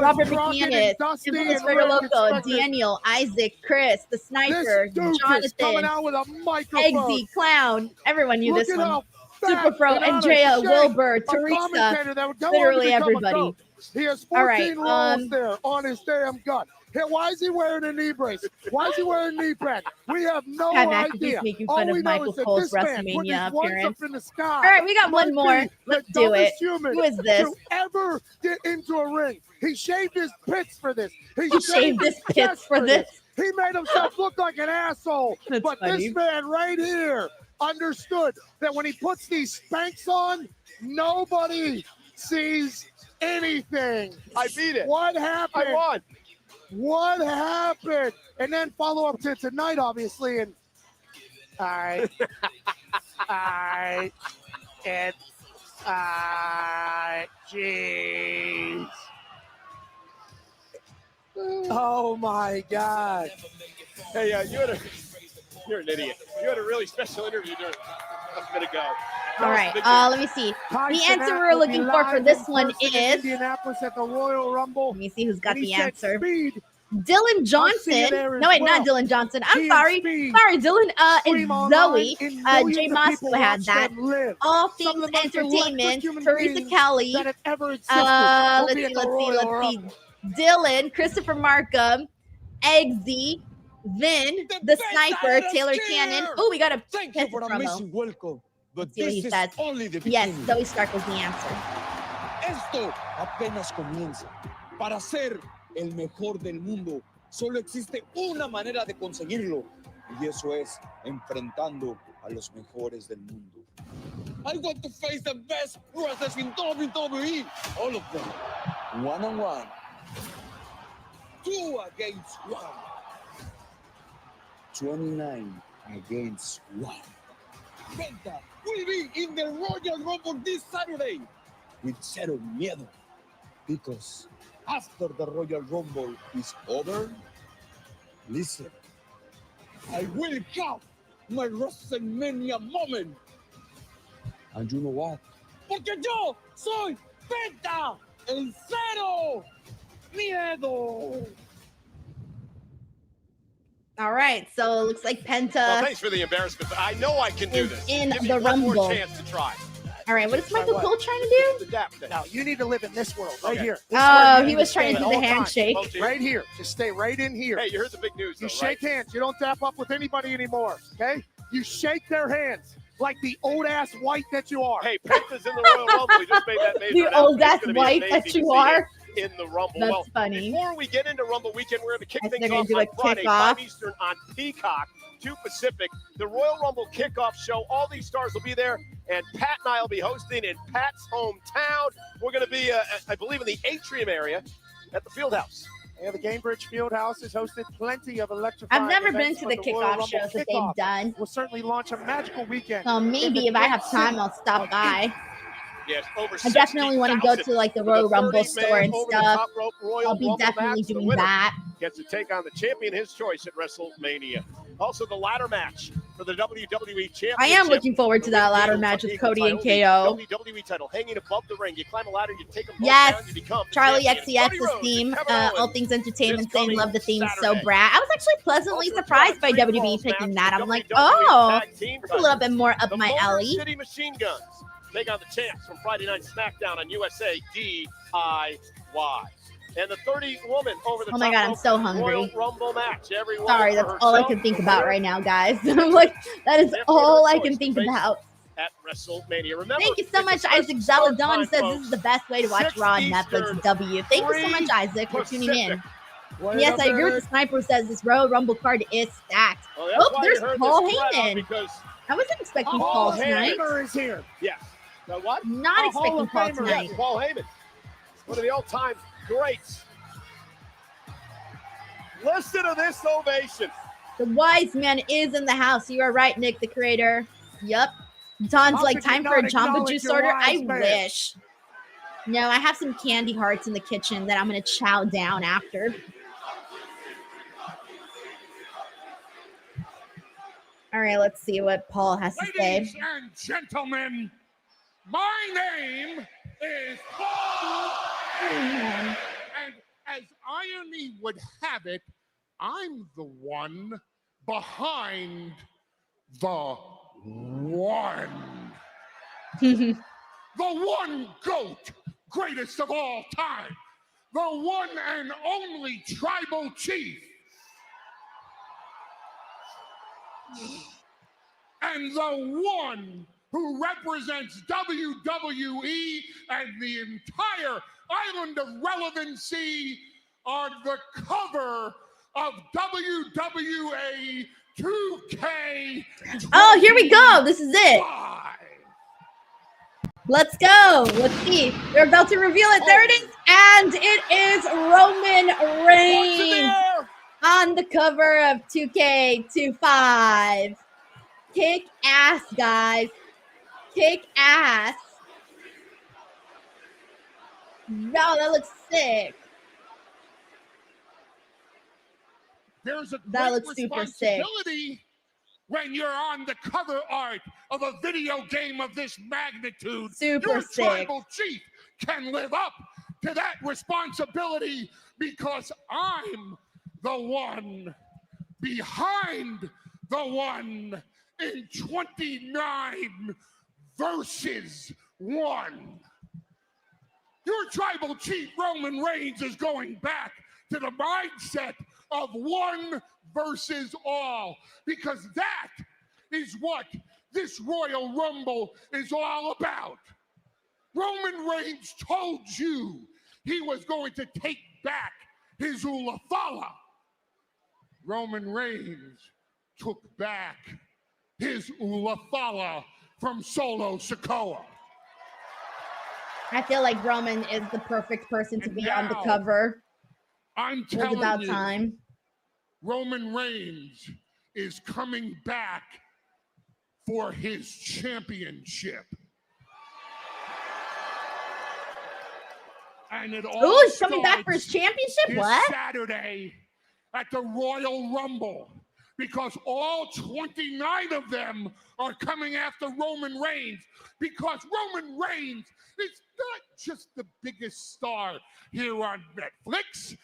Robert
Crockett and
McManus,
Dusty
Infamous
and
Raider
Rick
Loco,
expected.
Daniel, Isaac, Chris, the Sniper,
This doofus is coming
Jonathan,
out with a microphone.
Eggsy, Clown. Everyone knew
Look
this
at
one.
how
Super
fat
Pro,
and out of
Andrea,
shape
Wilbur,
a
Teresa,
commentator that would go on to
literally
become a
everybody.
coach. He has 14
All right,
rolls there on his damn gut. Hey, why is he wearing a knee brace? Why is he wearing a knee pad? We have no
Pat McAfee's
idea.
making
All
fun of
we know
Michael
is that
Cole's
this man put
WrestleMania
his ones
appearance.
up in the sky.
All right, we got one
Might
more.
be
Let's
the
do it.
dumbest human
Who is this?
to ever get into a ring. He shaved his pits for this.
He shaved his pits
chest
for this.
He made himself look like an asshole.
That's
but
funny.
this man right here understood that when he puts these Spanx on, nobody sees anything.
I beat it.
What happened?
I won.
What happened? And then follow up to tonight, obviously. And all right. It's jeez. Oh my God.
Hey, you're an idiot. You had a really special interview during a minute ago.
All right, let me see.
Kai
The answer
Cenat
we were
will be
looking for
live
this
in
one
person in
is.
Indianapolis at the Royal Rumble.
Let me see who's got
And he
the
said
answer.
Speed.
Dylan
you
Johnson.
there as
No, wait,
well.
not Dylan Johnson. I'm
He and
sorry.
Speed
Sorry, Dylan. It's
stream online
Zoe.
and
Jay
millions of
Moscow
people
had
watch
that.
them live.
All
Some
Things
of the most
Entertainment.
electric human
Teresa
beings
Kelly.
that have ever existed will
Let's
be
see,
at the
let's see,
Royal
let's see.
Rumble.
Dylan, Christopher Markham, Eggsy, Vin, the Sniper, Taylor Cannon. Oh, we got a
Thank you for
promo.
amazing welcome. But
Let's see what
this
he
is
says.
only the
Yes,
beginning.
Zoe Stark was the answer.
Esto apenas comienza. Para ser el mejor del mundo, solo existe una manera de conseguirlo. Y eso es enfrentando a los mejores del mundo. I want to face the best wrestlers in WWE. All of them. One-on-one. 2 against 1. 29 against 1. Penta will be in the Royal Rumble this Saturday with Zero Miedo. Because after the Royal Rumble is over, listen, I will have my WrestleMania moment. And you know what? Porque yo soy Penta, el Zero Miedo.
All right, so it looks like Penta.
Well, thanks for the embarrassment, but I know I can do this.
In
Give me
the
one
Rumble.
more chance to try.
All right, what is Michael Cole trying to do?
No, you need to live in this world right here. This
Oh,
world,
he
you
was
need
trying to
stay
do
at
the
all times.
handshake.
Right here. Just stay right in here.
Hey, you heard the big news,
You
though,
shake
right?
hands. You don't dap up with anybody anymore, okay? You shake their hands like the old-ass white that you are.
Hey, Penta's in the Royal Rumble. He just made that major
The
announcement.
old-ass
It's gonna be
white
amazing
that
to
you
see
are.
him in the Rumble.
That's
well,
funny.
Before we get into Rumble weekend, we're going to kick
Guess
things
they're gonna
off
do
on
a
Friday,
kickoff.
5 Eastern on Peacock, 2 Pacific. The Royal Rumble kickoff show. All these stars will be there, and Pat and I will be hosting in Pat's hometown. We're going to be, I believe, in the atrium area at the Fieldhouse.
Yeah, the Gamebridge Fieldhouse has hosted plenty of electrifying
I've never been
events,
to
but
the
Royal
kickoff
Rumble
shows that
kickoff
they've done.
will certainly launch a magical weekend.
So maybe if I have time, I'll stop by.
Yes, over
I definitely want to go
60,000
to like the
for
Royal
the
Rumble
30-man
store and
over the
stuff.
top rope Royal
I'll be
Rumble
definitely
match. The
doing
winner
that.
Gets to take on the champion, his choice at WrestleMania. Also, the ladder match for the WWE Championship.
I am looking forward to
The
that
Win
ladder
Eagle
match with
Eagle
Cody and
title,
KO.
the WWE title hanging above the ring. You climb a ladder, you take them both
Yes,
down, you become the
Charlie
champion.
XCX's
Cody Rhodes
theme,
and Kevin Owens
All Things Entertainment,
this
saying
coming
love the theme so
Saturday.
brad. I was actually pleasantly
Also,
surprised by
John
WWE
Falls
picking
match
that.
for
I'm like,
WWE
oh,
Tag Team
that's a little bit more up
the
my
Motor
alley.
City Machine Guns take on the champs from Friday Night SmackDown on USA DIY. And the 30-woman over the
Oh my
top
God, I'm
rope
so
Royal
hungry.
Rumble match. Every woman
Sorry,
for
that's all I
herself.
can think
The
about
winner
right now, guys. I'm like, that is
Therefore,
all
their
I can
choice
think
to face
about.
At WrestleMania. Remember,
Thank you so
it's a
much,
special
Isaac
start
Zaladon
time,
says this
folks.
is the best way to watch
6
Raw on
Eastern,
Netflix W. Thank you so
3
much, Isaac, for tuning in.
Pacific.
Yes, I agree with the sniper says this Royal Rumble card is stacked.
Well, that's
Oh,
why
there's
you heard
Paul
this threat on,
Heyman.
because
I wasn't expecting
Paul
Paul tonight.
Heyman is here.
yes. The what?
Not
A Hall
expecting
of
Paul
Famer.
tonight.
Yes, Paul Heyman. One of the all-time greats. Listen to this ovation.
The wise man is in the house. You are right, Nick, the creator. Yep. Don's
How
like,
could you
time for a
not
Jamba
acknowledge
Juice
your
order?
wise
I
man?
wish. No, I have some candy hearts in the kitchen that I'm going to chow down after. All right, let's see what Paul has to say.
Ladies and gentlemen, my name is Paul. And as irony would have it, I'm the one behind the one. The one GOAT, greatest of all time. The one and only tribal chief. And the one who represents WWE and the entire island of relevancy on the cover of WWA 2K.
Oh, here we go. This is it. Let's go. Let's see. They're about to reveal it. There it is. And it is Roman Reigns on the cover of 2K25. Kick ass, guys. Kick ass. Wow, that looks sick.
There's a
That
great
looks super sick.
responsibility when you're on the cover art of a video game of this magnitude.
Super
Your
sick.
tribal chief can live up to that responsibility because I'm the one behind the one in 29 versus 1. Your tribal chief, Roman Reigns, is going back to the mindset of one versus all, because that is what this Royal Rumble is all about. Roman Reigns told you he was going to take back his Ulafala. Roman Reigns took back his Ulafala from Solo Sikoa.
I feel like Roman is the perfect person to be on the
now,
cover.
I'm
It was
telling
about
you,
time.
Roman Reigns is coming back for his championship. And it all
Ooh, he's coming back for his
starts
championship?
this
What?
Saturday at the Royal Rumble, because all 29 of them are coming after Roman Reigns, because Roman Reigns is not just the biggest star here on Netflix.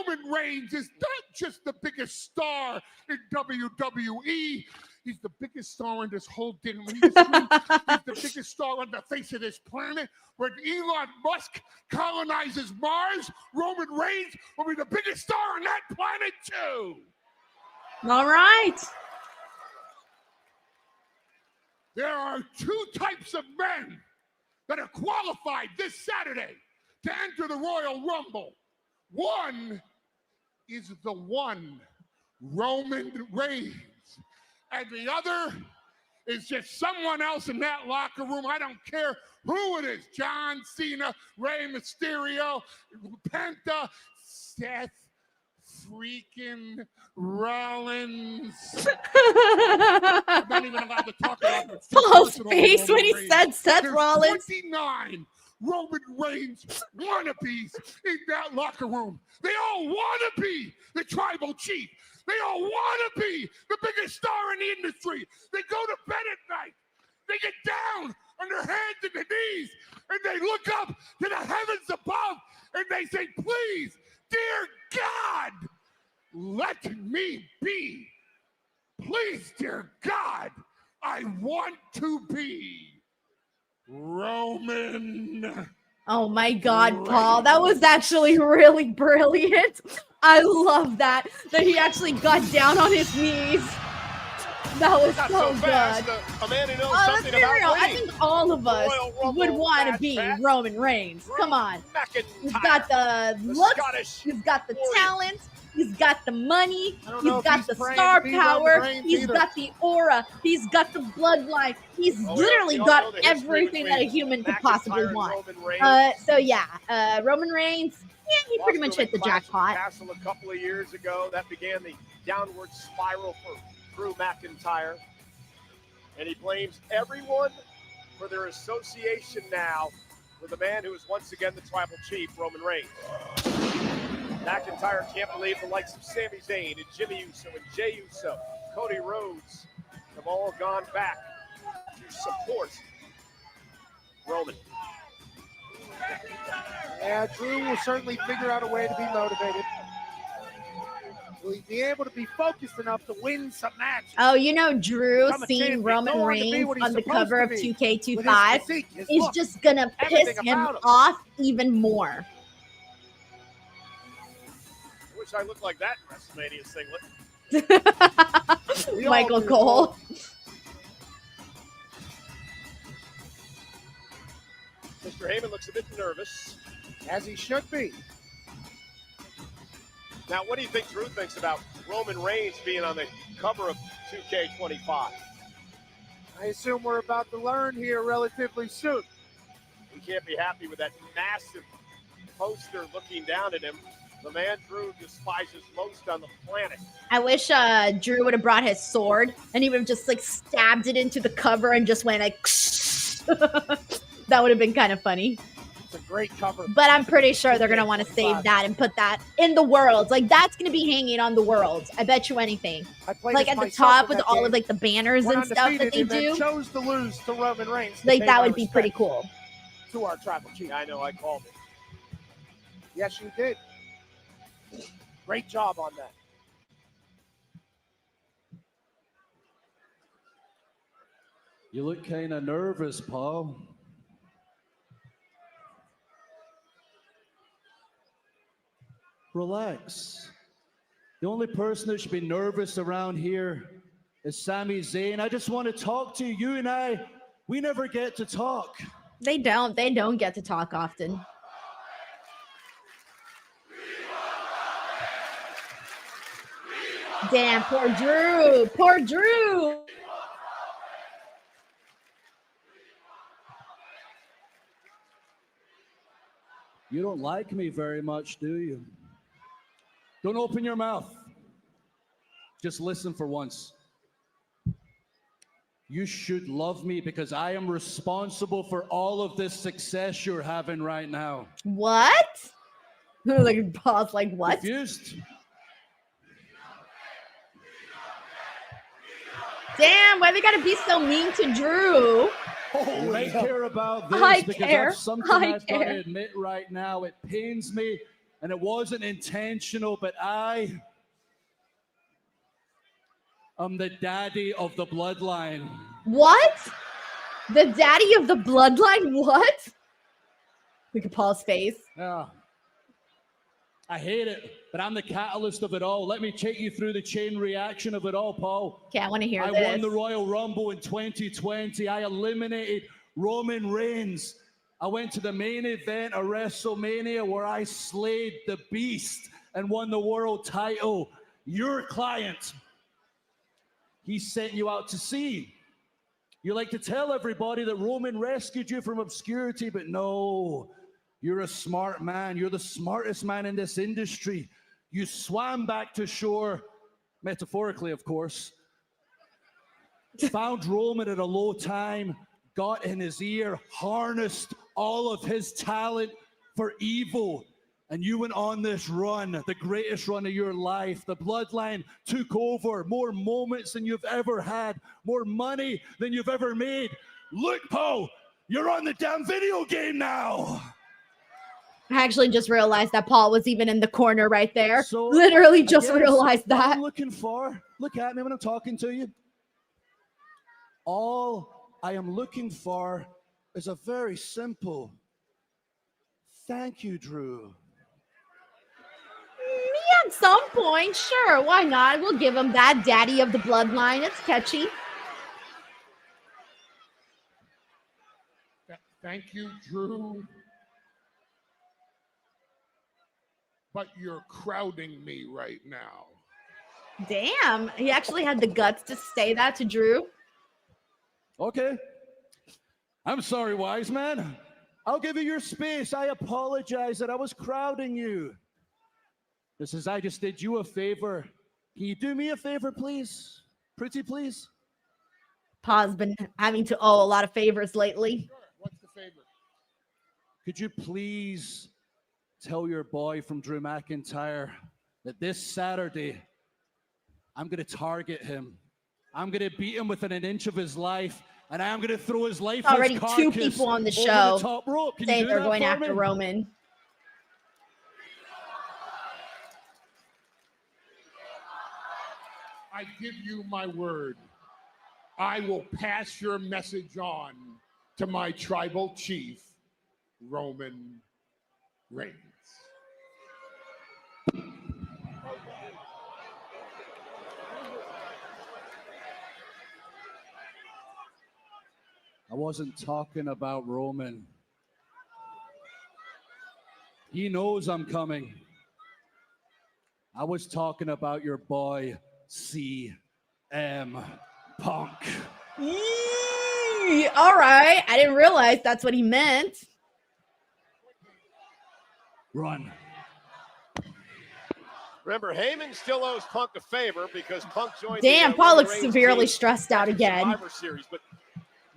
Roman Reigns is not just the biggest star in WWE. He's the biggest star in this whole damn industry. He's the biggest star on the face of this planet. When Elon Musk colonizes Mars, Roman Reigns will be the biggest star on that planet too.
All right.
There are two types of men that are qualified this Saturday to enter the Royal Rumble. One is the one, Roman Reigns. And the other is just someone else in that locker room. I don't care who it is. John Cena, Rey Mysterio, Penta, Seth freaking Rollins. I'm not even allowed to talk about it.
Paul's face when he said Seth
There's
Rollins.
29 Roman Reigns wannabes in that locker room. They all want to be the tribal chief. They all want to be the biggest star in the industry. They go to bed at night. They get down on their hands and their knees, and they look up to the heavens above, and they say, please, dear God, let me be. Please, dear God, I want to be Roman.
Oh my God, Paul. That was actually really brilliant. I love that he actually got down on his knees. That was
Not
so
fast.
good.
A man who knows
Let's
something
be
about
real. I
winning.
think all of us
Royal Rumble
would want to
match,
be
Pat.
Roman Reigns. Come on.
McIntyre.
He's got the looks.
Scottish
He's got the
warrior.
talent. He's got the money.
I don't
He's
know if
got
he's
the
praying
star
to be
power.
Roman Reigns
He's
either.
got the aura. He's got the bloodline. He's
Oh,
literally
we all
got
know the history
everything that a
between
human could
McIntyre
possibly
and
want.
Roman Reigns.
So yeah, Roman Reigns. Yeah, he pretty much
Lost to him
hit the
in Clash of
jackpot.
Castle a couple of years ago. That began the downward spiral for Drew McIntyre. And he blames everyone for their association now with the man who is once again the tribal chief, Roman Reigns. McIntyre can't believe the likes of Sami Zayn and Jimmy Uso and Jey Uso, Cody Rhodes have all gone back to support Roman.
Yeah, Drew will certainly figure out a way to be motivated. Will he be able to be focused enough to win some matches?
Oh, you know, Drew
Become a
seeing
champion.
Roman
Go on to be
Reigns
what he's
on the
supposed
cover
to
of
be.
2K25
With his physique, his
is
look,
just gonna piss
everything
him
about him.
off even more.
I wish I looked like that in WrestleMania singlet.
Michael Cole.
Mr. Heyman looks a bit nervous.
As he should be.
Now, what do you think Drew thinks about Roman Reigns being on the cover of 2K25?
I assume we're about to learn here relatively soon.
He can't be happy with that massive poster looking down at him. The man Drew despises most on the planet.
I wish Drew would have brought his sword and he would have just like stabbed it into the cover and just went like that would have been kind of funny.
It's a great cover.
But I'm pretty sure they're gonna want to save that and put that in the worlds. Like that's gonna be hanging on the worlds. I bet you anything. Like at the top with all of like the banners and stuff that they do.
Chose to lose to Roman Reigns.
Like that would be pretty cool.
To our tribal chief.
I know, I called it.
Yes, you did. Great job on that.
You look kind of nervous, Paul. Relax. The only person that should be nervous around here is Sami Zayn. I just want to talk to you. You and I, we never get to talk.
They don't get to talk often. Damn, poor Drew. Poor Drew.
You don't like me very much, do you? Don't open your mouth. Just listen for once. You should love me because I am responsible for all of this success you're having right now.
What? Like, pause, like, what?
Confused?
Damn, why they gotta be so mean to Drew?
You might care about this
I
because
care.
that's something I've got to admit right now. It pains me, and it wasn't intentional, but I am the daddy of the bloodline.
What? The daddy of the bloodline? What? We could pause face.
Yeah. I hate it, but I'm the catalyst of it all. Let me take you through the chain reaction of it all, Paul.
Okay, I want to hear
I
this.
won the Royal Rumble in 2020. I eliminated Roman Reigns. I went to the main event of WrestleMania where I slayed the Beast and won the world title. Your client, he sent you out to sea. You like to tell everybody that Roman rescued you from obscurity, but no. You're a smart man. You're the smartest man in this industry. You swam back to shore, metaphorically, of course. Found Roman at a low time, got in his ear, harnessed all of his talent for evil. And you went on this run, the greatest run of your life. The bloodline took over. More moments than you've ever had. More money than you've ever made. Look, Paul, you're on the damn video game now.
I actually just realized that Paul was even in the corner right there.
So,
literally just
I guess
realized
what
that.
I'm looking for, look at me when I'm talking to you. All I am looking for is a very simple thank you, Drew.
Me at some point, sure, why not? We'll give him that, daddy of the bloodline. It's catchy.
Thank you, Drew. But you're crowding me right now.
Damn, he actually had the guts to say that to Drew.
Okay. I'm sorry, wise man. I'll give you your space. I apologize that I was crowding you. This is, I just did you a favor. Can you do me a favor, please? Pretty please?
Paul's been having to owe a lot of favors lately.
What's the favor?
Could you please tell your boy from Drew McIntyre that this Saturday, I'm going to target him. I'm going to beat him within an inch of his life, and I'm going to throw his life
Already two people on the show
the top rope.
saying they're going after Roman.
I give you my word. I will pass your message on to my tribal chief, Roman Reigns.
I wasn't talking about Roman. He knows I'm coming. I was talking about your boy, CM Punk.
All right. I didn't realize that's what he meant.
Run.
Remember, Heyman still owes Punk a favor because Punk joined.
Damn,
the,
Paul looks
Reigns
severely
team
stressed out again.
Survivor Series, but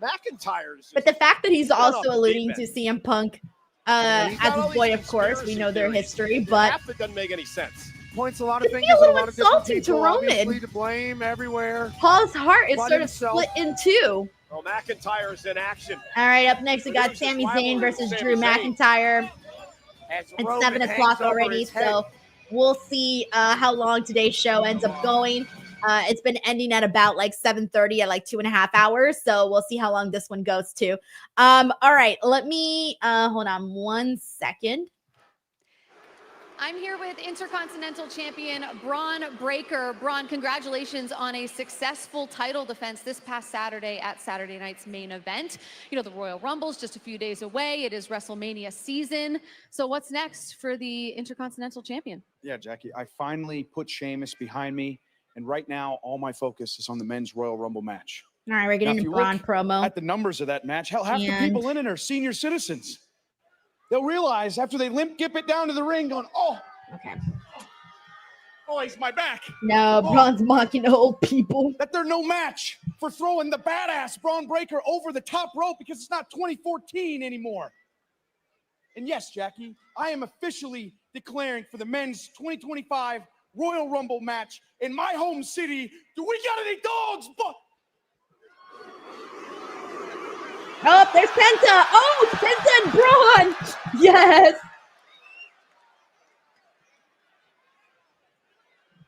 McIntyre's.
But the fact that he's
not
also
off the
alluding
deep
to
end.
CM Punk
He's got
as
all
his boy,
these
of course, we know their
conspiracy
history,
theories.
but
Half of it doesn't make any sense.
Points a lot of
It'd be
fingers
a
at a
little
lot of different
insulting to
people, obviously,
Roman.
to blame everywhere.
Paul's heart is
But
sort of
himself.
split in two.
Well, McIntyre's in action.
All right, up next we got
Here's his
Sami
rivalry
Zayn
with
versus
Sami
Drew
Zayn.
McIntyre.
As
It's
Roman
7
hangs
o'clock
over
already,
his head.
so we'll see how long today's show ends up going. It's been ending at about like 7:30 at like 2.5 hours, so we'll see how long this one goes to. All right, let me hold on 1 second.
I'm here with Intercontinental Champion Braun Breaker. Braun, congratulations on a successful title defense this past Saturday at Saturday night's main event. You know, the Royal Rumble's just a few days away. It is WrestleMania season. So what's next for the Intercontinental Champion?
Yeah, Jackie, I finally put Sheamus behind me, and right now all my focus is on the men's Royal Rumble match.
All right, we're getting
Now, if
a
you
Braun
look
promo.
at the numbers of that match, hell, half the
And-
people in it are senior citizens. they'll realize after they limp gip it down to the ring going, oh.
Okay.
Oh, he's my back.
No, Braun's mocking old people.
That they're no match for throwing the badass Braun Breaker over the top rope because it's not 2014 anymore. And yes, Jackie, I am officially declaring for the men's 2025 Royal Rumble match in my home city. Do we got any dogs?
Oh, there's Penta. Oh, Penta and Braun. Yes.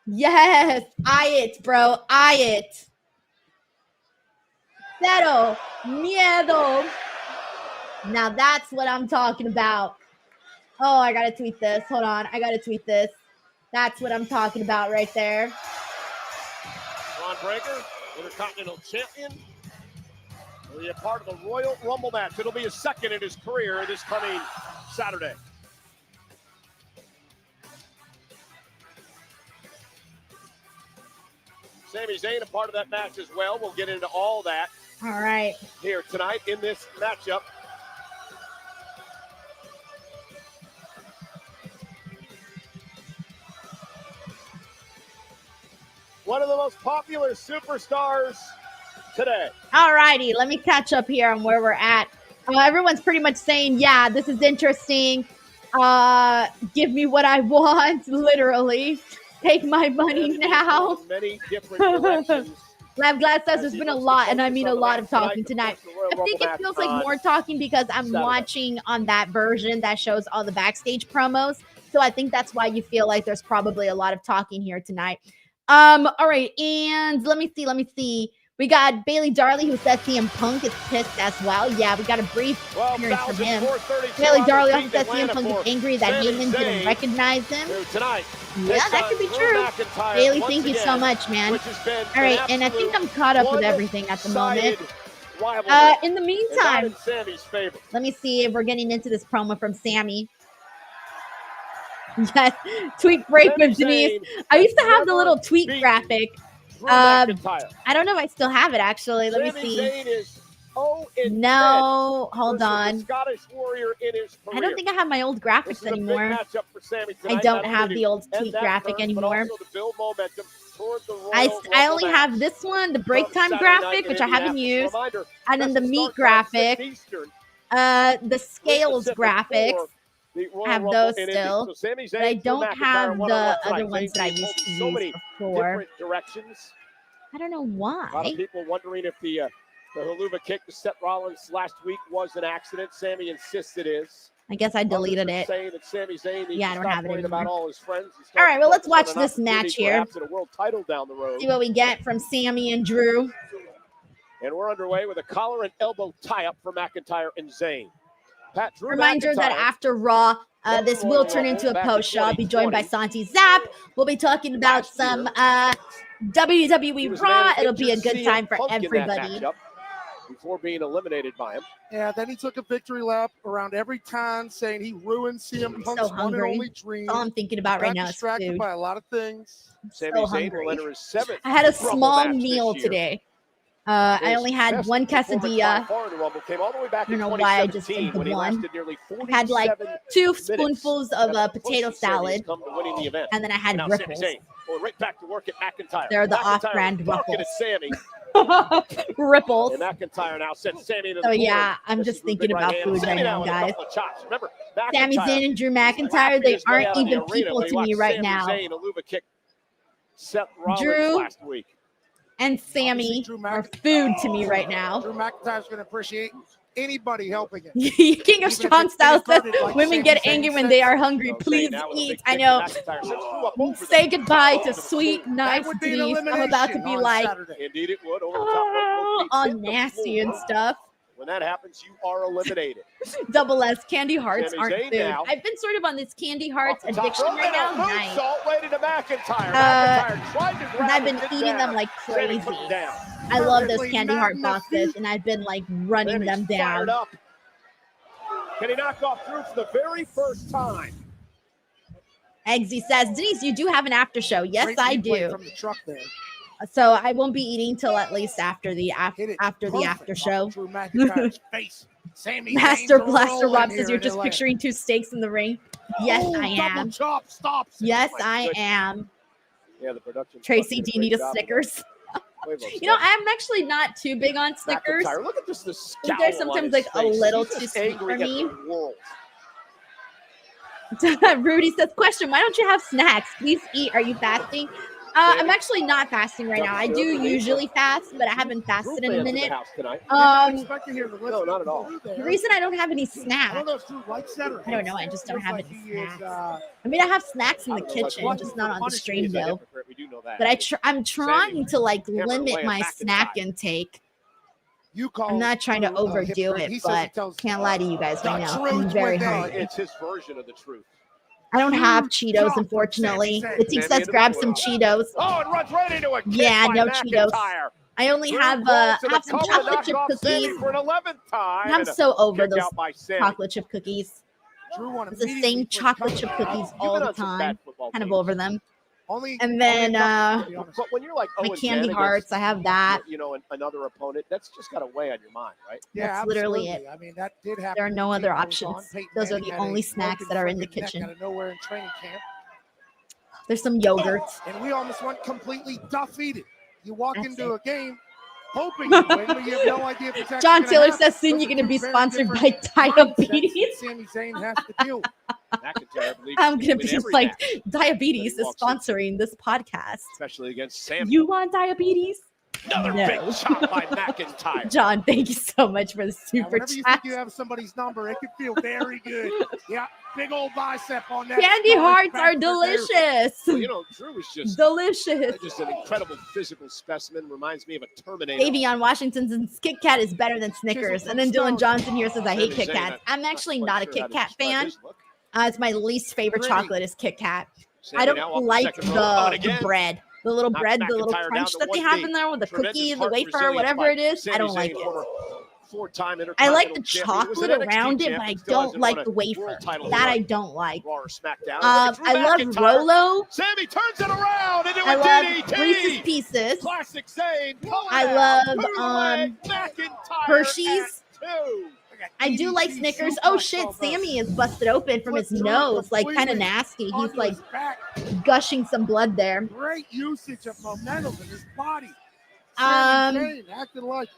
Yes. Eye it, bro. Eye it. Cero miedo. Now that's what I'm talking about. Oh, I gotta tweet this. Hold on. I gotta tweet this. That's what I'm talking about right there.
Braun Breaker, Intercontinental Champion. Will be a part of the Royal Rumble match. It'll be his second in his career this coming Saturday. Sami Zayn, a part of that match as well. We'll get into all that.
All right.
Here tonight in this matchup. One of the most popular superstars today.
All righty. Let me catch up here on where we're at. Everyone's pretty much saying, yeah, this is interesting. Give me what I want, literally. Take my money now.
Many different directions.
Lab Glass says there's been a lot, and I mean a lot of talking tonight. I think it feels like more talking because I'm watching on that version that shows all the backstage promos. So I think that's why you feel like there's probably a lot of talking here tonight. All right, and let me see. We got Bailey Darley, who says CM Punk is pissed as well. Yeah, we got a brief appearance from him. Bailey Darley also says CM Punk is angry that Heyman didn't recognize him.
Tonight,
yeah, that could be true. Bailey, thank you so much, man. All right, and I think I'm caught up with everything at the moment. In the meantime, let me see if we're getting into this promo from Sami. Yes, tweet break with Denise. I used to have the little tweet graphic. I don't know if I still have it, actually. Let me see. No, hold on. I don't think I have my old graphics anymore. I don't have the old tweet graphic anymore. I only have this one, the break time graphic, which I haven't used, and then the meat graphic, the scales graphics. I have those still, but I don't have the other ones that I used to use before. I don't know why.
A lot of people wondering if the haluva kick to Seth Rollins last week was an accident. Sami insists it is.
I guess I deleted it.
Saying that Sami Zayn
yeah, I don't have it anymore.
About all his friends.
All right, well, let's watch this match here.
A world title down the road.
See what we get from Sami and Drew.
And we're underway with a collar and elbow tie-up for McIntyre and Zayn. Pat, Drew
Reminder that after Raw, this will turn into a post show. I'll be joined by Santi Zap. We'll be talking about some WWE RAW. It'll be a good time for everybody.
Before being eliminated by him.
Yeah, then he took a victory lap around every time, saying he ruined CM Punk's one and only dream.
All I'm thinking about right now is
distracted
food.
by a lot of things.
Sami Zayn will enter his 7th.
I had a small meal today. I only had one quesadilla. I don't know why I just did the one. I had like 2 spoonfuls of potato salad, and then I had ripples.
Right back to work at McIntyre.
They're the off-brand ruffles.
Sammy.
Ripples.
And McIntyre now sends Sami to the
so yeah, I'm just thinking about food right now, guys. Sami Zayn and Drew McIntyre, they aren't even people to me right now. Drew
last week.
And Sami are food to me right now.
Drew McIntyre's going to appreciate anybody helping him.
King of Strong Style says women get angry when they are hungry. Please eat. I know. Say goodbye to sweet, nice Denise. I'm about to be like,
indeed it would.
all nasty and stuff.
When that happens, you are eliminated.
Double S, candy hearts aren't food.
Now.
I've been sort of on this candy hearts addiction right now. Nice.
To McIntyre.
And I've been eating them like crazy. I love those candy heart boxes, and I've been like running them down.
Can he knock off Drew for the very first time?
Eggsy says, Denise, you do have an after show. Yes, I do.
From the truck there.
So I won't be eating till at least after the after show.
Sami
Master
Zayn's
Blaster
rolling
Rob says
here
you're
in
just
LA.
picturing 2 steaks in the ring. Yes,
Oh,
I
double
am.
chop stops.
Yes,
Oh my
I
goodness.
am.
Yeah, the production.
Tracy, do you need a Snickers? You know, I'm actually not too big on Snickers.
McIntyre, look at this, the
I
scowl
think they're
on
sometimes
his
like a
face.
little
He's
too
just
sweet
angry
for
at
me.
the world.
Rudy says, question, why don't you have snacks? Please eat. Are you fasting? I'm actually not fasting right now. I do usually fast, but I haven't fasted in a minute.
No, not at all.
The reason I don't have any
I
snacks,
don't know if Drew likes that or
I don't know, I just don't have any snacks. I mean, I have snacks in the kitchen, just not on the stream though. But I'm trying to like limit my snack intake. I'm not trying to overdo it, but can't lie to you guys right now. I'm very hungry.
It's his version of the truth.
I don't have Cheetos, unfortunately. Batik says grab some Cheetos.
Oh, it runs right into a kick
Yeah,
by
no
McIntyre.
Cheetos. I only have
Rhodes to the
some
cover to
chocolate
knock
chip
off Sami
cookies.
for an 11th time.
I'm so over
Kick
those
out by Sami.
chocolate chip cookies. It's the same chocolate chip cookies all the time. Kind of over them. And then
But when you're like
my
0-10
candy
against,
hearts, I have that.
You know, another opponent, that's just got to weigh on your mind, right?
Yeah,
That's literally it.
absolutely. I mean, that did happen.
There are no other
Pete goes
options.
on. Peyton
Those are
Manning
the
had
only
a
snacks
broken
that are in the
freaking neck
kitchen.
out of nowhere in training camp.
There's some yogurt.
And we almost went completely defeated. You walk into a game hoping you win, but you have no idea if it's actually
John
gonna
Taylor
happen.
says soon
Those
you're
are
going to
two
be
very
sponsored by
different mindsets
diabetes.
that Sami Zayn has to deal with.
McIntyre, I believe,
I'm going to
win
be
every
like,
match,
diabetes
that
is
he walks
sponsoring this podcast.
especially against Sami.
You want diabetes?
Another
No.
big chop by McIntyre.
John, thank you so much for the
Now,
super
whenever you
chat.
think you have somebody's number, it can feel very good. Yeah, big old bicep on that.
Candy
stomach
hearts
back
are
for
delicious.
Well, you know, Drew is
Delicious.
just an incredible physical specimen. Reminds me of a Terminator.
Davion Washington says Kit Kat is better than Snickers. And then Dylan Johnson here says I hate
Sami
Kit
Zayn,
Kats. I'm actually
quite
not a
sure how
Kit
to
Kat
describe
fan.
his look.
It's my least favorite
Pretty.
chocolate is Kit Kat.
Sami
I
now
don't
up the
like
second rope. Oh, and
the
again,
bread. The little
knocks
bread, the little
McIntyre
crunch
down
that
to
they
one
have
knee.
in there with the
Tremendous
cookie, the
heart
wafer,
resilience
whatever
by
it is. I
Sami
don't like
Zayn,
it.
former four-time
I like the
Intercontinental champion. He was an
chocolate
NXT
around it,
champion,
but I
still
don't
hasn't
like
won
the
a
wafer.
world title
That I
yet.
don't like.
Raw or SmackDown.
I
Look at Drew
love
McIntyre.
Rolo.
Sami turns it around into
I
a
love
DDT.
Reese's Pieces.
Classic Zayn.
I love
McIntyre
Hershey's.
at 2.
I do like Snickers. Oh shit, Sammy is busted open from his nose, like kind of nasty. He's like gushing some blood there.
Great usage of momentum in his body.
Um,
Sami Zayn acting like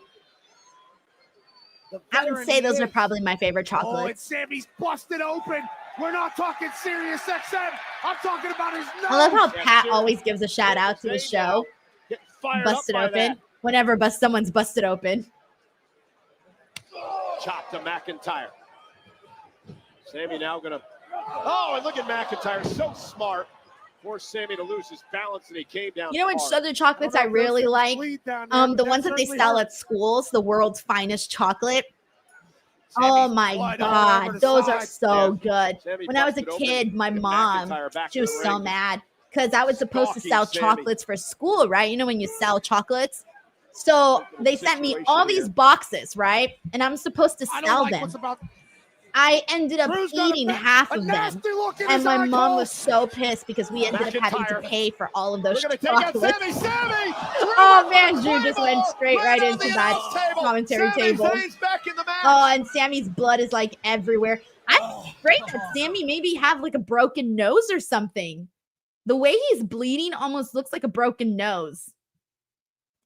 the
I would
veteran
say
he
those are
is.
probably my favorite
Oh, and
chocolates.
Sammy's busted open. We're not talking Sirius XM. I'm talking about his nose.
I love how
Yeah,
Pat
sure.
always gives a shout out to the
Zayn
show.
now getting fired up
Busted
by
open.
that.
Whenever someone's busted open.
Chop to McIntyre. Sami now gonna. Oh, and look at McIntyre, so smart. Forced Sami to lose his balance, and he came down.
You know which
hard.
other chocolates I really like? The ones that they sell at schools, the world's finest chocolate. Oh my God, those are so good.
Sami
When I was a
busted open,
kid, my
and
mom,
McIntyre back
she
to
was
the
so
ring.
mad because I was supposed to
Stalking
sell
Sami.
chocolates for school, right? You know, when you sell chocolates. So they sent me
situation
all these
here.
boxes, right? And I'm supposed to
I don't
sell
like
them.
what's about.
I ended up
Drew's got
eating
a
half of them.
nasty look in
And
his
my
eye,
mom
Cole.
was so pissed because we ended up having to
McIntyre.
pay for all of those
They're gonna take out
chocolates.
Sami.
Oh man, Drew just went straight right
on
into
the
that
announce table.
commentary
Sami
table.
Zayn's back in the match.
Oh, and Sammy's blood is like everywhere. I'm afraid that Sami maybe have like a broken nose or something. The way he's bleeding almost looks like a broken nose.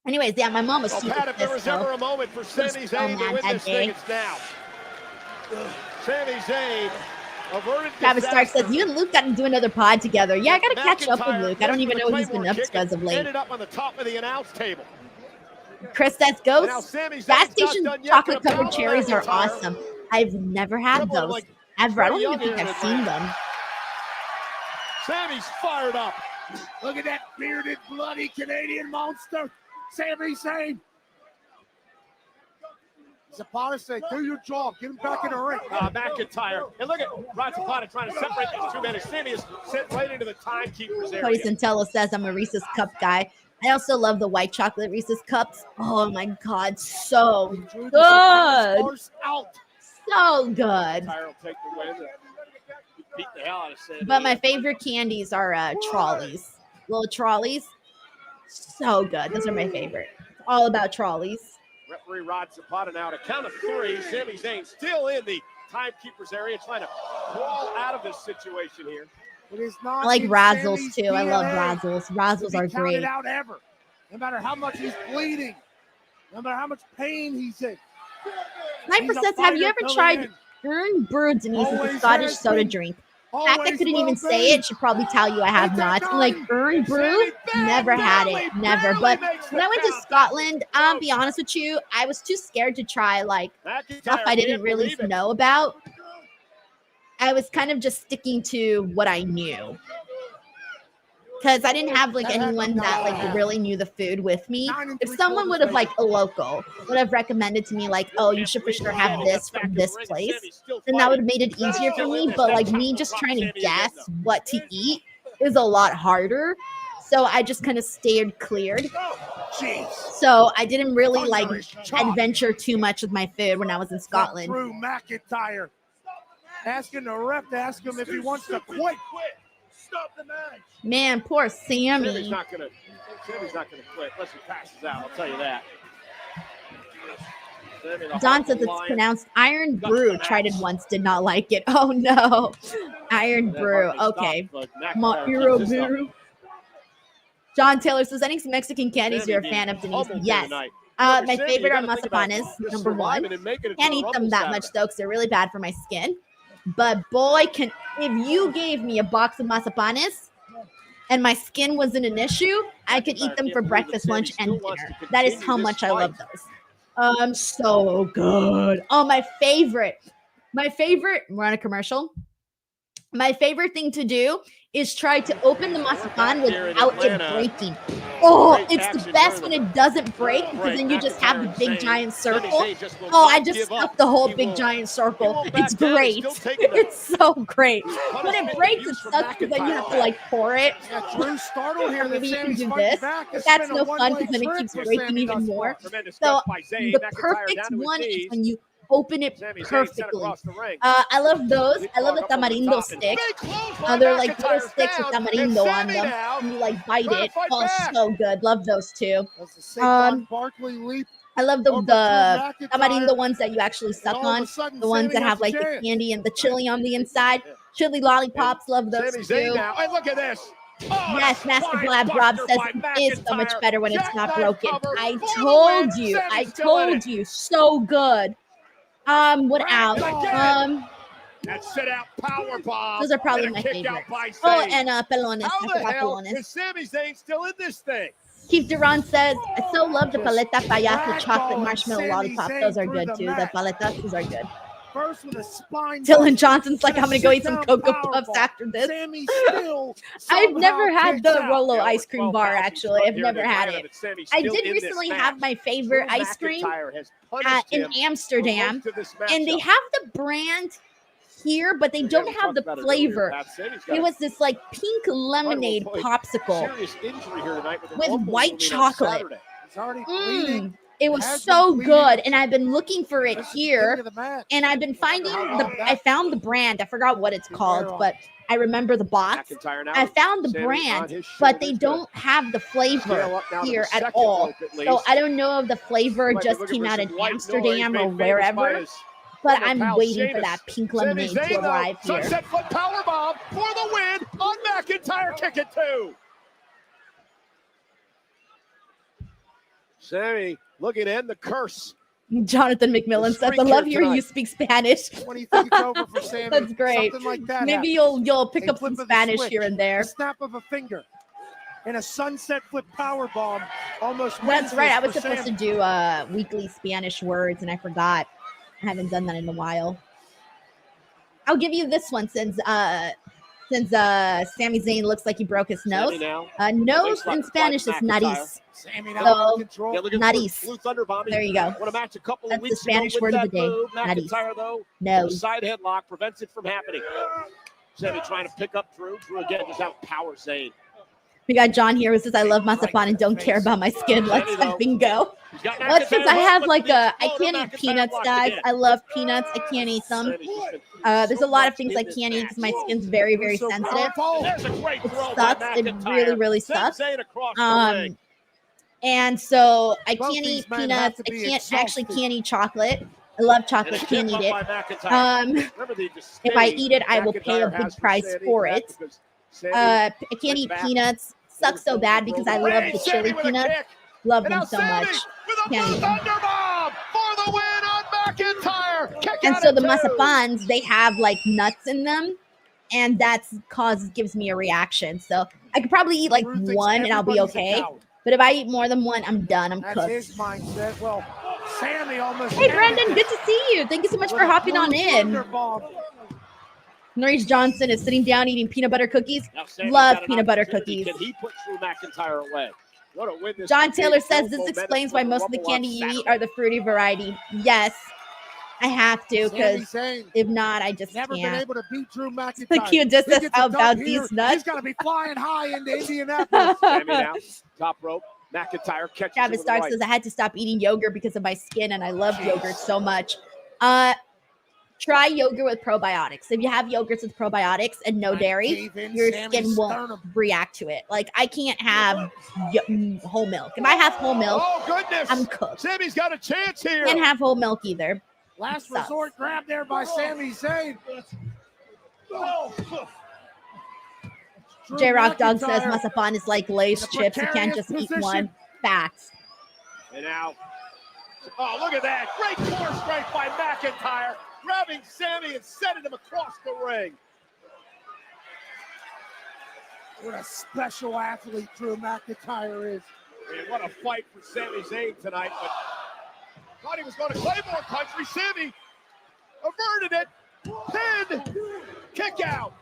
Anyways, yeah, my mom was
Well,
super
Pat, if there
pissed.
was ever
though.
a moment for
was
Sami
so
Zayn to
mad
win
that
this thing,
day.
it's now. Sami Zayn averted
Travis Stark
disaster.
says, you and Luke got to do another pod together. Yeah, I got to catch up with
McIntyre
Luke. I don't
missed
even
with
know
a
what he's been
Claymore
up
kick
to as of late.
Ended up on the top of the announce table.
Chris says,
And now
Ghost
Sami Zayn's
gas
not
station
done yet.
chocolate
Gonna
covered
pound
cherries are
McIntyre.
awesome. I've never had
Someone
those
like
ever. I
Trey
don't even
Young
think
here
I've
in
seen
Atlanta.
them.
Sami's fired up.
Look at that bearded, bloody Canadian monster. Sami Zayn. Zapata said, do your job. Get him back in the ring.
McIntyre. And look at Rod Zapata trying to separate these two men. As Sami is sent right into the timekeeper's area.
Cody Santello says, I'm a Reese's Cup guy. I also love the white chocolate Reese's Cups. Oh my God, so good.
Out.
So good.
McIntyre will take the win. He beat the hell out of Sami.
But my favorite candies are trolleys. Little trolleys. So good. Those are my favorite. All about trolleys.
Referee referee Rod Zapata now to count of 3. Sami Zayn still in the timekeeper's area, trying to crawl out of this situation here.
It is not
I like
in
razzles
Sami's
too. I love
DNA
razzles. Razzles
to
are
be counted
great.
out ever. No matter how much he's bleeding, no matter how much pain he's in.
Sniper
He's a
says, have you
fighter
ever
coming
tried
in.
Earn Brew, Denise? It's a
Always
Scottish
has
soda
been.
drink. The fact I
Always
couldn't
will
even say
be.
it should probably tell you I have
It's that
not. Like
time.
Earn Brew, never had it, never. But when I went to Scotland, be honest with you, I was too scared to try like stuff I didn't really know about. I was kind of just sticking to what I knew. Because I didn't have like anyone that like really knew the food with me. If someone would have like a local would have recommended to me like, oh, you should for sure have this from this place, then that would have made it easier for me. But like me just trying to guess what to eat is a lot harder. So I just kind of stayed cleared. So I didn't really like adventure too much with my food when I was in Scotland.
Drew McIntyre asking the ref to ask him if he wants to quit. Stop the match.
Man, poor Sami.
Sami's not gonna quit unless he passes out. I'll tell you that.
Don says it's pronounced Iron Brew. Tried it once, did not like it. Oh no, Iron Brew. Okay, Hero Brew. John Taylor says, any Mexican candies you're a fan of, Denise? Yes. My favorite are mazapanes, number 1. Can't eat them that much though, because they're really bad for my skin. But boy, if you gave me a box of mazapanes and my skin wasn't an issue, I could eat them for breakfast, lunch, and dinner. That is how much I love those. So good. Oh, my favorite. We're on a commercial. My favorite thing to do is try to open the mazapan without it breaking. Oh, it's the best when it doesn't break, because then you just have the big giant circle. Oh, I just stuffed the whole big giant circle. It's great. It's so great. When it breaks, it sucks because then you have to like pour it.
Drew startled here.
Maybe you can do this. But that's no fun because then it keeps breaking even more. So the perfect one is when you open it perfectly. I love those. I love the tamarindo sticks. They're like little sticks with tamarindo on them. And you like bite it. Oh, so good. Love those too. I love the tamarindo ones that you actually suck on. The ones that have like the candy and the chili on the inside. Chili lollipops. Love those too.
Hey, look at this. Oh,
yes, Master Blab Rob says it is so much better when it's not broken. I told you. I told you. So good. What else?
That sit out power bomb.
Those are probably my favorite. Oh, and pelones.
How the hell is Sami Zayn still in this thing?
Keith Duran says, I so love the paleta payaso chocolate marshmallow lollipop. Those are good too. The paletas, those are good.
First with a spine.
Dylan Johnson's like, I'm gonna go eat some Cocoa Puffs after this. I've never had the Rolo ice cream bar, actually. I've never had it. I did recently have my favorite ice cream in Amsterdam, and they have the brand here, but they don't have the flavor. It was this like pink lemonade popsicle with white chocolate. It was so good, and I've been looking for it here, and I've been finding I found the brand. I forgot what it's called, but I remember the box. I found the brand, but they don't have the flavor here at all. So I don't know if the flavor just came out in Amsterdam or wherever, but I'm waiting for that pink lemonade to arrive here.
Sunset foot powerbomb for the win on McIntyre. Kick it too. Sami looking to end the curse.
Jonathan McMillan says, I love hearing you speak Spanish. That's great.
Like that
Maybe you'll pick up some Spanish here and there.
A snap of a finger. And a sunset flip power bomb almost.
That's right. I was supposed to do weekly Spanish words, and I forgot. I haven't done that in a while. I'll give you this one since Sami Zayn looks like he broke his nose. Nose in Spanish is nariz. So, nariz. There you go. That's the Spanish word of the day. Nariz. Nose.
Side headlock prevents it from happening. Sami trying to pick up Drew. Drew again just out power Zayn.
We got John here who says, I love mazapan and don't care about my skin. Let's effing go. Well, since I have like I can't eat peanuts, guys. I love peanuts. I can't eat them. There's a lot of things I can't eat because my skin's very, very sensitive. It sucks. It really, really sucks. And so I
Both
can't
these
eat
men have
peanuts.
to
I
be
can't
exhausted.
eat chocolate. I love chocolate, can't eat it. If I eat it, I will pay a big price for it. I can't eat peanuts. Sucks so bad because I love the chili peanuts. Love them so much. Can't eat them.
For the win on McIntyre. Kick
And
out
so
at
the
two.
mazapans, they have like nuts in them, and that's gives me a reaction. So I could probably eat like one and I'll be okay. But if I eat more than one, I'm done. I'm
That's
cooked.
his mindset. Well, Sami almost.
Hey, Brendan, good to see you. Thank you so much for hopping on in. Norris Johnson is sitting down eating peanut butter cookies.
Now Sami's
Love
got an
peanut butter
opportunity.
cookies.
Can he put Drew McIntyre away? What a win this
John
could be.
Taylor says
Build
this
momentum
explains
for
why
the
most of the
Rumble on
candy you eat
Saturday.
are the fruity variety. Yes, I have to, because if not, I just
Never been
can't.
able to beat Drew McIntyre.
Look, you just
He
says,
gets a
how
dub
about
here.
these nuts?
He's got to be flying high into Indianapolis.
Sami now, top rope. McIntyre catches him
Travis
with the
Stark
right.
says I had to stop eating yogurt because of my skin, and I love yogurt so much. Try yogurt with probiotics. If you have yogurts with probiotics and no dairy, your skin won't react to it. Like, I can't have whole milk. If I have whole milk,
Oh, goodness.
I'm cooked.
Sami's got a chance here.
Can't have whole milk either.
Last
Sucks.
resort grab there by Sami Zayn.
J Rock Dog says
McIntyre
masapan is like Lay's
in a
chips. You can't
precarious
just eat
position.
one. Facts.
And now, oh, look at that. Great core strength by McIntyre. Grabbing Sami and sending him across the ring.
What a special athlete Drew McIntyre is.
And what a fight for Sami Zayn tonight. But thought he was going to Claymore country. Sami averted it. Pin. Kick out.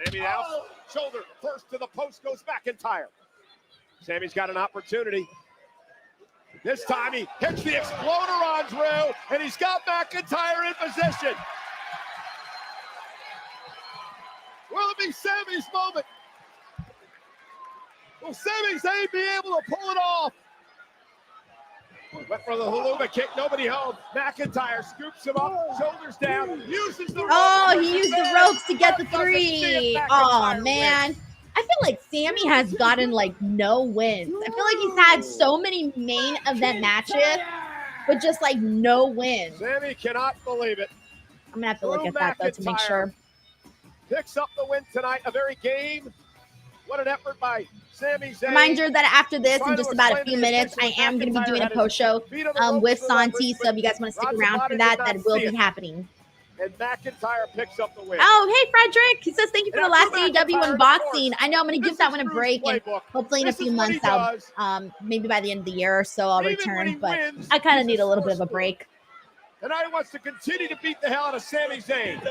Sami now. Shoulder first to the post goes McIntyre. Sami's got an opportunity. This time he hits the exploder on Drew, and he's got McIntyre in position. Will it be Sami's moment? Will Sami Zayn be able to pull it off? Went for the haluva kick, nobody home. McIntyre scoops him up, shoulders down, uses the ropes.
Oh, he used the ropes to get the three. Oh, man. I feel like Sami has gotten like no wins. I feel like he's had so many main event matches, but just like no wins.
Sami cannot believe it.
I'm gonna have to look at that though to make sure.
Picks up the win tonight. A very game. What an effort by Sami Zayn.
Reminder that after this, in just about a few minutes, I am going to be doing a post show with Santi. So if you guys want to stick around for that, that will be happening.
And McIntyre picks up the win.
Oh, hey, Frederick. He says, thank you for the last AEW unboxing. I know I'm going to give that one a break, and hopefully in a few months, I'll, maybe by the end of the year or so, I'll return. But I kind of need a little bit of a break.
And I wants to continue to beat the hell out of Sami Zayn.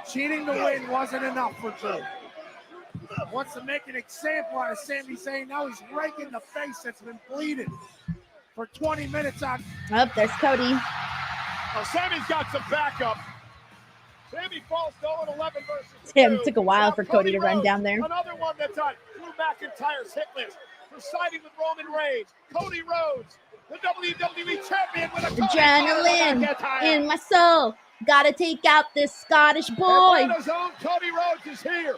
Cheating to win wasn't enough for Drew. Wants to make an example out of Sami Zayn. Now he's raking the face that's been bleeding for 20 minutes on.
Oh, there's Cody.
Oh, Sami's got some backup. Sami falls to 0-11 versus
Tim,
Drew.
took a while
Now
for Cody to run
Rhodes,
down there.
Another one that's on Drew McIntyre's hit list for siding with Roman Reigns. Cody Rhodes, the WWE champion with a
Adrenaline in my soul. Gotta take out this Scottish boy.
Atlanta's own Cody Rhodes is here.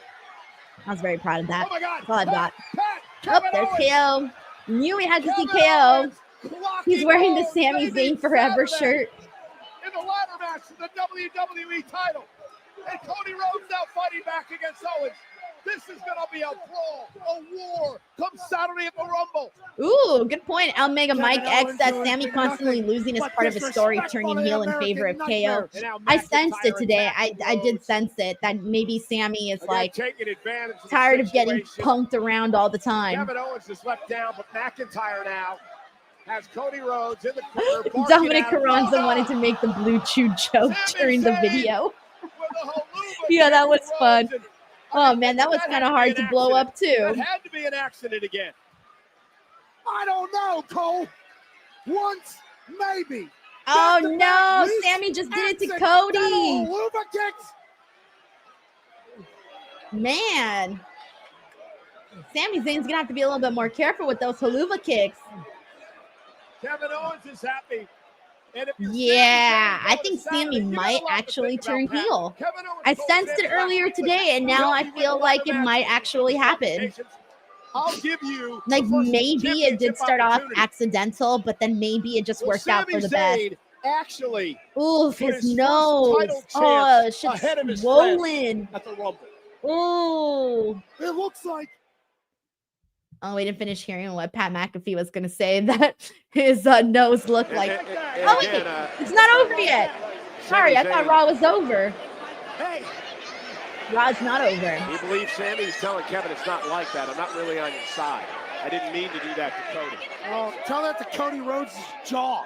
I was very proud of that.
Oh my God.
That's all I've got.
Pat,
Oh, there's KO. Knew we had to see KO. He's wearing the Sami Zayn Forever shirt.
In the ladder match for the WWE title. And Cody Rhodes now fighting back against Owens. This is going to be a brawl, a war, come Saturday at the Rumble.
Ooh, good point. Omega Mike X says Sami constantly losing is part of his story, turning heel in favor of KO. I sensed it today. I did sense it, that maybe Sami is like tired of getting punked around all the time.
Kevin Owens is left down, but McIntyre now has Cody Rhodes in the corner.
Dominic Carranza wanted to make the Blue Chew joke during the video. Yeah, that was fun. Oh, man, that was kind of hard to blow up, too.
It had to be an accident again.
I don't know, Cole. Once, maybe.
Oh, no. Sami just did it to Cody. Man. Sami Zayn's going to have to be a little bit more careful with those haluva kicks.
Kevin Owens is happy.
Yeah, I think Sami might actually turn heel. I sensed it earlier today, and now I feel like it might actually happen.
I'll give you
Like
the first
maybe it did
championship
start off
opportunity.
accidental, but then maybe it just worked out for the best.
Zayn actually
Oof,
put
his
first
nose.
title
Oh,
chance
shit's
ahead of his
swollen.
friends at the Rumble.
Ooh.
It looks like.
Oh, we didn't finish hearing what Pat McAfee was going to say, that his nose looked like. Oh, wait, it's not over yet. Sorry, I thought Raw was over.
Hey.
Raw's not over.
You believe Sammy's telling Kevin it's not like that. I'm not really on your side. I didn't mean to do that to Cody.
Well, tell that to Cody Rhodes' jaw.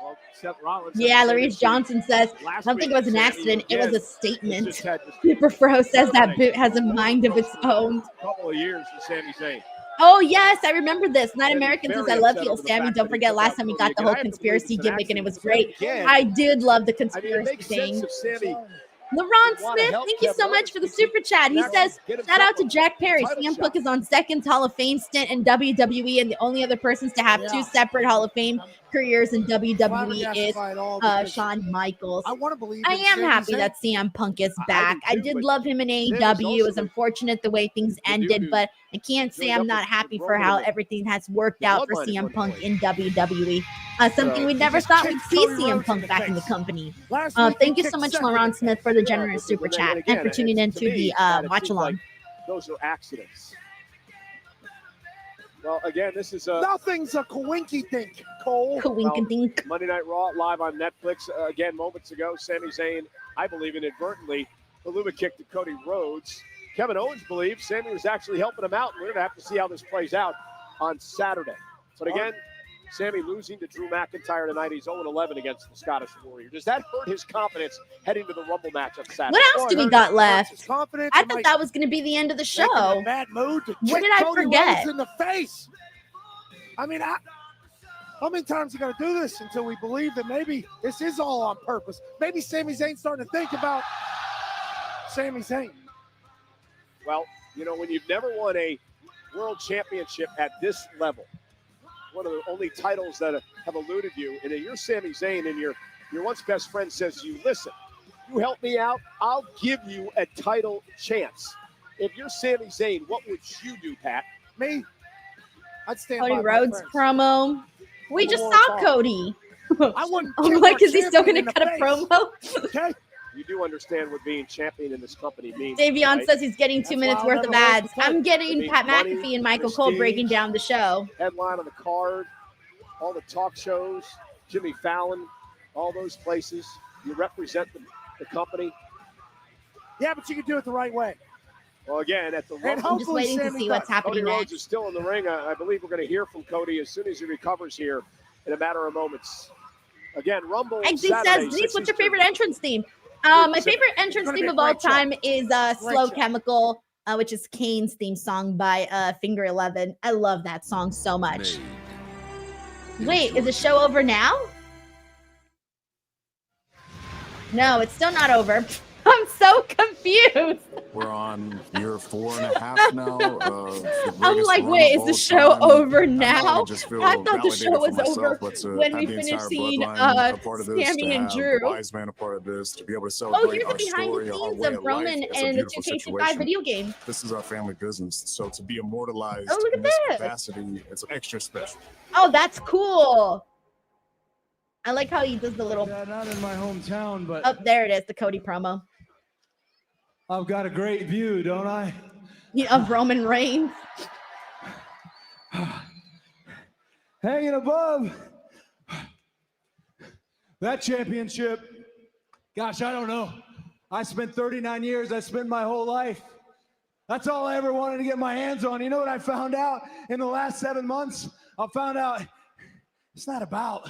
Well, Seth Rollins.
Yeah, Larice Johnson says, I don't think it was an accident. It was a statement. Super Fro says that boot has a mind of its own.
A couple of years for Sami Zayn.
Oh, yes, I remember this. Night American says, I love heel Sammy. Don't forget last time we got the whole conspiracy gimmick and it was great. I did love the conspiracy thing. LaRon Smith, thank you so much for the super chat. He says, shout out to Jack Perry. CM Punk is on second Hall of Fame stint in WWE, and the only other persons to have two separate Hall of Fame careers in WWE is Shawn Michaels.
I want to believe.
I am happy that CM Punk is back. I did love him in AEW. It was unfortunate the way things ended, but I can't say I'm not happy for how everything has worked out for CM Punk in WWE. Something we never thought we'd see CM Punk back in the company. Thank you so much, LaRon Smith, for the generous super chat and for tuning in to the watch along.
Those are accidents. Well, again, this is
nothing's a coinky-dink, Cole.
Coinky-dink.
Monday Night Raw live on Netflix. Again, moments ago, Sami Zayn, I believe inadvertently, the Luma kick to Cody Rhodes. Kevin Owens believes Sami was actually helping him out, and we're going to have to see how this plays out on Saturday. But again, Sami losing to Drew McIntyre tonight. He's 0-11 against the Scottish Warrior. Does that hurt his confidence heading to the Rumble match on Saturday?
What else do we got left? I thought that was going to be the end of the show.
Bad mood.
What did I forget?
Rhodes in the face. I mean, how many times are you going to do this until we believe that maybe this is all on purpose? Maybe Sami Zayn's starting to think about Sami Zayn.
Well, you know, when you've never won a world championship at this level, one of the only titles that have eluded you, and then you're Sami Zayn, and your once best friend says to you, listen, you help me out, I'll give you a title chance. If you're Sami Zayn, what would you do, Pat?
Me? I'd stand
Cody
by
Rhodes promo. We just saw Cody.
I wouldn't.
I'm like, is he still going to cut a promo?
Okay.
You do understand what being champion in this company means.
Davion
right?
says he's getting 2 minutes worth of ads. I'm getting Pat McAfee and Michael Cole breaking down the show.
Headline on the card, all the talk shows, Jimmy Fallon, all those places. You represent the company.
Yeah, but you can do it the right way.
Well, again, at the Rumble,
I'm just waiting to see what's happening
Cody Rhodes
next.
is still in the ring. I believe we're going to hear from Cody as soon as he recovers here in a matter of moments. Again, Rumble
Exy
Saturday,
says, Denise, what's your favorite entrance theme? My favorite entrance theme of all time is Slow Chemical, which is Kane's theme song by Finger 11. I love that song so much. Wait, is the show over now? No, it's still not over. I'm so confused.
We're on year 4.5 now.
I'm like, wait, is the show over now? I thought the show was over when we finished seeing Sami and Drew.
Wise man a part of this, to be able to
Oh,
celebrate
here's the
our
behind
story,
the
our
scenes
way
of
of
Roman
life. It's a
and the
beautiful
2K25
situation.
video game.
This is our family business, so to be immortalized
Oh, look
in
at
this
this.
capacity, it's extra special.
Oh, that's cool. I like how he does the little.
Yeah, not in my hometown, but
Oh, there it is, the Cody promo.
I've got a great view, don't I?
Yeah, of Roman Reigns.
Hanging above that championship. Gosh, I don't know. I spent 39 years. I spent my whole life. That's all I ever wanted to get my hands on. You know what I found out in the last 7 months? I found out it's not about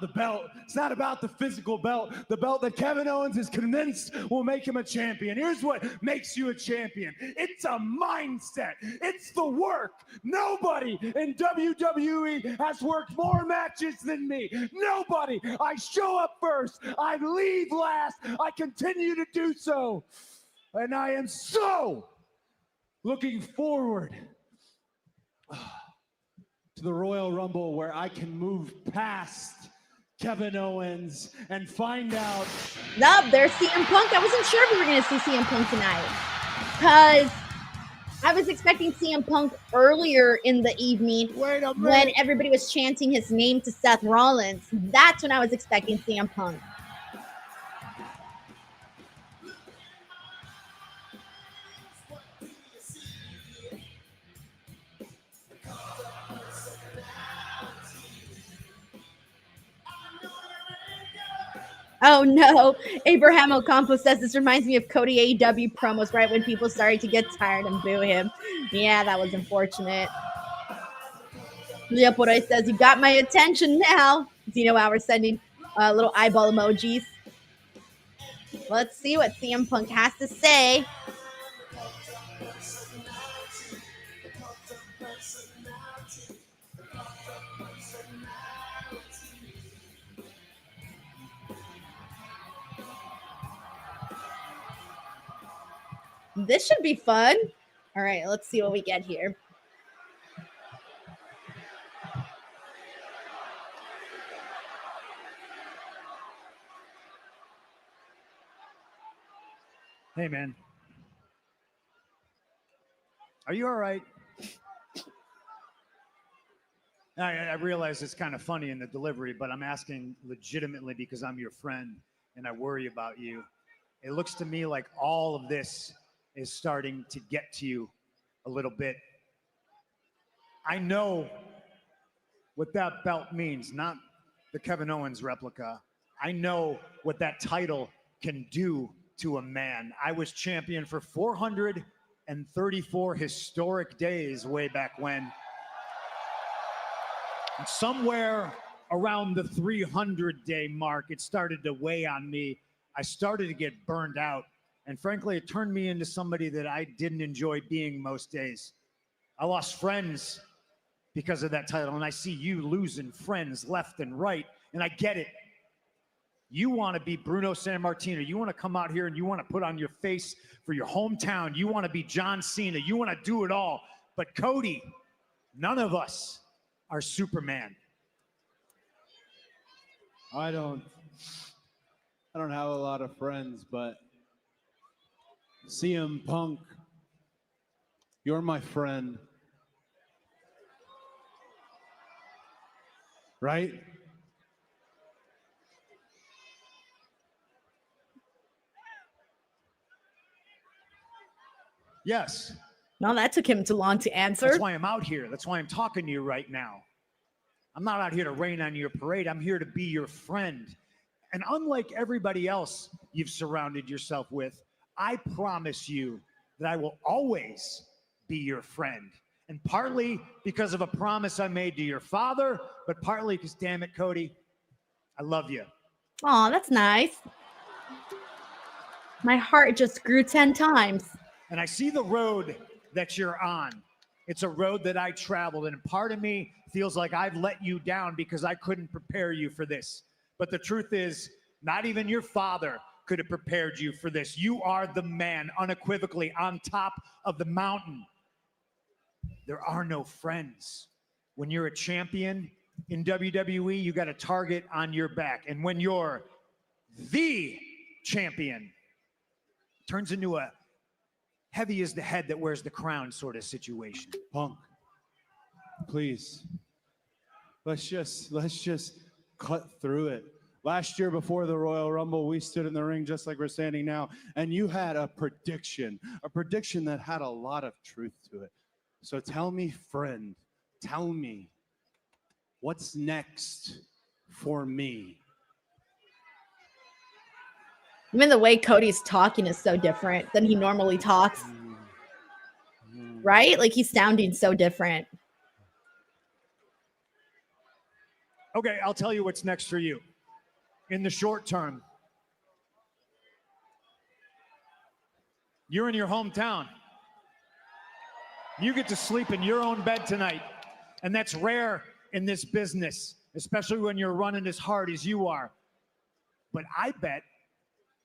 the belt. It's not about the physical belt. The belt that Kevin Owens is convinced will make him a champion. Here's what makes you a champion. It's a mindset. It's the work. Nobody in WWE has worked more matches than me. Nobody. I show up first. I leave last. I continue to do so. And I am so looking forward to the Royal Rumble, where I can move past Kevin Owens and find out.
Nope, there's CM Punk. I wasn't sure if we were going to see CM Punk tonight. Because I was expecting CM Punk earlier in the evening when everybody was chanting his name to Seth Rollins. That's when I was expecting CM Punk. Oh no, Abraham Ocampo says this reminds me of Cody AEW promos right when people started to get tired and boo him. Yeah, that was unfortunate. Leopoldo says, you got my attention now. Zeno Hour sending little eyeball emojis. Let's see what CM Punk has to say. This should be fun. All right, let's see what we get here.
Hey, man. Are you all right? I realize it's kind of funny in the delivery, but I'm asking legitimately because I'm your friend and I worry about you. It looks to me like all of this is starting to get to you a little bit. I know what that belt means, not the Kevin Owens replica. I know what that title can do to a man. I was champion for 434 historic days way back when. And somewhere around the 300-day mark, it started to weigh on me. I started to get burned out. And frankly, it turned me into somebody that I didn't enjoy being most days. I lost friends because of that title, and I see you losing friends left and right, and I get it. You want to be Bruno Sammartino. You want to come out here and you want to put on your face for your hometown. You want to be John Cena. You want to do it all. But Cody, none of us are Superman.
I don't have a lot of friends, but CM Punk, you're my friend. Right?
Yes.
No, that took him too long to answer.
That's why I'm out here. That's why I'm talking to you right now. I'm not out here to rain on your parade. I'm here to be your friend. And unlike everybody else you've surrounded yourself with, I promise you that I will always be your friend. And partly because of a promise I made to your father, but partly because, damn it, Cody, I love you.
Oh, that's nice. My heart just grew 10 times.
And I see the road that you're on. It's a road that I traveled, and part of me feels like I've let you down because I couldn't prepare you for this. But the truth is, not even your father could have prepared you for this. You are the man, unequivocally, on top of the mountain. There are no friends. When you're a champion in WWE, you got a target on your back. And when you're the champion, it turns into a heavy is the head that wears the crown sort of situation.
Punk, please, let's just cut through it. Last year before the Royal Rumble, we stood in the ring just like we're standing now, and you had a prediction that had a lot of truth to it. So tell me, friend, tell me, what's next for me?
I mean, the way Cody's talking is so different than he normally talks. Right? Like, he's sounding so different.
Okay, I'll tell you what's next for you. In the short term, you're in your hometown. You get to sleep in your own bed tonight. And that's rare in this business, especially when you're running as hard as you are. But I bet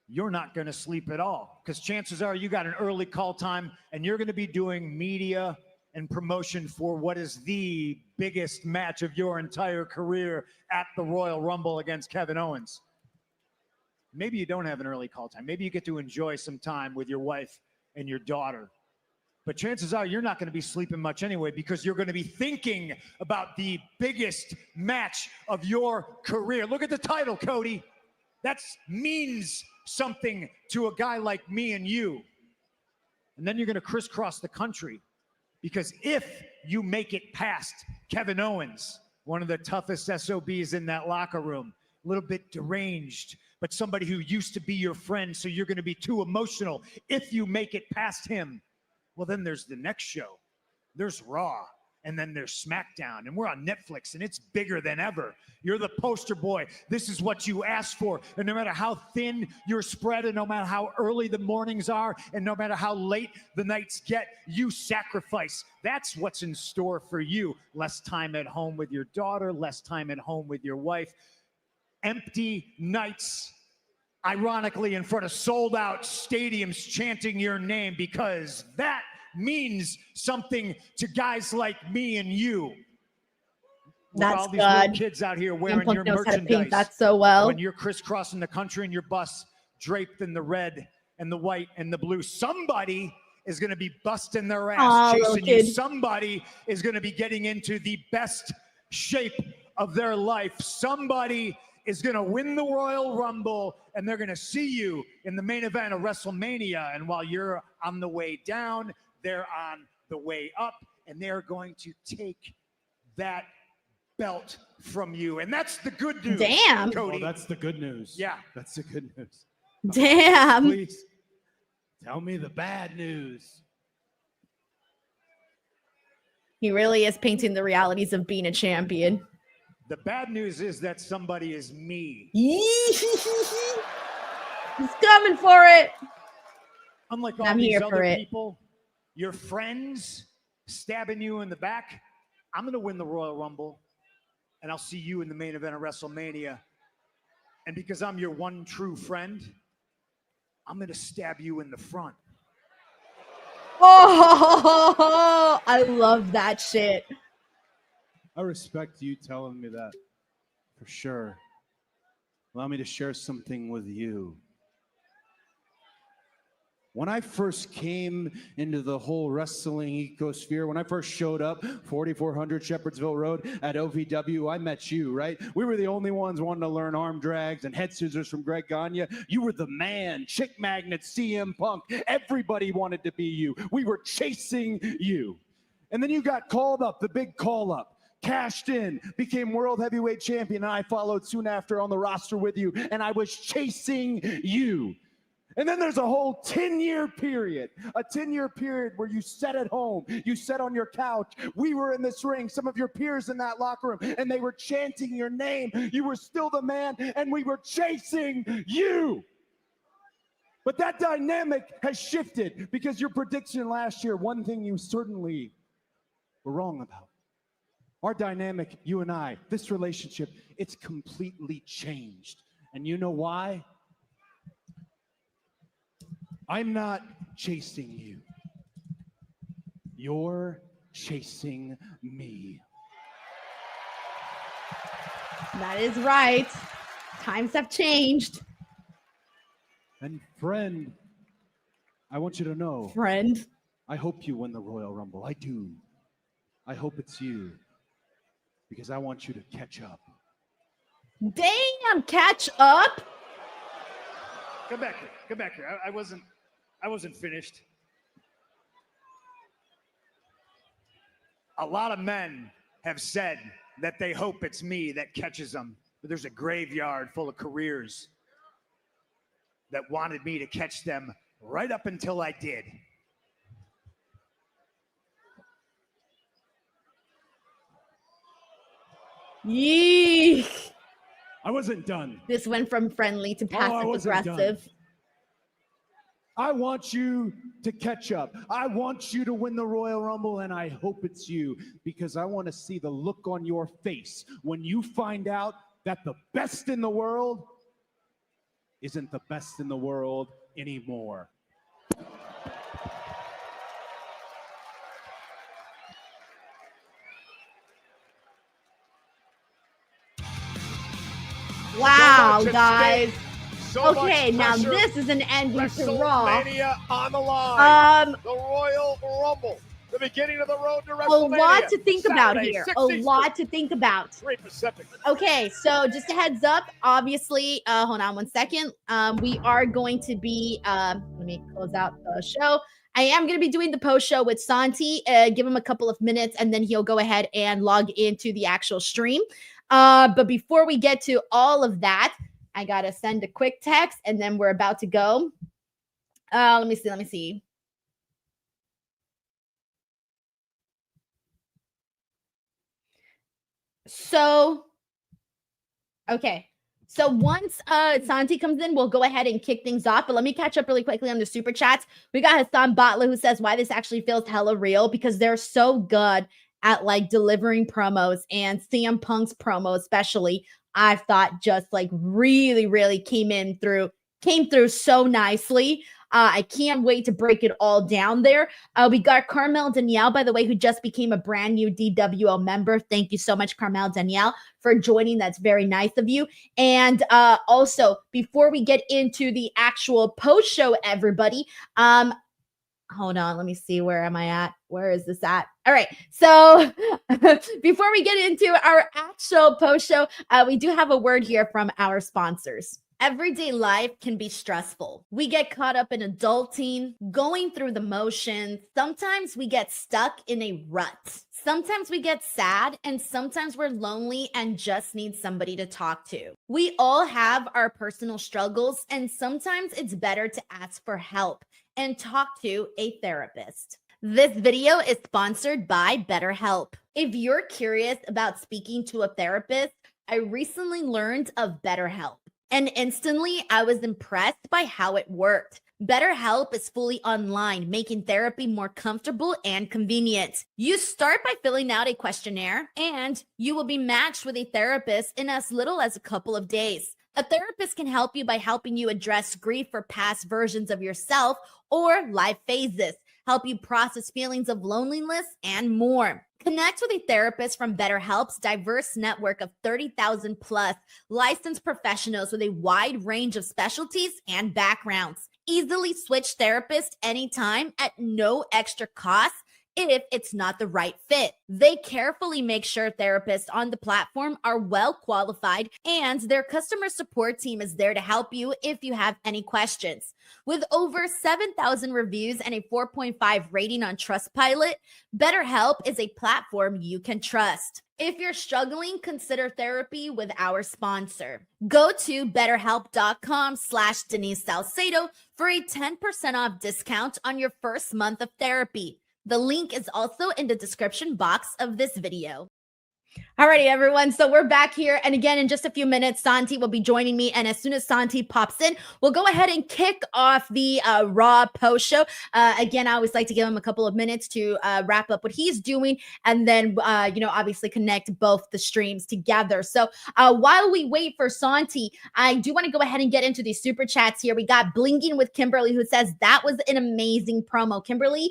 you're not going to sleep at all, because chances are you got an early call time and you're going to be doing media and promotion for what is the biggest match of your entire career at the Royal Rumble against Kevin Owens. Maybe you don't have an early call time. Maybe you get to enjoy some time with your wife and your daughter. But chances are you're not going to be sleeping much anyway, because you're going to be thinking about the biggest match of your career. Look at the title, Cody. That means something to a guy like me and you. And then you're going to crisscross the country, because if you make it past Kevin Owens, one of the toughest SOBs in that locker room, a little bit deranged, but somebody who used to be your friend, so you're going to be too emotional. If you make it past him, well, then there's the next show. There's Raw, and then there's SmackDown, and we're on Netflix, and it's bigger than ever. You're the poster boy. This is what you asked for. And no matter how thin you're spread, and no matter how early the mornings are, and no matter how late the nights get, you sacrifice. That's what's in store for you. Less time at home with your daughter, less time at home with your wife. Empty nights, ironically, in front of sold-out stadiums chanting your name, because that means something to guys like me and you.
That's
all these little
good.
kids out here wearing your
knows how to
merchandise.
paint that so well.
When you're crisscrossing the country in your bus, draped in the red and the white and the blue, somebody is going to be busting their ass, chasing you. Somebody is going to be getting into the best shape of their life. Somebody is going to win the Royal Rumble, and they're going to see you in the main event of WrestleMania. And while you're on the way down, they're on the way up, and they're going to take that belt from you. And that's the good news.
Damn.
Cody.
Oh, that's the good news.
Yeah.
That's the good news.
Damn.
Please tell me the bad news.
He really is painting the realities of being a champion.
The bad news is that somebody is me.
He's coming for it.
Unlike all
I'm
these
here for
other
it.
people, your friends stabbing you in the back, I'm going to win the Royal Rumble, and I'll see you in the main event of WrestleMania. And because I'm your one true friend, I'm going to stab you in the front.
Oh, I love that shit.
I respect you telling me that, for sure. Allow me to share something with you. When I first came into the whole wrestling ecosphere, when I first showed up, 4400 Shepherdsville Road at OVW, I met you, right? We were the only ones wanting to learn arm drags and head scissors from Greg Gagne. You were the man, Chick Magnet, CM Punk. Everybody wanted to be you. We were chasing you. And then you got called up, the big call up. Cashed in, became world heavyweight champion, and I followed soon after on the roster with you, and I was chasing you. And then there's a whole 10-year period, where you sat at home, you sat on your couch, we were in this ring, some of your peers in that locker room, and they were chanting your name. You were still the man, and we were chasing you. But that dynamic has shifted, because your prediction last year, one thing you certainly were wrong about. Our dynamic, you and I, this relationship, it's completely changed. And you know why? I'm not chasing you. You're chasing me.
That is right. Times have changed.
And friend, I want you to know.
Friend.
I hope you win the Royal Rumble. I do. I hope it's you. Because I want you to catch up.
Damn, catch up?
Come back here. Come back here. I wasn't finished. A lot of men have said that they hope it's me that catches them. But there's a graveyard full of careers that wanted me to catch them right up until I did.
Yee.
I wasn't done.
This went from friendly to passive aggressive.
I want you to catch up. I want you to win the Royal Rumble, and I hope it's you, because I want to see the look on your face when you find out that the best in the world isn't the best in the world anymore.
Wow, guys.
So
Okay,
much
now
pressure.
this is an ending to Raw.
WrestleMania on the line. The Royal Rumble. The beginning of the road to
A
WrestleMania.
lot to think about
Saturday,
here.
6
A
Eastern,
lot to think about.
3 Pacific.
Okay, so just a heads up. Obviously, hold on one second. We are going to be, let me close out the show. I am going to be doing the post show with Santi. Give him a couple of minutes, and then he'll go ahead and log into the actual stream. But before we get to all of that, I got to send a quick text, and then we're about to go. Let me see. So, okay. So once Santi comes in, we'll go ahead and kick things off. But let me catch up really quickly on the super chats. We got Hassan Butler who says why this actually feels hella real because they're so good at like delivering promos, and CM Punk's promo especially, I thought just like really came through so nicely. I can't wait to break it all down there. We got Carmel Danielle, by the way, who just became a brand new DWO member. Thank you so much, Carmel Danielle, for joining. That's very nice of you. And also, before we get into the actual post-show, everybody, hold on, let me see. Where am I at? Where is this at? All right. So before we get into our actual post-show, we do have a word here from our sponsors. Everyday life can be stressful. We get caught up in adulting, going through the motions. Sometimes we get stuck in a rut. Sometimes we get sad, and sometimes we're lonely and just need somebody to talk to. We all have our personal struggles, and sometimes it's better to ask for help and talk to a therapist. This video is sponsored by BetterHelp. If you're curious about speaking to a therapist, I recently learned of BetterHelp. And instantly, I was impressed by how it worked. BetterHelp is fully online, making therapy more comfortable and convenient. You start by filling out a questionnaire, and you will be matched with a therapist in as little as a couple of days. A therapist can help you by helping you address grief for past versions of yourself or life phases, help you process feelings of loneliness, and more. Connect with a therapist from BetterHelp's diverse network of 30,000 plus licensed professionals with a wide range of specialties and backgrounds. Easily switch therapists anytime at no extra cost if it's not the right fit. They carefully make sure therapists on the platform are well qualified, and their customer support team is there to help you if you have any questions. With over 7,000 reviews and a 4.5 rating on Trustpilot, BetterHelp is a platform you can trust. If you're struggling, consider therapy with our sponsor. Go to betterhelp.com/Denise Salcedo for a 10% off discount on your first month of therapy. The link is also in the description box of this video. Alrighty, everyone. So we're back here. And again, in just a few minutes, Santi will be joining me. And as soon as Santi pops in, we'll go ahead and kick off the Raw post show. Again, I always like to give him a couple of minutes to wrap up what he's doing. And then, obviously connect both the streams together. So while we wait for Santi, I do want to go ahead and get into these super chats here. We got Blinging with Kimberly, who says, that was an amazing promo. Kimberly,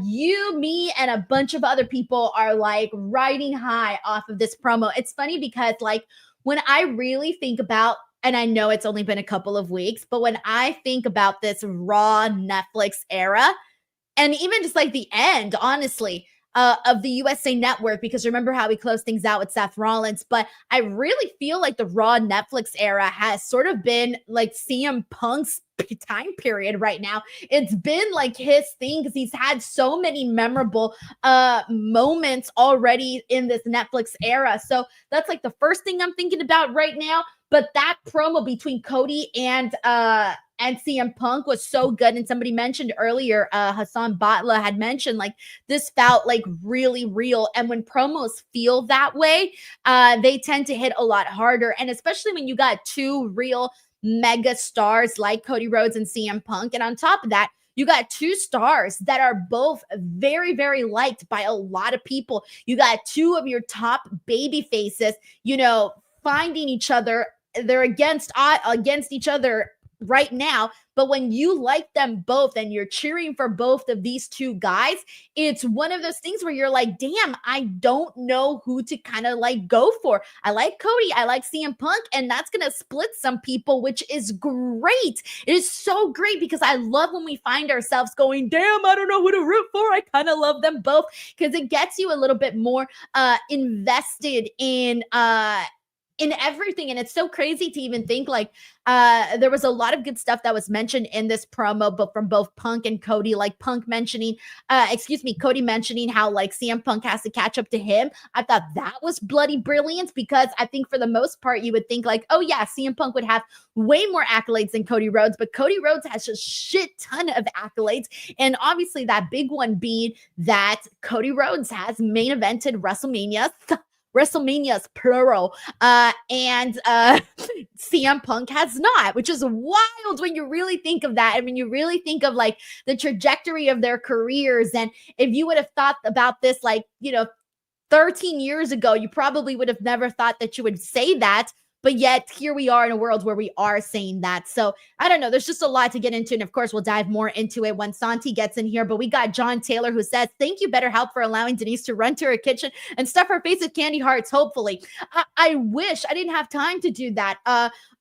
you, me, and a bunch of other people are like riding high off of this promo. It's funny because like when I really think about, and I know it's only been a couple of weeks, but when I think about this Raw Netflix era, and even just like the end, honestly, of the USA Network, because remember how we closed things out with Seth Rollins, but I really feel like the Raw Netflix era has sort of been like CM Punk's time period right now. It's been like his thing because he's had so many memorable moments already in this Netflix era. So that's like the first thing I'm thinking about right now. But that promo between Cody and CM Punk was so good. And somebody mentioned earlier, Hassan Butler had mentioned like this felt like really real. And when promos feel that way, they tend to hit a lot harder. And especially when you got two real mega stars like Cody Rhodes and CM Punk. And on top of that, you got two stars that are both very, very liked by a lot of people. You got two of your top baby faces, finding each other. They're against each other right now, But when you like them both and you're cheering for both of these two guys, it's one of those things where you're like, damn, I don't know who to kind of like go for. I like Cody, I like CM Punk, and that's going to split some people, which is great. It is so great because I love when we find ourselves going, damn, I don't know who to root for. I kind of love them both because it gets you a little bit more invested in everything. And it's so crazy to even think like there was a lot of good stuff that was mentioned in this promo, but from both Punk and Cody, like Cody mentioning how like CM Punk has to catch up to him. I thought that was bloody brilliant because I think for the most part, you would think like, oh yeah, CM Punk would have way more accolades than Cody Rhodes, but Cody Rhodes has a shit ton of accolades. And obviously that big one being that Cody Rhodes has main evented WrestleMania's plural, and CM Punk has not, which is wild when you really think of that. And when you really think of like the trajectory of their careers. And if you would have thought about this, like, 13 years ago, you probably would have never thought that you would say that. But yet here we are in a world where we are saying that. So I don't know. There's just a lot to get into. And of course, we'll dive more into it when Santi gets in here. But we got John Taylor who says, thank you, BetterHelp, for allowing Denise to run to her kitchen and stuff her face with candy hearts, hopefully. I wish I didn't have time to do that.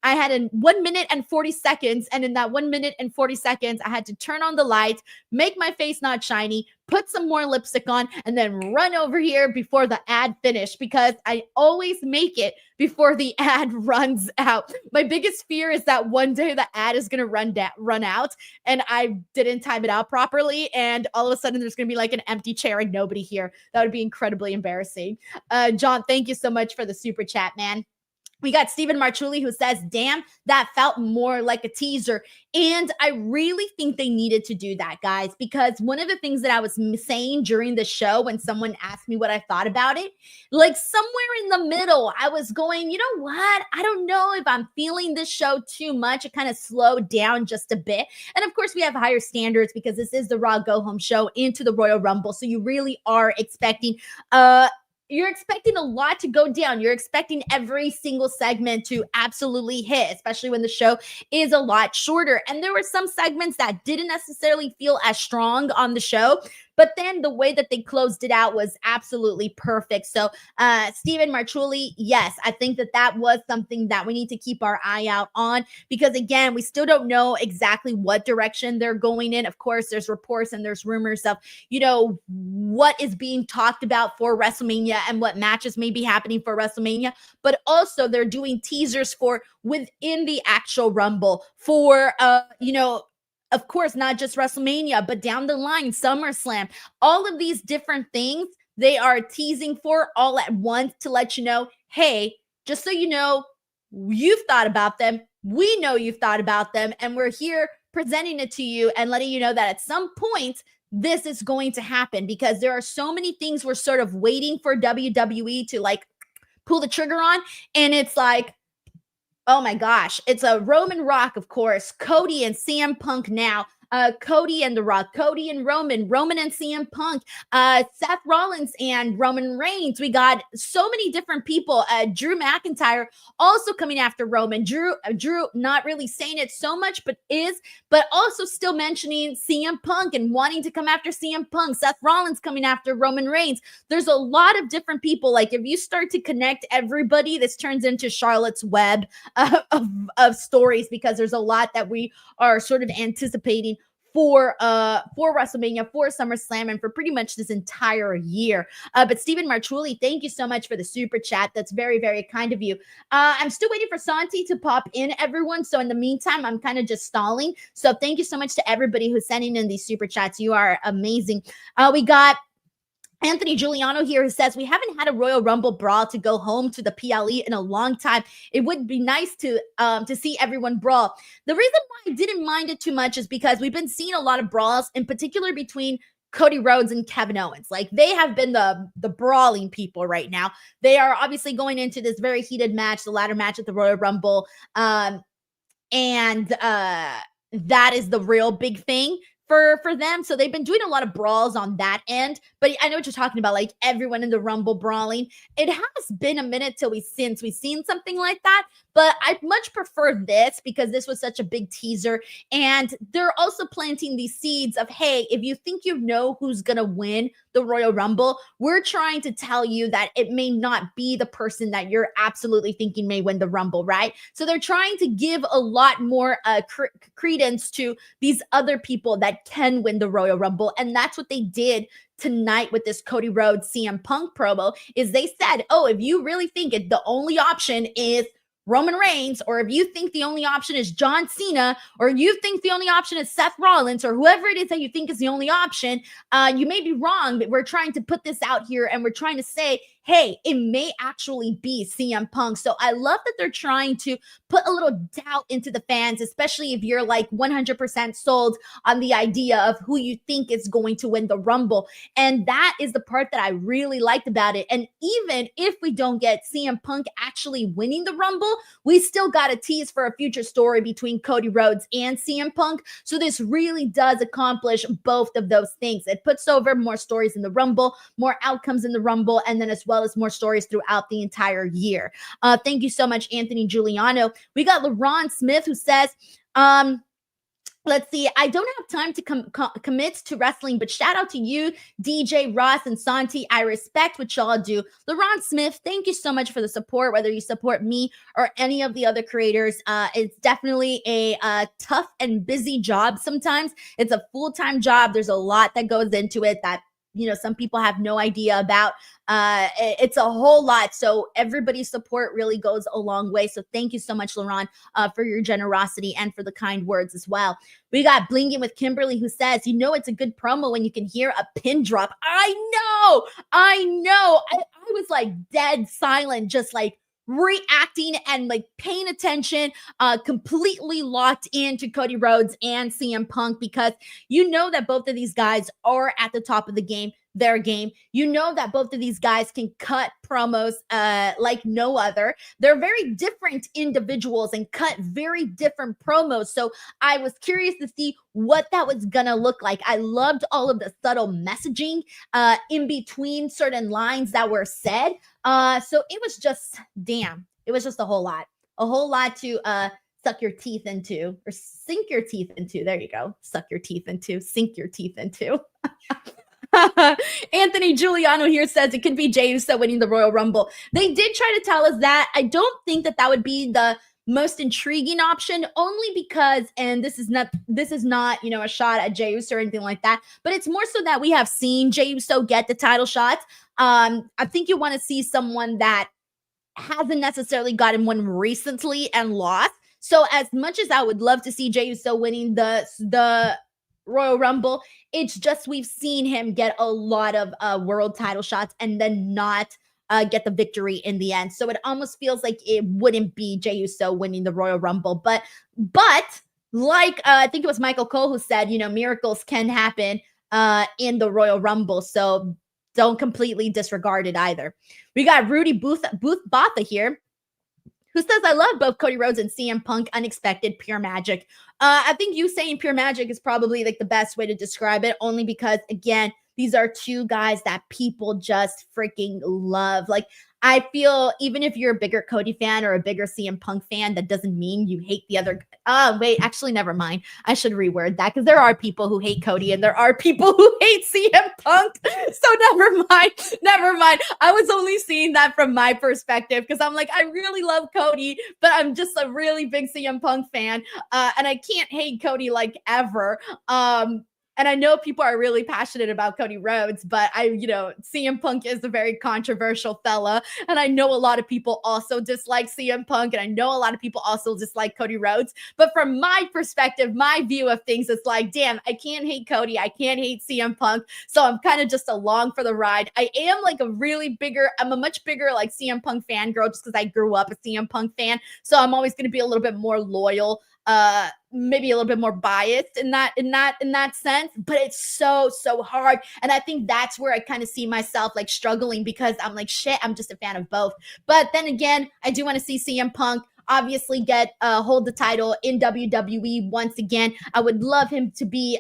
I had a 1 minute and 40 seconds. And in that 1 minute and 40 seconds, I had to turn on the light, make my face not shiny, put some more lipstick on, and then run over here before the ad finished because I always make it before the ad runs out. My biggest fear is that one day the ad is going to run out and I didn't time it out properly. And all of a sudden there's going to be like an empty chair and nobody here. That would be incredibly embarrassing. John, thank you so much for the super chat, man. We got Stephen Marchuli who says, damn, that felt more like a teaser. And I really think they needed to do that, guys, because one of the things that I was saying during the show when someone asked me what I thought about it, like somewhere in the middle, I was going, you know what? I don't know if I'm feeling this show too much. It kind of slowed down just a bit. And of course, we have higher standards because this is the Raw Go Home show into the Royal Rumble. So you really are expecting you're expecting a lot to go down. You're expecting every single segment to absolutely hit, especially when the show is a lot shorter. And there were some segments that didn't necessarily feel as strong on the show, but then the way that they closed it out was absolutely perfect. So Stephen Marchuli, yes, I think that was something that we need to keep our eye out on because, again, we still don't know exactly what direction they're going in. Of course, there's reports and there's rumors of, what is being talked about for WrestleMania and what matches may be happening for WrestleMania. But also they're doing teasers for within the actual Rumble for, of course, not just WrestleMania, but down the line, SummerSlam, all of these different things they are teasing for all at once to let you know, hey, just so you know, you've thought about them. We know you've thought about them. And we're here presenting it to you and letting you know that at some point, this is going to happen because there are so many things we're sort of waiting for WWE to like pull the trigger on. And it's like, oh my gosh, it's a Roman Rock, of course, Cody and CM Punk now. Cody and The Rock, Cody and Roman and CM Punk, Seth Rollins and Roman Reigns. We got so many different people. Drew McIntyre also coming after Roman. Drew not really saying it so much, but also still mentioning CM Punk and wanting to come after CM Punk. Seth Rollins coming after Roman Reigns. There's a lot of different people. Like if you start to connect everybody, this turns into Charlotte's Web of stories because there's a lot that we are sort of anticipating for WrestleMania, for SummerSlam, and for pretty much this entire year. But Stephen Marchuli, thank you so much for the super chat. That's very, very kind of you. I'm still waiting for Santi to pop in, everyone. So in the meantime, I'm kind of just stalling. So thank you so much to everybody who's sending in these super chats. You are amazing. We got Anthony Giuliano here who says, we haven't had a Royal Rumble brawl to go home to the PLE in a long time. It would be nice to see everyone brawl. The reason why I didn't mind it too much is because we've been seeing a lot of brawls, in particular between Cody Rhodes and Kevin Owens. Like they have been the brawling people right now. They are obviously going into this very heated match, the ladder match at the Royal Rumble. And that is the real big thing for them. So they've been doing a lot of brawls on that end. But I know what you're talking about, like everyone in the Rumble brawling. It has been a minute since we've seen something like that. But I much prefer this because this was such a big teaser. And they're also planting these seeds of, hey, if you think you know who's going to win the Royal Rumble, we're trying to tell you that it may not be the person that you're absolutely thinking may win the Rumble, right? So they're trying to give a lot more credence to these other people that can win the Royal Rumble. And that's what they did tonight with this Cody Rhodes CM Punk promo, is they said, oh, if you really think the only option is Roman Reigns, or if you think the only option is John Cena, or you think the only option is Seth Rollins, or whoever it is that you think is the only option, you may be wrong, but we're trying to put this out here and we're trying to say, hey, it may actually be CM Punk. So I love that they're trying to put a little doubt into the fans, especially if you're like 100% sold on the idea of who you think is going to win the Rumble. And that is the part that I really liked about it. And even if we don't get CM Punk actually winning the Rumble, we still got a tease for a future story between Cody Rhodes and CM Punk. So this really does accomplish both of those things. It puts over more stories in the Rumble, more outcomes in the Rumble, and then as well as more stories throughout the entire year. Thank you so much, Anthony Giuliano. We got LaRon Smith who says, let's see, I don't have time to commit to wrestling, but shout out to you, DJ Ross and Santi. I respect what y'all do. LaRon Smith, thank you so much for the support, whether you support me or any of the other creators. It's definitely a tough and busy job sometimes. It's a full-time job. There's a lot that goes into it that some people have no idea about. It's a whole lot. So everybody's support really goes a long way. So thank you so much, LaRon, for your generosity and for the kind words as well. We got Blinging with Kimberly who says, it's a good promo when you can hear a pin drop. I know. I was like dead silent, just like reacting and like paying attention, completely locked into Cody Rhodes and CM Punk, because that both of these guys are at the top of the game, their game. That both of these guys can cut promos like no other. They're very different individuals and cut very different promos. So I was curious to see what that was gonna look like. I loved all of the subtle messaging in between certain lines that were said. So it was just, it was just a whole lot to suck your teeth into, or sink your teeth into. There you go. Suck your teeth into, sink your teeth into. Anthony Giuliano here says it could be Jey Uso winning the Royal Rumble. They did try to tell us that. I don't think that would be the most intriguing option, only because, and this is not a shot at Jey Uso or anything like that, but it's more so that we have seen Jey Uso get the title shots. I think you want to see someone that hasn't necessarily gotten one recently and lost. So as much as I would love to see Jey Uso winning the Royal Rumble, it's just we've seen him get a lot of world title shots and then not get the victory in the end. So it almost feels like it wouldn't be Jey Uso winning the Royal Rumble. But like I think it was Michael Cole who said, miracles can happen in the Royal Rumble. So don't completely disregard it either. We got Rudy Booth Botha here, who says, I love both Cody Rhodes and CM Punk. Unexpected, pure magic. I think you saying pure magic is probably like the best way to describe it, only because, again, these are two guys that people just freaking love. Like, I feel even if you're a bigger Cody fan or a bigger CM Punk fan, that doesn't mean you hate the other. Wait, actually, never mind. I should reword that, because there are people who hate Cody and there are people who hate CM Punk. So never mind. I was only seeing that from my perspective, because I'm like, I really love Cody, but I'm just a really big CM Punk fan. And I can't hate Cody like ever. And I know people are really passionate about Cody Rhodes, but CM Punk is a very controversial fella. And I know a lot of people also dislike CM Punk. And I know a lot of people also dislike Cody Rhodes. But from my perspective, my view of things, it's like, damn, I can't hate Cody. I can't hate CM Punk. So I'm kind of just along for the ride. I am like I'm a much bigger like CM Punk fangirl, just because I grew up a CM Punk fan. So I'm always going to be a little bit more loyal, maybe a little bit more biased in that sense, but it's so hard. And I think that's where I kind of see myself like struggling, because I'm like, shit, I'm just a fan of both. But then again, I do want to see CM Punk obviously hold the title in WWE once again. I would love him to be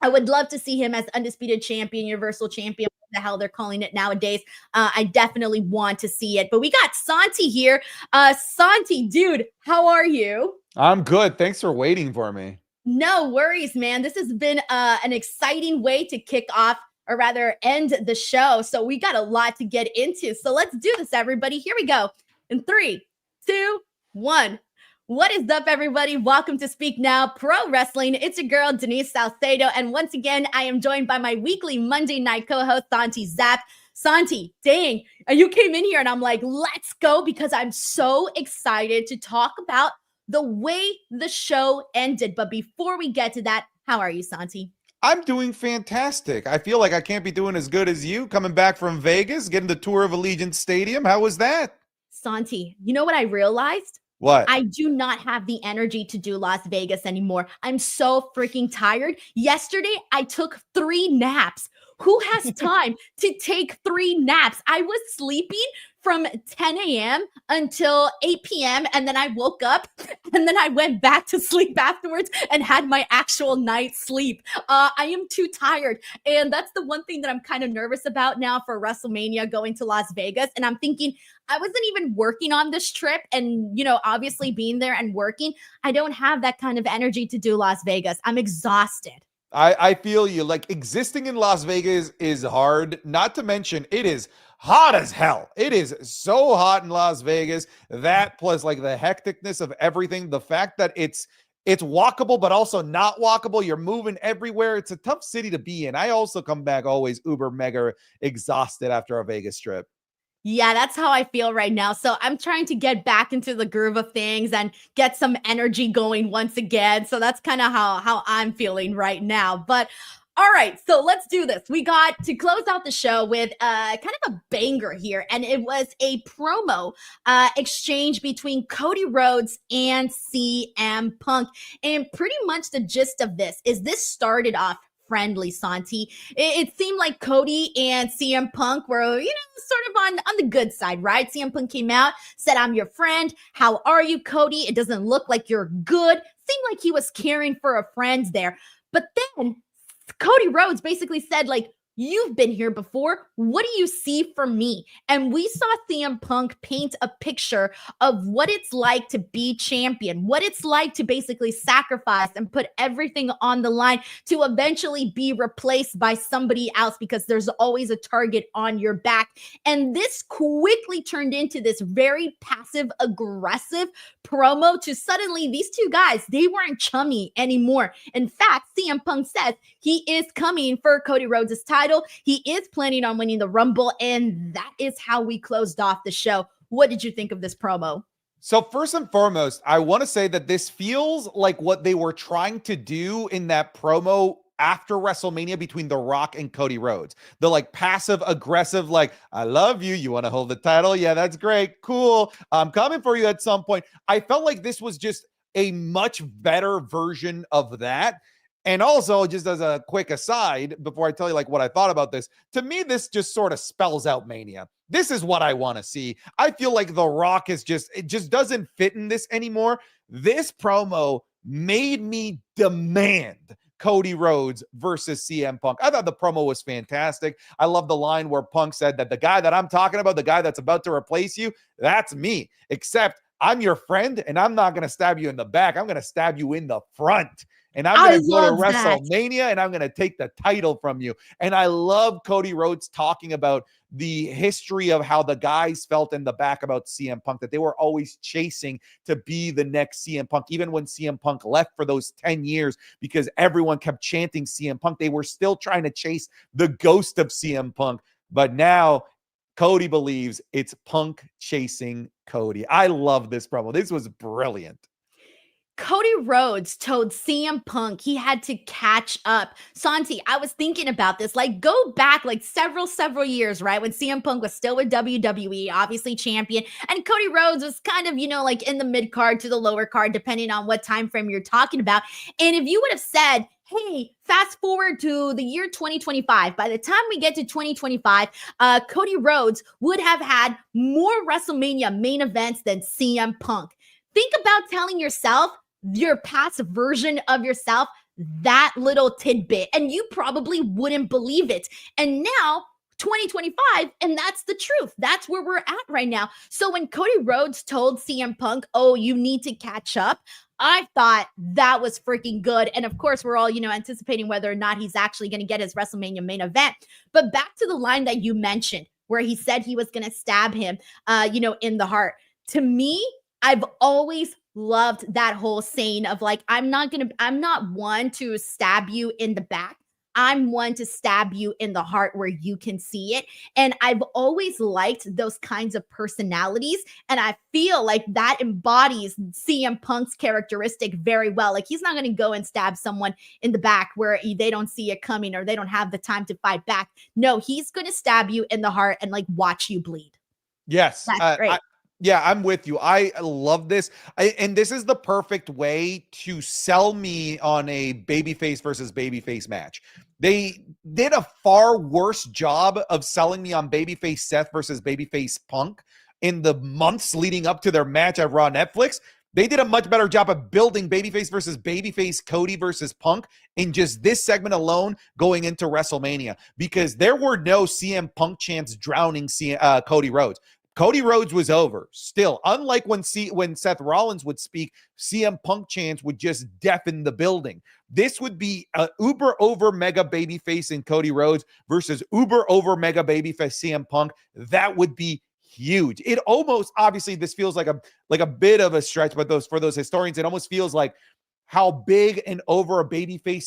I would love to see him as undisputed champion, universal champion, what the hell they're calling it nowadays. I definitely want to see it. But we got Santi here. Santi, dude, how are you?
I'm good. Thanks for waiting for me.
No worries, man. This has been an exciting way to kick off, or rather end the show. So we got a lot to get into. So let's do this, everybody. Here we go. In 3, 2, 1. What is up, everybody? Welcome to Speak Now Pro Wrestling. It's your girl, Denise Salcedo. And once again, I am joined by my weekly Monday night co-host, Santi Zap. Santi, dang, you came in here and I'm like, let's go, because I'm so excited to talk about the way the show ended. But before we get to that, how are you, Santi?
I'm doing fantastic. I feel like I can't be doing as good as you. Coming back from Vegas, getting the tour of Allegiant Stadium. How was that?
Santi, you know what I realized?
What?
I do not have the energy to do Las Vegas anymore. I'm so freaking tired. Yesterday, I took 3 naps. Who has time to take 3 naps? I was sleeping from 10 a.m. until 8 p.m. and then I woke up and then I went back to sleep afterwards and had my actual night's sleep. I am too tired. And that's the one thing that I'm kind of nervous about now for WrestleMania going to Las Vegas. And I'm thinking, I wasn't even working on this trip, and, you know, obviously being there and working, I don't have that kind of energy to do Las Vegas. I'm exhausted.
I feel you. Like, existing in Las Vegas is hard, not to mention it is hot as hell. It is so hot in Las Vegas. That plus like the hecticness of everything, the fact that it's walkable but also not walkable. You're moving everywhere. It's a tough city to be in. I also come back always uber mega exhausted after a Vegas trip.
Yeah, that's how I feel right now. So I'm trying to get back into the groove of things and get some energy going once again. So that's kind of how I'm feeling right now. But all right, so let's do this. We got to close out the show with kind of a banger here, and it was a promo exchange between Cody Rhodes and CM Punk. And pretty much the gist of this is this started off friendly, Santi. It seemed like Cody and CM Punk were, you know, sort of on the good side, right? CM Punk came out, said, "I'm your friend. How are you, Cody? It doesn't look like you're good." Seemed like he was caring for a friend there. But then Cody Rhodes basically said, like, "You've been here before. What do you see from me?" And we saw CM Punk paint a picture of what it's like to be champion, what it's like to basically sacrifice and put everything on the line to eventually be replaced by somebody else, because there's always a target on your back. And this quickly turned into this very passive aggressive promo to suddenly these two guys, they weren't chummy anymore. In fact, CM Punk says he is coming for Cody Rhodes' title. He is planning on winning the Rumble, and that is how we closed off the show. What did you think of this promo?
So first and foremost, I want to say that this feels like what they were trying to do in that promo after WrestleMania between The Rock and Cody Rhodes. The like passive aggressive, like, "I love you. You want to hold the title? Yeah, that's great. Cool. I'm coming for you at some point." I felt like this was just a much better version of that. And also, just as a quick aside, before I tell you like what I thought about this, to me, this just sort of spells out Mania. This is what I want to see. I feel like The Rock is it just doesn't fit in this anymore. This promo made me demand Cody Rhodes versus CM Punk. I thought the promo was fantastic. I love the line where Punk said that the guy that I'm talking about, the guy that's about to replace you, that's me. Except I'm your friend, and I'm not going to stab you in the back. I'm going to stab you in the front. And I'm going to go to WrestleMania, and I'm going to take the title from you. And I love Cody Rhodes talking about the history of how the guys felt in the back about CM Punk, that they were always chasing to be the next CM Punk. Even when CM Punk left for those 10 years, because everyone kept chanting CM Punk, they were still trying to chase the ghost of CM Punk. But now Cody believes it's Punk chasing Cody. I love this promo. This was brilliant.
Cody Rhodes told CM Punk he had to catch up. Santi, I was thinking about this. Like, go back like several years, right? When CM Punk was still with WWE, obviously champion, and Cody Rhodes was kind of, you know, like in the mid card to the lower card, depending on what time frame you're talking about. And if you would have said, hey, fast forward to the year 2025. By the time we get to 2025, Cody Rhodes would have had more WrestleMania main events than CM Punk. Think about telling yourself, your past version of yourself, that little tidbit, and you probably wouldn't believe it. And now 2025, and that's the truth. That's where we're at right now. So when Cody Rhodes told CM Punk, oh, you need to catch up, I thought that was freaking good. And of course, we're all, anticipating whether or not he's actually going to get his WrestleMania main event. But back to the line that you mentioned, where he said he was going to stab him, in the heart. To me, I've always loved that whole saying of like, I'm not one to stab you in the back. I'm one to stab you in the heart where you can see it. And I've always liked those kinds of personalities. And I feel like that embodies CM Punk's characteristic very well. Like, he's not going to go and stab someone in the back where they don't see it coming or they don't have the time to fight back. No, he's going to stab you in the heart and like watch you bleed.
Yes.
That's great.
Yeah, I'm with you. I love this. And this is the perfect way to sell me on a babyface versus babyface match. They did a far worse job of selling me on babyface Seth versus babyface Punk in the months leading up to their match at Raw Netflix. They did a much better job of building babyface versus babyface Cody versus Punk in just this segment alone going into WrestleMania, because there were no CM Punk chants drowning Cody Rhodes. Cody Rhodes was over. Still, unlike when Seth Rollins would speak, CM Punk chants would just deafen the building. This would be an uber over mega babyface in Cody Rhodes versus uber over mega babyface CM Punk. That would be huge. It almost, obviously, this feels like a bit of a stretch, but for those historians, it almost feels like how big and over a babyface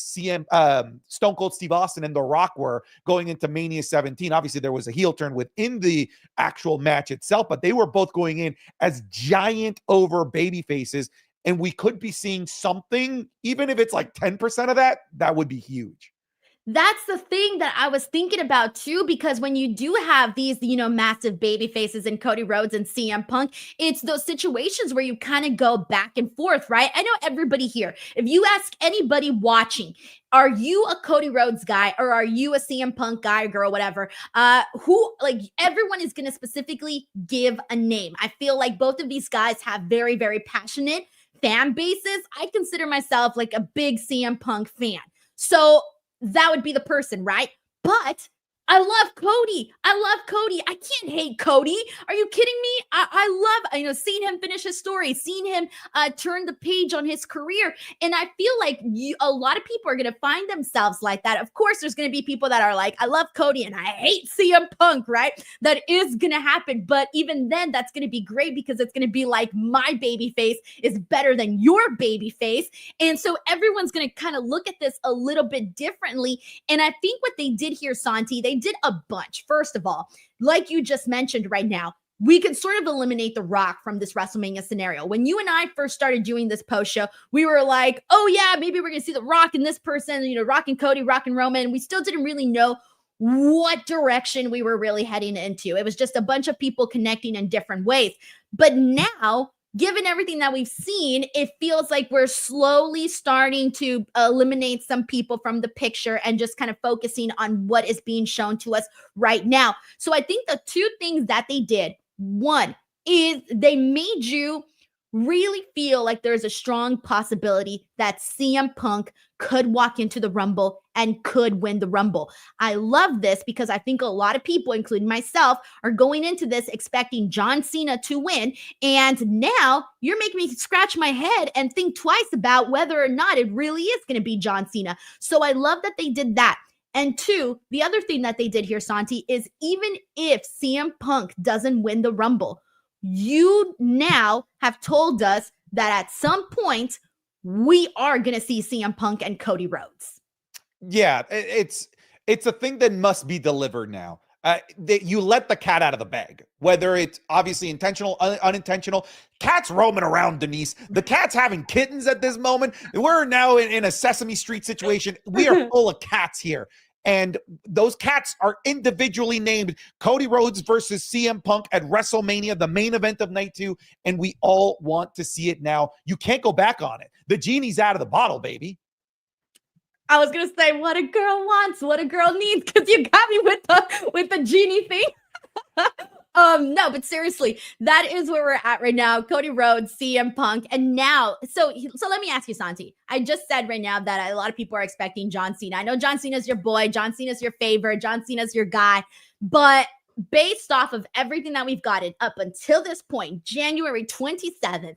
Stone Cold Steve Austin and The Rock were going into Mania 17. Obviously, there was a heel turn within the actual match itself, but they were both going in as giant over babyfaces, and we could be seeing something, even if it's like 10% of that, that would be huge.
That's the thing that I was thinking about too, because when you do have these, massive baby faces in Cody Rhodes and CM Punk, it's those situations where you kind of go back and forth, right? I know everybody here, if you ask anybody watching, are you a Cody Rhodes guy or are you a CM Punk guy, girl, whatever? Everyone is going to specifically give a name. I feel like both of these guys have very, very passionate fan bases. I consider myself like a big CM Punk fan. So that would be the person, right? But I love Cody. I can't hate Cody. Are you kidding me? I love, seeing him finish his story, seeing him turn the page on his career. And I feel like a lot of people are going to find themselves like that. Of course, there's going to be people that are like, I love Cody and I hate CM Punk, right? That is going to happen. But even then, that's going to be great because it's going to be like, my baby face is better than your baby face. And so everyone's going to kind of look at this a little bit differently. And I think what they did here, Santi, they did a bunch. First of all, like you just mentioned right now, we can sort of eliminate The Rock from this WrestleMania scenario. When you and I first started doing this post show, we were like, oh yeah, maybe we're going to see The Rock and this person, Rock and Cody, Rock and Roman. We still didn't really know what direction we were really heading into. It was just a bunch of people connecting in different ways. But now, given everything that we've seen, it feels like we're slowly starting to eliminate some people from the picture and just kind of focusing on what is being shown to us right now. So I think the two things that they did, one is they made you really feel like there's a strong possibility that CM Punk could walk into the Rumble and could win the Rumble. I love this because I think a lot of people, including myself, are going into this expecting John Cena to win. And now you're making me scratch my head and think twice about whether or not it really is going to be John Cena. So I love that they did that. And two, the other thing that they did here, Santi, is even if CM Punk doesn't win the Rumble, you now have told us that at some point we are going to see CM Punk and Cody Rhodes.
Yeah, it's a thing that must be delivered now. You let the cat out of the bag, whether it's obviously intentional, unintentional. Cat's roaming around, Denise. The cat's having kittens at this moment. We're now in a Sesame Street situation. We are full of cats here. And those cats are individually named Cody Rhodes versus CM Punk at WrestleMania, the main event of night 2. And we all want to see it now. You can't go back on it. The genie's out of the bottle, baby.
I was gonna say what a girl wants, what a girl needs, because you got me with the genie thing. No, but seriously, that is where we're at right now. Cody Rhodes, CM Punk, and now, so let me ask you, Santi. I just said right now that a lot of people are expecting John Cena. I know John Cena's your boy, John Cena's your favorite, John Cena's your guy, but based off of everything that we've gotten up until this point, January 27th,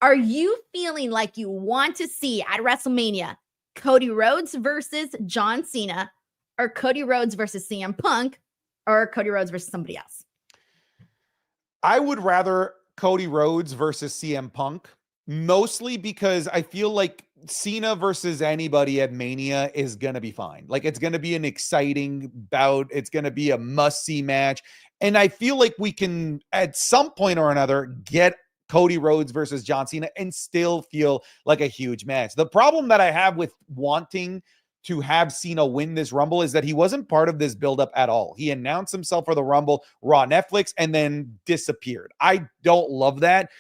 are you feeling like you want to see at WrestleMania Cody Rhodes versus John Cena, or Cody Rhodes versus CM Punk, or Cody Rhodes versus somebody else?
I would rather Cody Rhodes versus CM Punk, mostly because I feel like Cena versus anybody at Mania is going to be fine. Like, it's going to be an exciting bout. It's going to be a must-see match. And I feel like we can, at some point or another, get Cody Rhodes versus John Cena and still feel like a huge match. The problem that I have with wanting to have Cena win this Rumble is that he wasn't part of this buildup at all. He announced himself for the Rumble, Raw, Netflix, and then disappeared. I don't love that.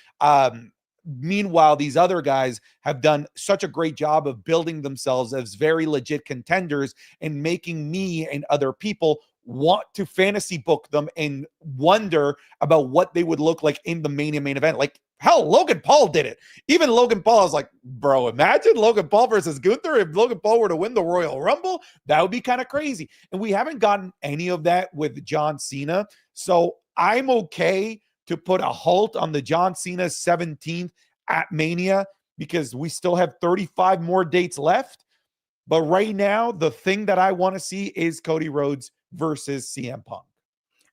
Meanwhile, these other guys have done such a great job of building themselves as very legit contenders and making me and other people want to fantasy book them and wonder about what they would look like in the main event. Like, hell, Logan Paul did it. Even Logan Paul, I was like, bro, imagine Logan Paul versus Gunther. If Logan Paul were to win the Royal Rumble, that would be kind of crazy. And we haven't gotten any of that with John Cena. So I'm okay to put a halt on the John Cena 17th at Mania because we still have 35 more dates left. But right now, the thing that I want to see is Cody Rhodes versus CM Punk.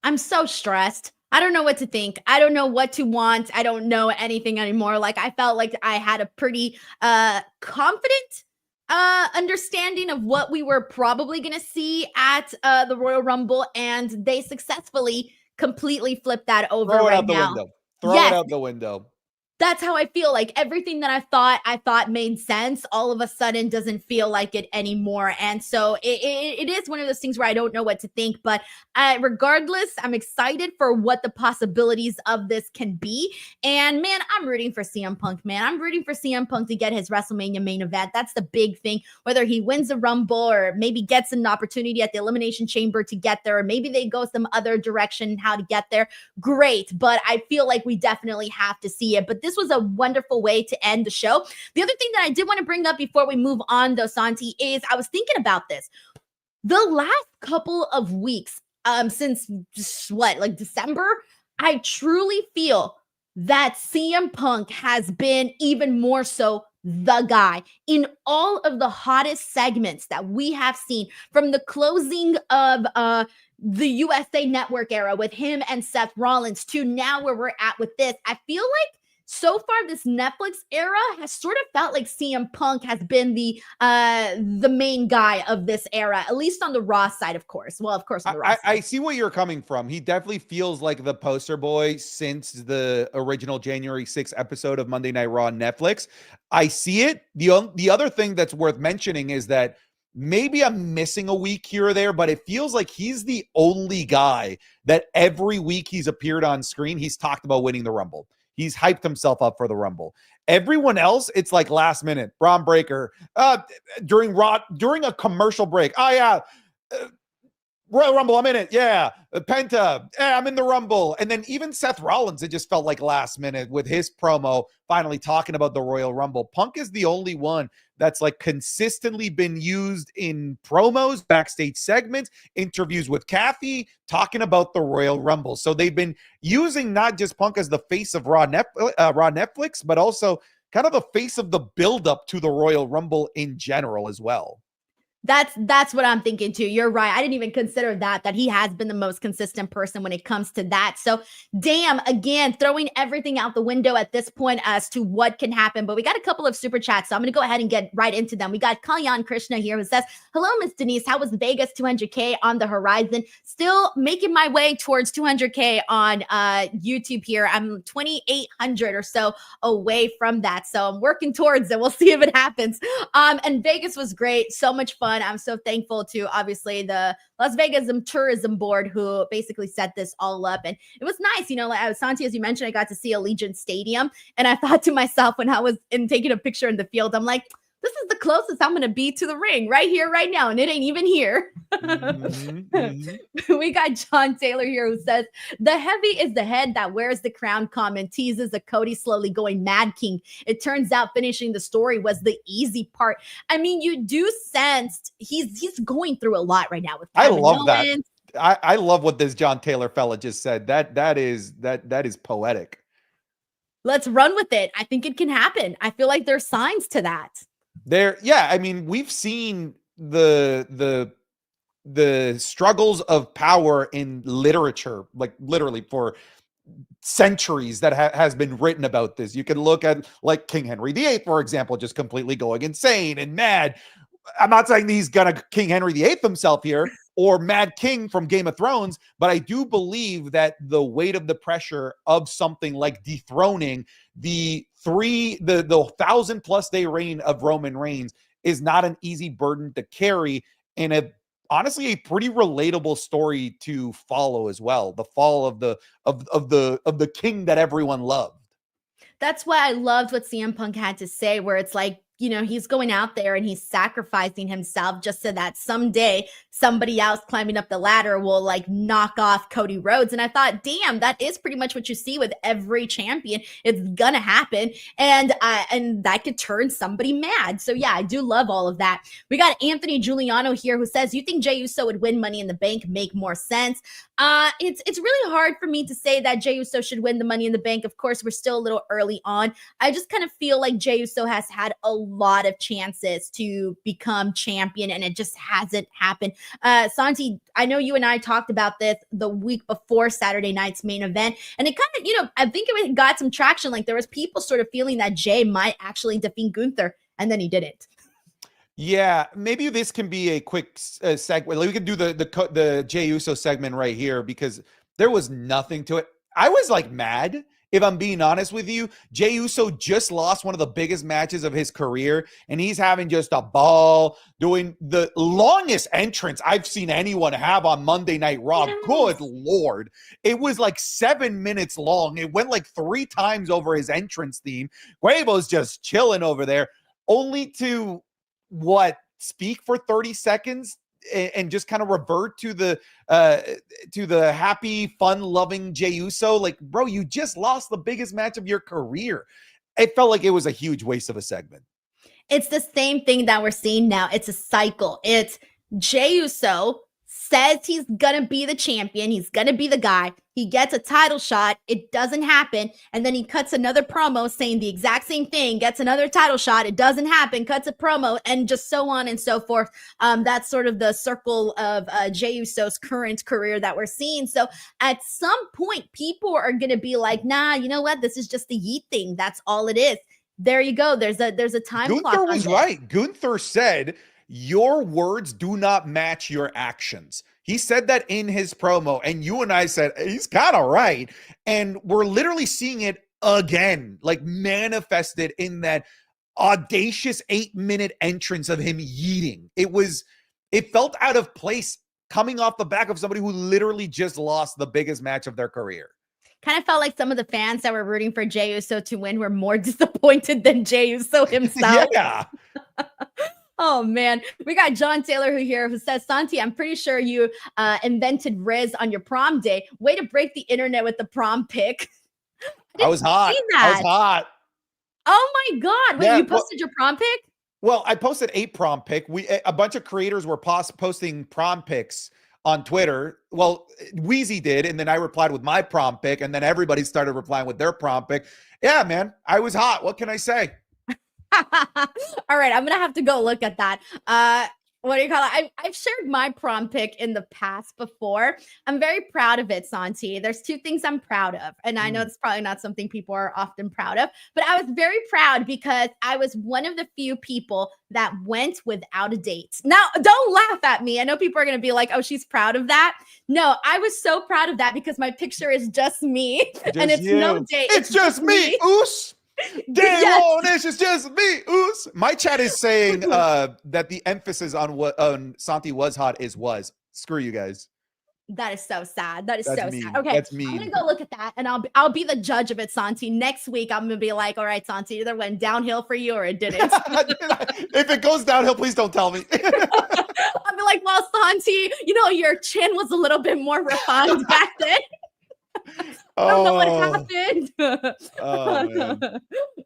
I'm so stressed. I don't know what to think. I don't know what to want. I don't know anything anymore. Like, I felt like I had a pretty confident understanding of what we were probably going to see at the Royal Rumble, and they successfully completely flipped that over
Throw it
right
out the
now.
window. Throw it out the window.
That's how I feel. Like, everything that I thought made sense, all of a sudden doesn't feel like it anymore. And so it is one of those things where I don't know what to think, but regardless, I'm excited for what the possibilities of this can be. And man, I'm rooting for CM Punk, man. I'm rooting for CM Punk to get his WrestleMania main event. That's the big thing. Whether he wins the Rumble or maybe gets an opportunity at the Elimination Chamber to get there, or maybe they go some other direction how to get there, great. But I feel like we definitely have to see it. But this was a wonderful way to end the show. The other thing that I did want to bring up before we move on, though, Santi, is I was thinking about this. The last couple of weeks, since like December, I truly feel that CM Punk has been even more so the guy in all of the hottest segments that we have seen, from the closing of the USA Network era with him and Seth Rollins to now where we're at with this. I feel like so far this Netflix era has sort of felt like CM Punk has been the main guy of this era, at least on the Raw side, of course. Well, of course, on the Raw side.
I see where you're coming from. He definitely feels like the poster boy since the original January 6th episode of Monday Night Raw on Netflix. I see it. The other thing that's worth mentioning is that maybe I'm missing a week here or there, but it feels like he's the only guy that every week he's appeared on screen, he's talked about winning the Rumble. He's hyped himself up for the Rumble. Everyone else, it's like last minute. Braun Breaker, during a commercial break. Oh, yeah. Royal Rumble, I'm in it. Yeah. Penta, I'm in the Rumble. And then even Seth Rollins, it just felt like last minute with his promo finally talking about the Royal Rumble. Punk is the only one that's like consistently been used in promos, backstage segments, interviews with Kathy, talking about the Royal Rumble. So they've been using not just Punk as the face of Raw Netflix, but also kind of the face of the buildup to the Royal Rumble in general as well.
That's what I'm thinking too. You're right. I didn't even consider that he has been the most consistent person when it comes to that. So damn, again, throwing everything out the window at this point as to what can happen. But we got a couple of super chats, so I'm going to go ahead and get right into them. We got Kalyan Krishna here who says, hello, Miss Denise. How was Vegas 200K on the horizon? Still making my way towards 200K on YouTube here. I'm 2,800 or so away from that. So I'm working towards it. We'll see if it happens. And Vegas was great. So much fun. I'm so thankful to obviously the Las Vegas Tourism Board who basically set this all up. And it was nice, you know, like Santi, as you mentioned, I got to see Allegiant Stadium. And I thought to myself when I was taking a picture in the field, I'm like, this is the closest I'm going to be to the ring right here, right now. And it ain't even here. We got John Taylor here who says, the heavy is the head that wears the crown comment teases a Cody slowly going Mad King. It turns out finishing the story was the easy part. I mean, you do sense he's going through a lot right now with
I
Kevin
love that.
Owens.
I love what this John Taylor fella just said. That is poetic.
Let's run with it. I think it can happen. I feel like there's signs to that.
I mean, we've seen the struggles of power in literature, like literally for centuries that has been written about this. You can look at like King Henry VIII, for example, just completely going insane and mad. I'm not saying he's gonna King Henry VIII himself here or Mad King from Game of Thrones, but I do believe that the weight of the pressure of something like dethroning the 1,000+ day reign of Roman Reigns is not an easy burden to carry, and honestly a pretty relatable story to follow as well. The fall of the king that everyone loved.
That's why I loved what CM Punk had to say, where it's like, you know, he's going out there and he's sacrificing himself just so that someday somebody else climbing up the ladder will like knock off Cody Rhodes. And I thought, damn, that is pretty much what you see with every champion. It's gonna happen. And that could turn somebody mad. So yeah, I do love all of that. We got Anthony Giuliano here who says, you think Jey Uso would win Money in the Bank? Make more sense. It's really hard for me to say that Jey Uso should win the Money in the Bank. Of course, we're still a little early on. I just kind of feel like Jey Uso has had a lot of chances to become champion and it just hasn't happened. Santi, I know you and I talked about this the week before Saturday night's main event, and it kind of, you know, I think it got some traction. Like there was people sort of feeling that Jey might actually defeat Gunther, and then he didn't.
Yeah, maybe this can be a quick segue. Like we could do the Jey Uso segment right here because there was nothing to it. I was like mad. If I'm being honest with you, Jey Uso just lost one of the biggest matches of his career, and he's having just a ball doing the longest entrance I've seen anyone have on Monday Night Raw. Yes. Good Lord. It was like 7 minutes long. It went like 3 times over his entrance theme. Quavo's just chilling over there, only to speak for 30 seconds and just kind of revert to the happy, fun-loving Jey Uso. Like, bro, you just lost the biggest match of your career. It felt like it was a huge waste of a segment.
It's the same thing that we're seeing now. It's a cycle. It's Jey Uso says he's gonna be the champion. He's gonna be the guy. He gets a title shot. It doesn't happen. And then he cuts another promo saying the exact same thing, gets another title shot. It doesn't happen, cuts a promo, and just so on and so forth. That's sort of the circle of Jey Uso's current career that we're seeing. So at some point, people are going to be like, nah, you know what? This is just the yeet thing. That's all it is. There you go. There's a time clock.
Gunther was right. Gunther said, your words do not match your actions. He said that in his promo, and you and I said, he's kind of right. And we're literally seeing it again, like manifested in that audacious 8-minute entrance of him yeeting. It felt out of place coming off the back of somebody who literally just lost the biggest match of their career.
Kind of felt like some of the fans that were rooting for Jey Uso to win were more disappointed than Jey Uso himself.
Yeah.
Oh, man. We got John Taylor who says, Santi, I'm pretty sure you invented Riz on your prom day. Way to break the internet with the prom pic.
I was hot. I was hot.
Oh, my God. Wait,
Yeah,
you posted your prom pic?
Well, I posted a prom pic. A bunch of creators were posting prom pics on Twitter. Well, Wheezy did, and then I replied with my prom pic, and then everybody started replying with their prom pic. Yeah, man, I was hot. What can I say?
All right, I'm gonna have to go look at that. What do you call it? I've shared my prom pic in the past before. I'm very proud of it, Santi. There's 2 things I'm proud of, and I know it's probably not something people are often proud of, but I was very proud because I was one of the few people that went without a date. Now, don't laugh at me. I know people are gonna be like, "Oh, she's proud of that." No, I was so proud of that because my picture is just me, and it's no date.
It's just me, Oos. Damn, yes. This is just me. Oos. My chat is saying that the emphasis on what Santi was hot is was. Screw you guys.
That is so sad. That is
That's
so
mean.
sad. Okay,
That's
I'm
mean.
gonna go look at that, and I'll be the judge of it, Santi. Next week, I'm gonna be like, all right, Santi, either went downhill for you or it didn't.
If it goes downhill, please don't tell me.
I'll be like, well, Santi, your chin was a little bit more refined back then. I don't know what happened.
Oh, man.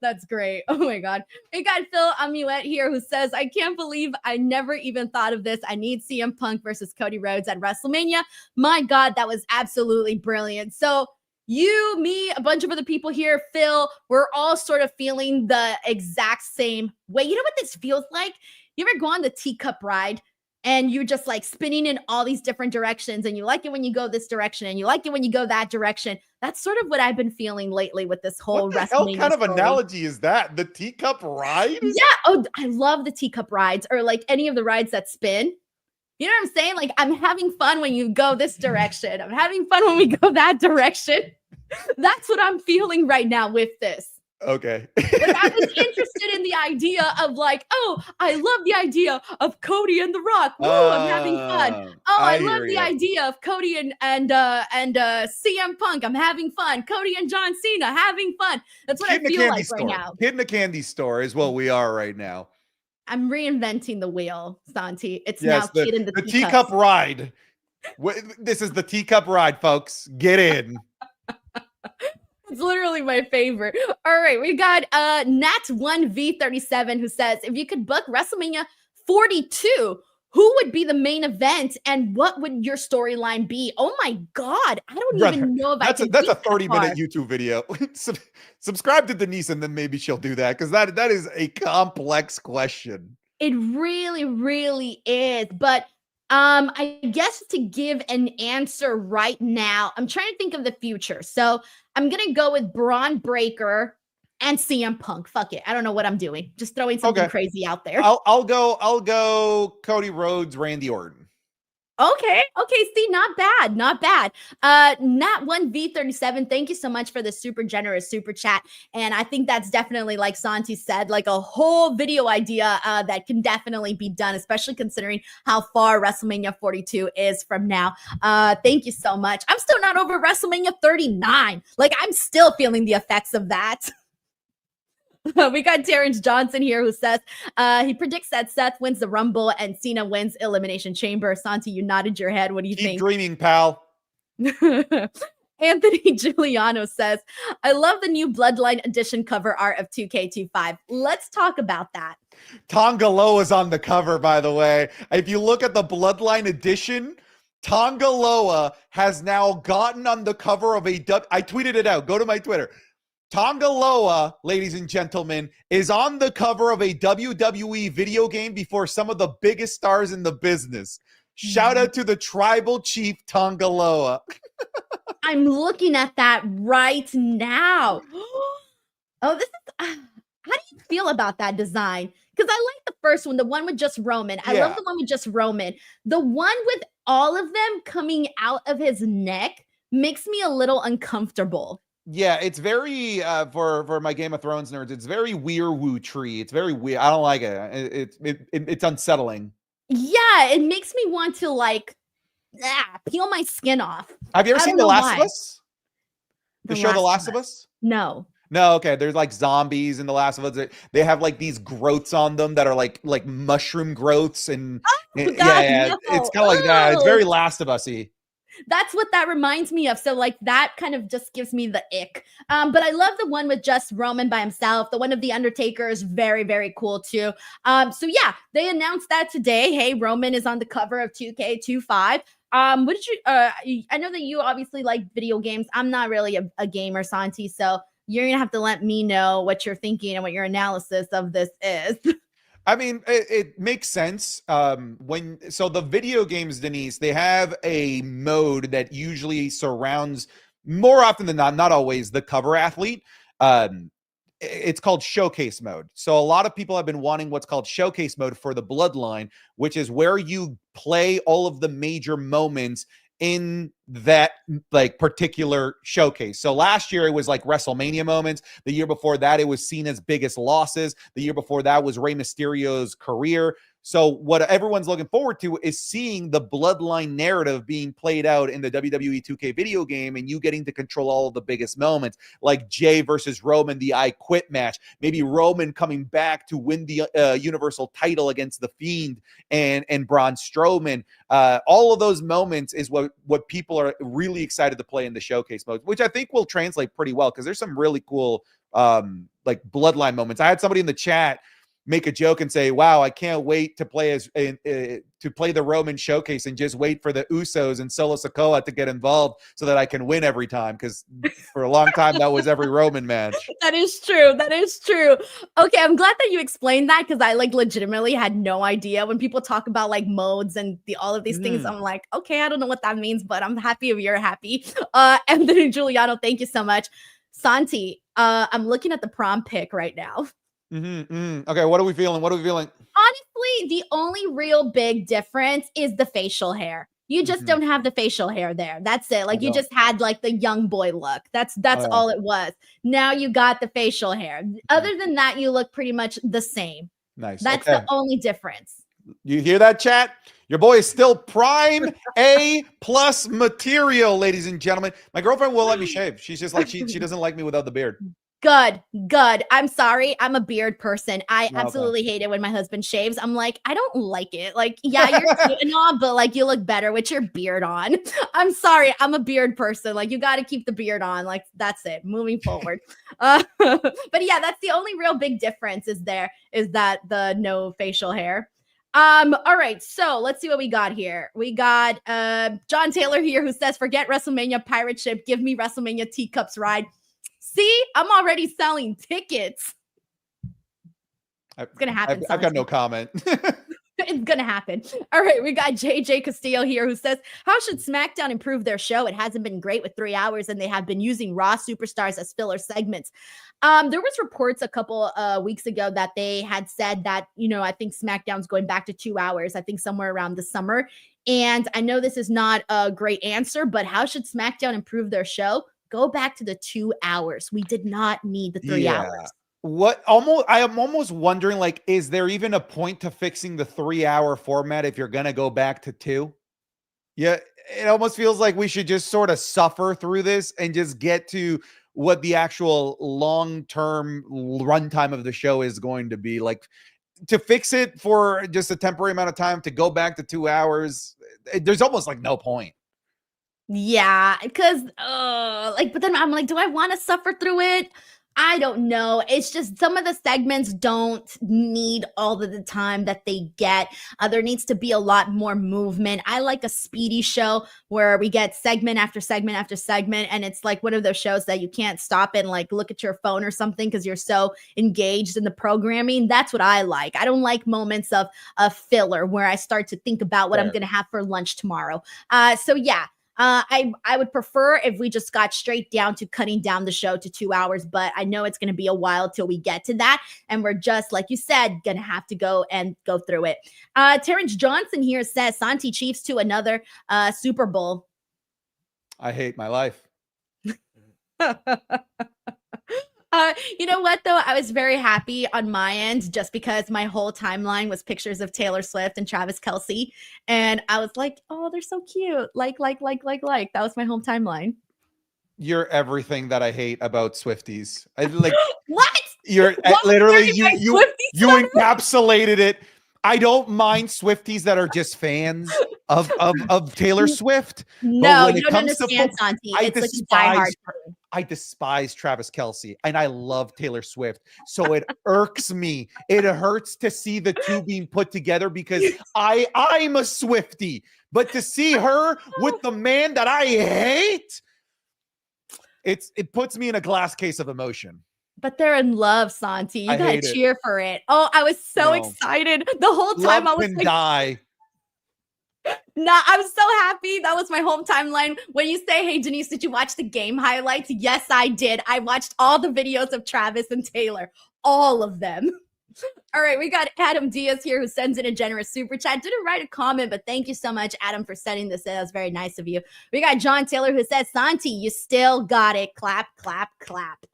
That's great. Oh my God. We got Phil Amulet here who says, I can't believe I never even thought of this. I need CM Punk versus Cody Rhodes at WrestleMania. My God, that was absolutely brilliant. So you, me, a bunch of other people here, Phil, we're all sort of feeling the exact same way. You know what this feels like? You ever go on the teacup ride? And you're just like spinning in all these different directions, and you like it when you go this direction, and you like it when you go that direction. That's sort of what I've been feeling lately with this whole
What the
WrestleMania
hell kind of
story.
analogy is that? The teacup ride?
Yeah. Oh, I love the teacup rides, or like any of the rides that spin. You know what I'm saying? Like, I'm having fun when you go this direction. I'm having fun when we go that direction. That's what I'm feeling right now with this.
Okay.
Like, I was interested in the idea of like, oh, I love the idea of Cody and The Rock. Woo, I'm having fun. Oh, I love the idea of Cody and CM Punk. I'm having fun. Cody and John Cena having fun. That's what I feel like right now.
Kid in a candy store is what we are right now.
I'm reinventing the wheel, Santi. It's now Kid in the
teacup ride. This is the teacup ride, folks. Get in.
It's literally my favorite. All right, we got Nat1V37 who says, if you could book WrestleMania 42, who would be the main event and what would your storyline be? Oh my God, I don't even know if
that's a 30-minute YouTube video. Subscribe to Denise and then maybe she'll do that, because that is a complex question.
It really, really is. But I guess to give an answer right now, I'm trying to think of the future. So I'm going to go with Braun Breaker and CM Punk. Fuck it. I don't know what I'm doing. Just throwing something crazy out there.
I'll go Cody Rhodes, Randy Orton.
Okay. See, not bad. Nat1V37, thank you so much for the super generous super chat. And I think that's definitely, like Santi said, like a whole video idea that can definitely be done, especially considering how far WrestleMania 42 is from now. Thank you so much. I'm still not over WrestleMania 39. Like, I'm still feeling the effects of that. We got Terrence Johnson here who says he predicts that Seth wins the Rumble and Cena wins Elimination Chamber. Santi, you nodded your head. What do you think?
Keep dreaming, pal.
Anthony Giuliano says, I love the new Bloodline Edition cover art of 2K25. Let's talk about that.
Tonga Loa's on the cover, by the way. If you look at the Bloodline Edition, Tonga Loa has now gotten on the cover of I tweeted it out. Go to my Twitter. Tonga Loa, ladies and gentlemen, is on the cover of a WWE video game before some of the biggest stars in the business. Shout out to the tribal chief, Tonga Loa.
I'm looking at that right now. Oh, this is... how do you feel about that design? Because I like the first one, the one with just Roman. I love the one with just Roman. The one with all of them coming out of his neck makes me a little uncomfortable.
Yeah, it's very for my Game of Thrones nerds. It's very weird-woo tree. It's very weird. I don't like it. It's unsettling.
Yeah, it makes me want to like peel my skin off.
Have you ever seen The Last of Us? The show The Last of Us?
No.
No, okay. There's like zombies in The Last of Us. They have like these growths on them that are like mushroom growths, and
God,
no. It's kind of like that. It's very
Ugh.
Last of Us-y.
That's what that reminds me of. So like that kind of just gives me the ick. But I love the one with just Roman by himself. The one of The Undertaker is very, very cool too. So yeah, they announced that today. Hey, Roman is on the cover of 2K25. What did you, I know that you obviously like video games. I'm not really a gamer, Santi. So you're going to have to let me know what you're thinking and what your analysis of this is.
I mean, it makes sense. So the video games, Denise, they have a mode that usually surrounds, more often than not always, the cover athlete. It's called showcase mode. So a lot of people have been wanting what's called showcase mode for the Bloodline, which is where you play all of the major moments in that like particular showcase. So last year it was like WrestleMania moments. The year before that it was Cena's biggest losses. The year before that was Rey Mysterio's career. So what everyone's looking forward to is seeing the bloodline narrative being played out in the WWE 2K video game, and you getting to control all of the biggest moments, like Jay versus Roman, the I Quit match, maybe Roman coming back to win the Universal title against The Fiend and Braun Strowman. All of those moments is what people are really excited to play in the showcase mode, which I think will translate pretty well, because there's some really cool like bloodline moments. I had somebody in the chat make a joke and say, wow, I can't wait to play to play the Roman showcase and just wait for the Usos and Solo Sikoa to get involved so that I can win every time, because for a long time that was every Roman match.
That is true. That is true. Okay, I'm glad that you explained that, because I like legitimately had no idea. When people talk about like modes and all of these things, I'm like, okay, I don't know what that means, but I'm happy if you're happy. Anthony Giuliano, thank you so much. Santi, I'm looking at the prom pic right now.
Okay, what are we feeling?
Honestly, the only real big difference is the facial hair. You just don't have the facial hair there. That's it. Like, you just had like the young boy look. That's all it was. Now you got the facial hair. Other than that, you look pretty much the same.
Nice.
That's the only difference.
You hear that, chat? Your boy is still prime A+ material, ladies and gentlemen. My girlfriend will let me shave. She's just like, she doesn't like me without the beard.
Good. I'm sorry. I'm a beard person. I absolutely hate it when my husband shaves. I'm like, I don't like it. Like, yeah, you're cute and all, but like, you look better with your beard on. I'm sorry. I'm a beard person. Like, you got to keep the beard on. Like, that's it. Moving forward. But yeah, that's the only real big difference is that the no facial hair. All right, so let's see what we got here. We got John Taylor here, who says, forget WrestleMania pirate ship, give me WrestleMania teacups ride. See, I'm already selling tickets. It's gonna happen.
I've got no comment.
It's gonna happen. All right, we got JJ Castillo here, who says, how should SmackDown improve their show? It hasn't been great with 3 hours, and they have been using Raw superstars as filler segments. There was reports a couple weeks ago that they had said that, I think SmackDown's going back to 2 hours, I think somewhere around the summer. And I know this is not a great answer, but how should SmackDown improve their show? Go back to the 2 hours. We did not need the 3 hours.
I am almost wondering, like, is there even a point to fixing the 3 hour format if you're going to go back to 2? Yeah, it almost feels like we should just sort of suffer through this and just get to what the actual long-term runtime of the show is going to be. Like, to fix it for just a temporary amount of time, to go back to 2 hours, there's almost like no point.
Yeah, because but then I'm like, do I want to suffer through it? I don't know. It's just some of the segments don't need all of the time that they get. There needs to be a lot more movement. I like a speedy show where we get segment after segment after segment, and it's like one of those shows that you can't stop and like look at your phone or something because you're so engaged in the programming. That's what I like. I don't like moments of filler where I start to think about what I'm going to have for lunch tomorrow. So yeah. I would prefer if we just got straight down to cutting down the show to 2 hours, but I know it's going to be a while till we get to that. And we're just, like you said, going to have to go through it. Terrence Johnson here says, Santi Chiefs to another Super Bowl.
I hate my life.
You know what, though? I was very happy on my end just because my whole timeline was pictures of Taylor Swift and Travis Kelce. And I was like, oh, they're so cute. Like. That was my whole timeline.
You're everything that I hate about Swifties. I like
what?
You're
what
literally you encapsulated it. I don't mind Swifties that are just fans of Taylor Swift.
No, you don't understand, Santi. It's like a diehard.
I despise Travis Kelce and I love Taylor Swift. So it irks me. It hurts to see the two being put together because I'm a Swiftie. But to see her with the man that I hate, it puts me in a glass case of emotion.
But they're in love, Santi. You gotta cheer for it. Oh, I was so excited the whole time. I was like,
die.
Nah, I was so happy. That was my home timeline. When you say, hey, Denise, did you watch the game highlights? Yes, I did. I watched all the videos of Travis and Taylor. All of them. All right, we got Adam Diaz here who sends in a generous super chat. Didn't write a comment, but thank you so much, Adam, for sending this in. That was very nice of you. We got John Taylor who says, Santi, you still got it. Clap, clap, clap.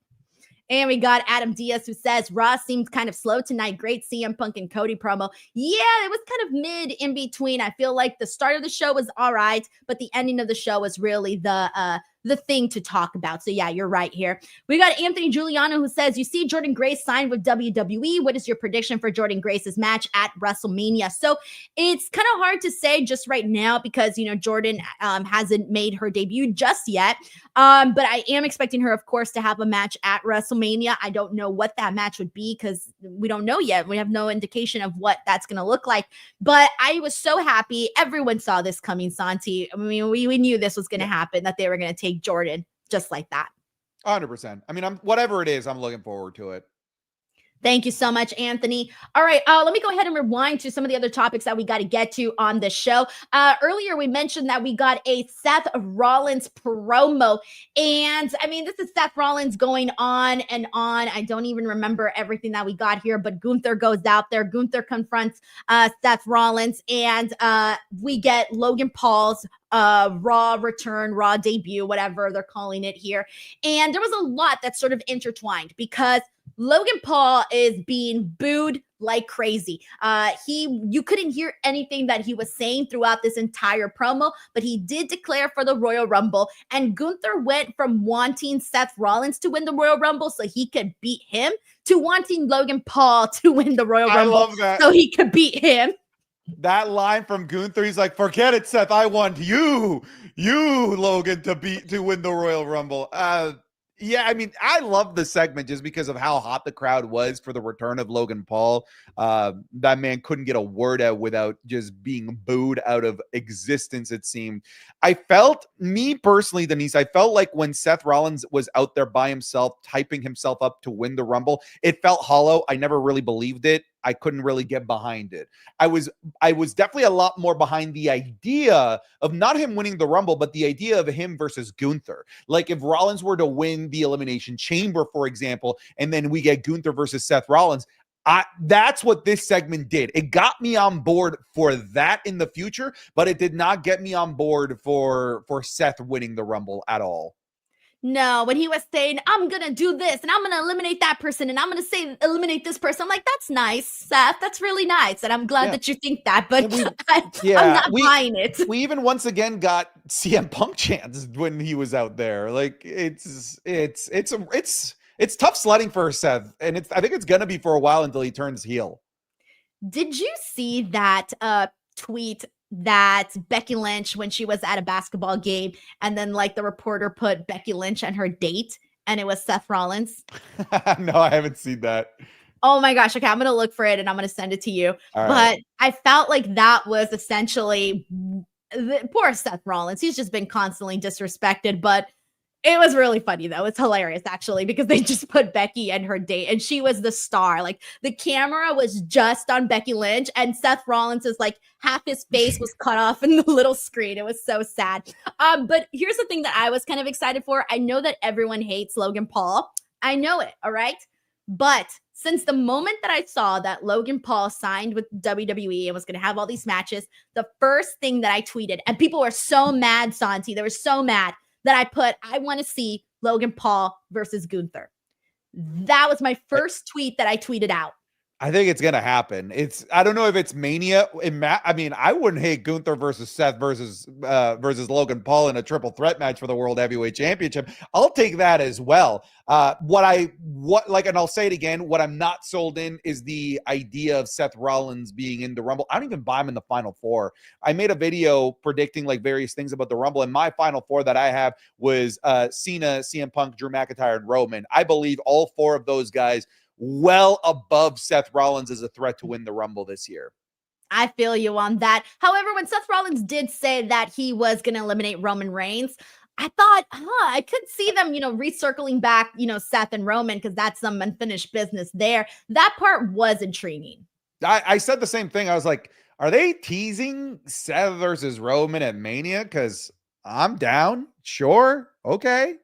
And we got Adam Diaz who says, Raw seemed kind of slow tonight. Great CM Punk and Cody promo. Yeah, it was kind of mid in between. I feel like the start of the show was all right, but the ending of the show was really the thing to talk about. So yeah, you're right here. We got Anthony Giuliano who says, you see Jordan Grace signed with WWE. What is your prediction for Jordan Grace's match at WrestleMania? So it's kind of hard to say just right now because, Jordan hasn't made her debut just yet. But I am expecting her, of course, to have a match at WrestleMania. I don't know what that match would be because we don't know yet. We have no indication of what that's going to look like. But I was so happy. Everyone saw this coming, Santi. I mean, we knew this was going to happen, that they were going to take Jordan just like that.
100%. I mean, whatever it is, I'm looking forward to it.
Thank you so much, Anthony. All right, let me go ahead and rewind to some of the other topics that we got to get to on the show. Earlier, we mentioned that we got a Seth Rollins promo. And, I mean, this is Seth Rollins going on and on. I don't even remember everything that we got here, but Gunther goes out there. Gunther confronts Seth Rollins, and we get Logan Paul's Raw return, Raw debut, whatever they're calling it here. And there was a lot that's sort of intertwined because Logan Paul is being booed like crazy. You couldn't hear anything that he was saying throughout this entire promo, but he did declare for the Royal Rumble. And Gunther went from wanting Seth Rollins to win the Royal Rumble so he could beat him to wanting Logan Paul to win the Royal Rumble
love that.
so he could beat him.
That line from Gunther, he's like, forget it, Seth. I want you, Logan, to win the Royal Rumble. Yeah, I mean, I love the segment just because of how hot the crowd was for the return of Logan Paul. That man couldn't get a word out without just being booed out of existence, it seemed. Me personally, Denise, I felt like when Seth Rollins was out there by himself, typing himself up to win the Rumble, it felt hollow. I never really believed it. I couldn't really get behind it. I was definitely a lot more behind the idea of not him winning the Rumble, but the idea of him versus Gunther. Like if Rollins were to win the Elimination Chamber, for example, and then we get Gunther versus Seth Rollins, that's what this segment did. It got me on board for that in the future, but it did not get me on board for Seth winning the Rumble at all.
No, when he was saying, I'm going to do this and I'm going to eliminate that person and I'm going to say eliminate this person. I'm like, that's nice, Seth. That's really nice. And I'm glad that you think that, but I'm not buying it.
We even once again got CM Punk chants when he was out there. Like it's tough sledding for Seth. And I think it's going to be for a while until he turns heel.
Did you see that tweet that Becky Lynch, when she was at a basketball game, and then like the reporter put Becky Lynch and her date, and it was Seth Rollins?
No, I haven't seen that.
Oh my gosh. Okay, I'm going to look for it and I'm going to send it to you.
All
but
right.
I felt like that was essentially poor Seth Rollins. He's just been constantly disrespected, but it was really funny though. It's hilarious actually, because they just put Becky and her date and she was the star. Like the camera was just on Becky Lynch and Seth Rollins is like half his face was cut off in the little screen. It was so sad. But here's the thing that I was kind of excited for. I know that everyone hates Logan Paul. I know it. All right. But since the moment that I saw that Logan Paul signed with WWE and was going to have all these matches, the first thing that I tweeted, and people were so mad, Santi, they were so mad, that I put, I want to see Logan Paul versus Gunther. That was my first tweet that I tweeted out.
I think it's going to happen. I don't know if it's Mania. I mean, I wouldn't hate Gunther versus Seth versus Logan Paul in a triple threat match for the World Heavyweight Championship. I'll take that as well. And I'll say it again, what I'm not sold in is the idea of Seth Rollins being in the Rumble. I don't even buy him in the Final Four. I made a video predicting like various things about the Rumble, and my Final Four that I have was Cena, CM Punk, Drew McIntyre, and Roman. I believe all four of those guys well above Seth Rollins as a threat to win the Rumble this year.
I feel you on that. However, when Seth Rollins did say that he was going to eliminate Roman Reigns, I thought, I could see them, recircling back, Seth and Roman, because that's some unfinished business there. That part was intriguing.
I said the same thing. I was like, are they teasing Seth versus Roman at Mania? Because I'm down. Sure. Okay.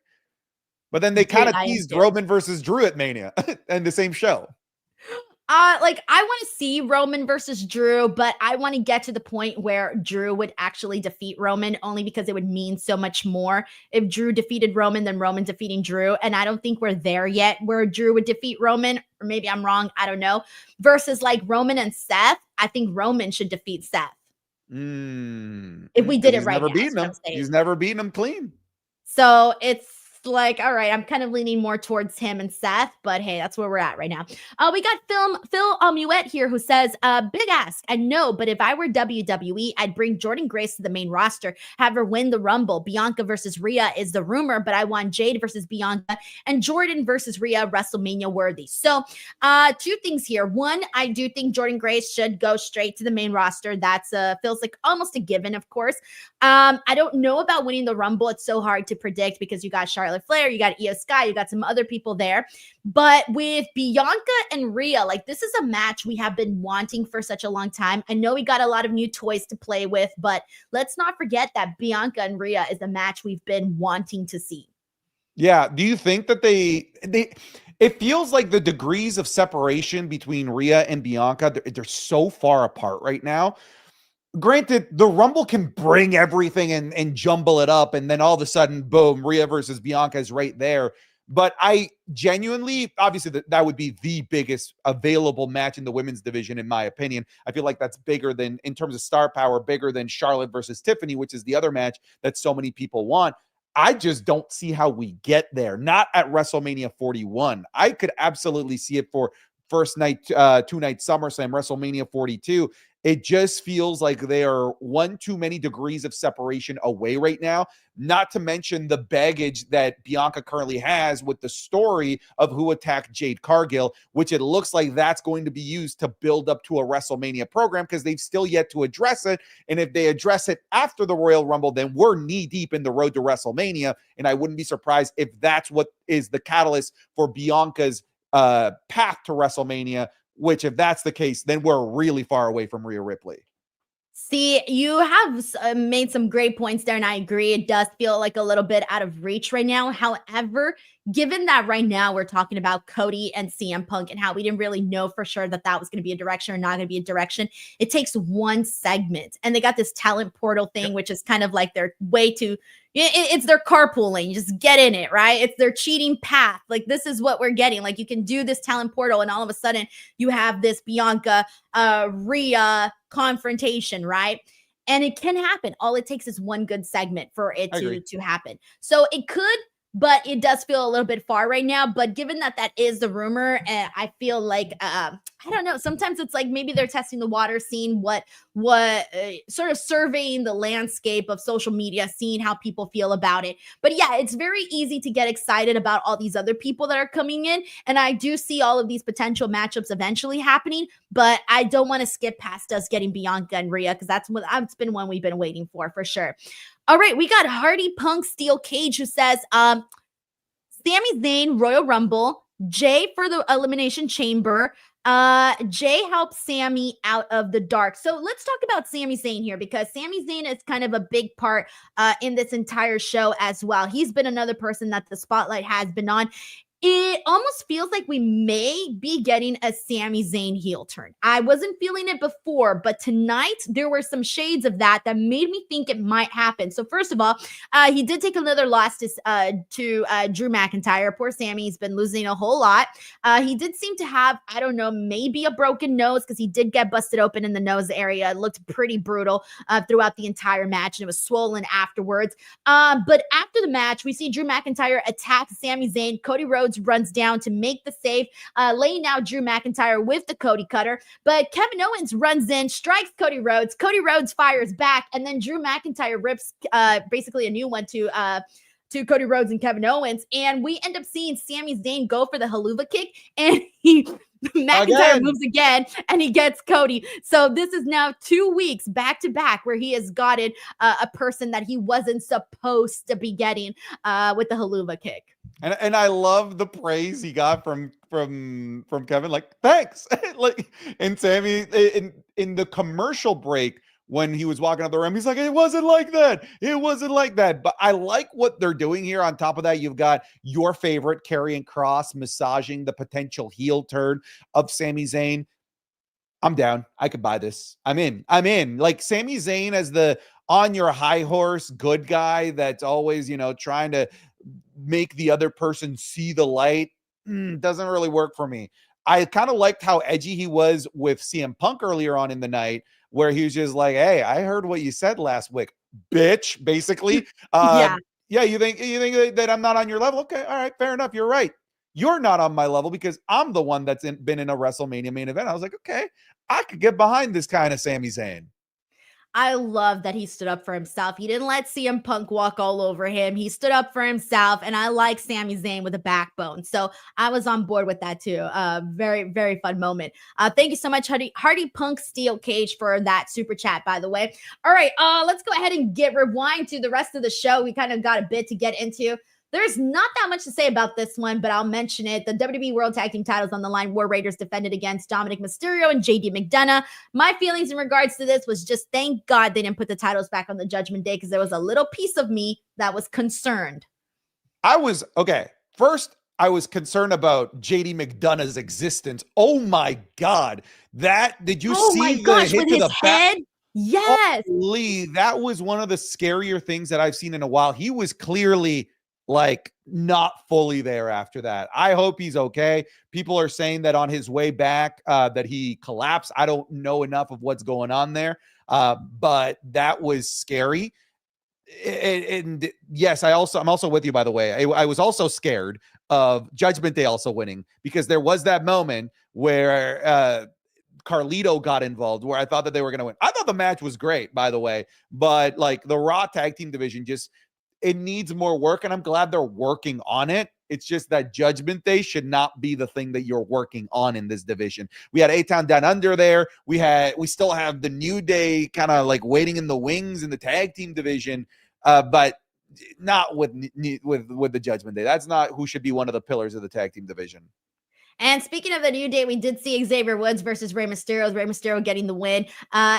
But then they kind of teased Roman versus Drew at Mania and the same show.
Like I want to see Roman versus Drew, but I want to get to the point where Drew would actually defeat Roman, only because it would mean so much more if Drew defeated Roman than Roman defeating Drew. And I don't think we're there yet where Drew would defeat Roman, or maybe I'm wrong. I don't know. Versus like Roman and Seth, I think Roman should defeat Seth. If we did it right now, that's what I'm saying.
He's never beaten him clean.
So it's like, all right, I'm kind of leaning more towards him and Seth, but hey, that's where we're at right now. We got Phil Muet here who says, big ask. I know, but if I were WWE, I'd bring Jordynne Grace to the main roster, have her win the Rumble. Bianca versus Rhea is the rumor, but I want Jade versus Bianca and Jordan versus Rhea WrestleMania worthy. So two things here. One, I do think Jordynne Grace should go straight to the main roster. That's feels like almost a given, of course. I don't know about winning the Rumble. It's so hard to predict because you got Charlotte Flair, you got Io Sky, you got some other people there. But with Bianca and Rhea, like this is a match we have been wanting for such a long time. I know we got a lot of new toys to play with, but let's not forget that Bianca and Rhea is a match we've been wanting to see.
Yeah. Do you think that it feels like the degrees of separation between Rhea and Bianca, they're so far apart right now. Granted, the Rumble can bring everything and jumble it up, and then all of a sudden, boom, Rhea versus Bianca is right there. But I genuinely, obviously, that would be the biggest available match in the women's division, in my opinion. I feel like that's bigger than, in terms of star power, bigger than Charlotte versus Tiffany, which is the other match that so many people want. I just don't see how we get there. Not at WrestleMania 41. I could absolutely see it for first night, 2-night SummerSlam, WrestleMania 42. It just feels like they are one too many degrees of separation away right now, not to mention the baggage that Bianca currently has with the story of who attacked Jade Cargill, which it looks like that's going to be used to build up to a WrestleMania program because they've still yet to address it. And if they address it after the Royal Rumble, then we're knee deep in the road to WrestleMania. And I wouldn't be surprised if that's what is the catalyst for Bianca's path to WrestleMania, which if that's the case, then we're really far away from Rhea Ripley.
See, you have made some great points there, and I agree. It does feel like a little bit out of reach right now. However, given that right now we're talking about Cody and CM Punk and how we didn't really know for sure that that was going to be a direction or not going to be a direction, it takes one segment. And they got this talent portal thing, which is kind of like their way to, it's their carpooling. You just get in it, right? It's their cheating path. Like, this is what we're getting. Like, you can do this talent portal, and all of a sudden you have this Bianca, Rhea confrontation, right? And it can happen. All it takes is one good segment for it to happen. So it could, but it does feel a little bit far right now. But given that that is the rumor, I feel like, I don't know. Sometimes it's like maybe they're testing the water, seeing what sort of surveying the landscape of social media, seeing how people feel about it. But yeah, it's very easy to get excited about all these other people that are coming in. And I do see all of these potential matchups eventually happening, but I don't want to skip past us getting Bianca and Rhea, because that's been one we've been waiting for sure. All right, we got Hardy Punk Steel Cage who says, Sami Zayn, Royal Rumble, Jay for the Elimination Chamber. Jay helps Sami out of the dark. So let's talk about Sami Zayn here, because Sami Zayn is kind of a big part in this entire show as well. He's been another person that the spotlight has been on. It almost feels like we may be getting a Sami Zayn heel turn. I wasn't feeling it before, but tonight there were some shades of that made me think it might happen. So first of all, he did take another loss to Drew McIntyre. Poor Sami's been losing a whole lot. He did seem to have, I don't know, maybe a broken nose, because he did get busted open in the nose area. It looked pretty brutal throughout the entire match, and it was swollen afterwards. But after the match, we see Drew McIntyre attack Sami Zayn. Cody Rhodes runs down to make the save, laying out Drew McIntyre with the Cody cutter. But Kevin Owens runs in, strikes Cody Rhodes. Cody Rhodes fires back, and then Drew McIntyre rips basically a new one to Cody Rhodes and Kevin Owens. And we end up seeing Sami Zayn go for the haluva kick, and McIntyre moves again, and he gets Cody. So this is now 2 weeks back to back where he has gotten a person that he wasn't supposed to be getting with the haluva kick.
And I love the praise he got from Kevin, like, thanks. Like, and Sami in the commercial break when he was walking up the ramp. He's like, it wasn't like that. It wasn't like that. But I like what they're doing here. On top of that, you've got your favorite, Karrion Kross, massaging the potential heel turn of Sami Zayn. I'm down. I could buy this. I'm in. Like Sami Zayn as the on your high horse good guy that's always, trying to make the other person see the light. Doesn't really work for me. I kind of liked how edgy he was with CM Punk earlier on in the night, where he was just like, hey, I heard what you said last week, bitch, basically.
Yeah.
Yeah, you think that I'm not on your level? Okay, all right, fair enough. You're right. You're not on my level because I'm the one that's been in a WrestleMania main event. I was like, okay, I could get behind this kind of Sami Zayn.
I love that he stood up for himself. He didn't let CM Punk walk all over him. He stood up for himself, and I like Sami Zayn with a backbone. So I was on board with that too. Very, very fun moment. Thank you so much, Hardy Punk Steel Cage, for that super chat, by the way. All right, let's go ahead and rewind to the rest of the show. We kind of got a bit to get into. There's not that much to say about this one, but I'll mention it. The WWE World Tag Team titles on the line. War Raiders defended against Dominik Mysterio and JD McDonagh. My feelings in regards to this was just thank God they didn't put the titles back on the Judgment Day, because there was a little piece of me that was concerned.
First, I was concerned about JD McDonagh's existence. Oh my God. Did you see the hit to the back?
Yes.
Holy, that was one of the scarier things that I've seen in a while. He was clearly like not fully there after that. I hope he's okay. People are saying that on his way back that he collapsed. I don't know enough of what's going on there, but that was scary. And yes, I'm also with you, by the way. I was also scared of Judgment Day also winning, because there was that moment where Carlito got involved, where I thought that they were going to win. I thought the match was great, by the way, but like the Raw tag team division it needs more work, and I'm glad they're working on it. It's just that Judgment Day should not be the thing that you're working on in this division. We had A-Town Down Under there. We still have the New Day kind of like waiting in the wings in the tag team division, but not with the Judgment Day. That's not who should be one of the pillars of the tag team division.
And speaking of the New Day, we did see Xavier Woods versus Rey Mysterio. Rey Mysterio getting the win.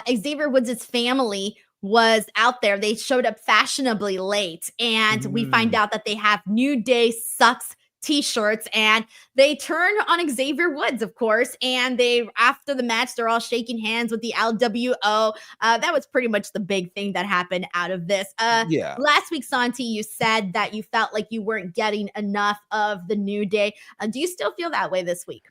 Xavier Woods' family was out there. They showed up fashionably late, and we find out that they have New Day Sucks t-shirts, and they turn on Xavier Woods, of course, and after the match, they're all shaking hands with the LWO. That was pretty much the big thing that happened out of this. Last week, Santi, you said that you felt like you weren't getting enough of the New Day. Do you still feel that way this week?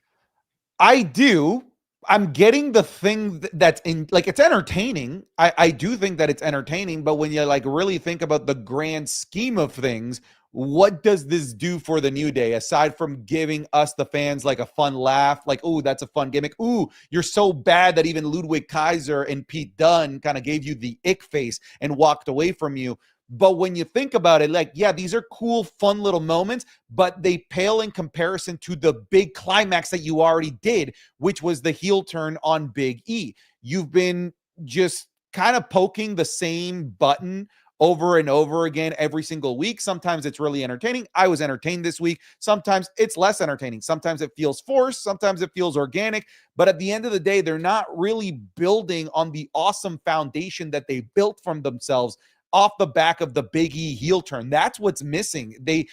I do. I'm getting the thing that's in, like, it's entertaining. I do think that it's entertaining, but when you like really think about the grand scheme of things, what does this do for the New Day aside from giving us the fans like a fun laugh? Like, oh, that's a fun gimmick. Ooh, you're so bad that even Ludwig Kaiser and Pete Dunne kind of gave you the ick face and walked away from you. But when you think about it, like, yeah, these are cool, fun little moments, but they pale in comparison to the big climax that you already did, which was the heel turn on Big E. You've been just kind of poking the same button over and over again every single week. Sometimes it's really entertaining. I was entertained this week. Sometimes it's less entertaining. Sometimes it feels forced. Sometimes it feels organic. But at the end of the day, they're not really building on the awesome foundation that they built from themselves off the back of the Big E heel turn. That's what's missing. They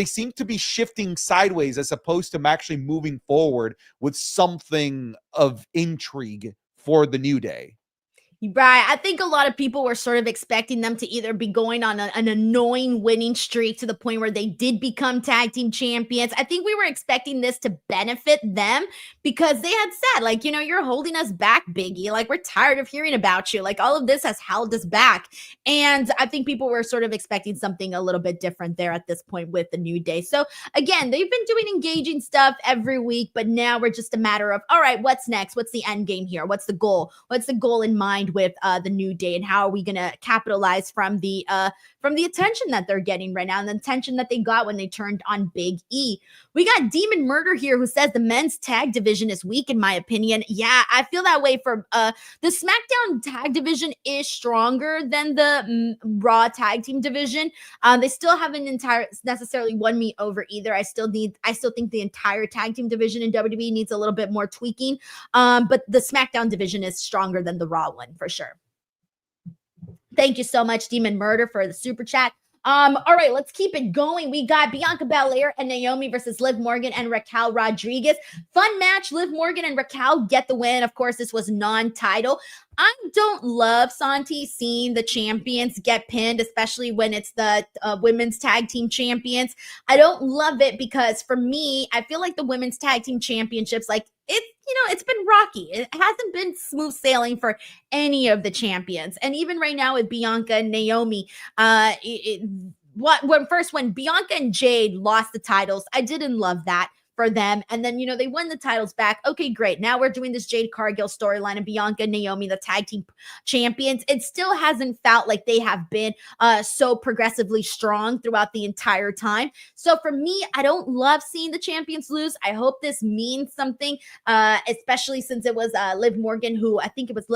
seem to be shifting sideways as opposed to actually moving forward with something of intrigue for the New Day.
Right. I think a lot of people were sort of expecting them to either be going on an annoying winning streak to the point where they did become tag team champions. I think we were expecting this to benefit them because they had said, like, you're holding us back, Big E. Like, we're tired of hearing about you. Like, all of this has held us back. And I think people were sort of expecting something a little bit different there at this point with the New Day. So again, they've been doing engaging stuff every week, but now we're just a matter of, all right, what's next? What's the end game here? What's the goal? What's the goal in mind with the New Day, and how are we going to capitalize from the attention that they're getting right now and the attention that they got when they turned on Big E? We got Demon Murder here who says the men's tag division is weak, in my opinion. Yeah, I feel that way. For the SmackDown tag division is stronger than the Raw tag team division. They still haven't necessarily won me over either. I still think the entire tag team division in WWE needs a little bit more tweaking. But the SmackDown division is stronger than the Raw one for sure. Thank you so much, Demon Murder, for the super chat. All right, let's keep it going. We got Bianca Belair and Naomi versus Liv Morgan and Raquel Rodriguez. Fun match. Liv Morgan and Raquel get the win. Of course, this was non-title. I don't love, Santi, seeing the champions get pinned, especially when it's the women's tag team champions. I don't love it because for me, I feel like the women's tag team championships, like it's been rocky. It hasn't been smooth sailing for any of the champions. And even right now with Bianca and Naomi, when Bianca and Jade lost the titles, I didn't love that for them. And then, they won the titles back. Okay, great. Now we're doing this Jade Cargill storyline of Bianca and Naomi, the tag team champions. It still hasn't felt like they have been so progressively strong throughout the entire time. So for me, I don't love seeing the champions lose. I hope this means something, especially since it was Liv Morgan it was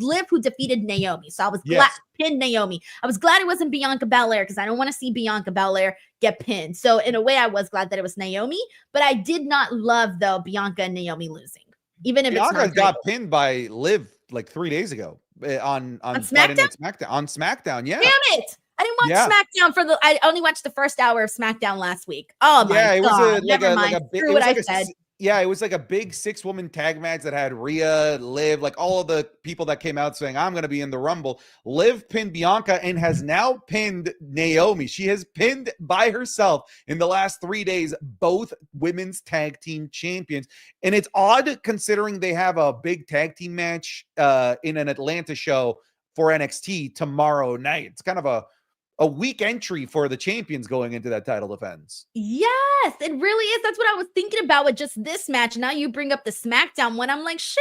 Liv who defeated Naomi. So I was glad pinned Naomi. I was glad it wasn't Bianca Belair because I don't want to see Bianca Belair get pinned. So in a way, I was glad that it was Naomi, but I did not love though Bianca and Naomi losing. Even if
Bianca
it's not
got pinned by Liv like 3 days ago on Friday Night SmackDown. On SmackDown, yeah.
Damn it! I didn't watch SmackDown I only watched the first hour of SmackDown last week. Oh my God! Never mind. Screw what I said.
It was like a big 6-woman tag match that had Rhea, Liv, like all of the people that came out saying, I'm going to be in the Rumble. Liv pinned Bianca and has now pinned Naomi. She has pinned by herself in the last 3 days, both women's tag team champions. And it's odd considering they have a big tag team match in an Atlanta show for NXT tomorrow night. It's kind of a weak entry for the champions going into that title defense.
Yes, it really is. That's what I was thinking about with just this match. Now you bring up the SmackDown one. I'm like, shit.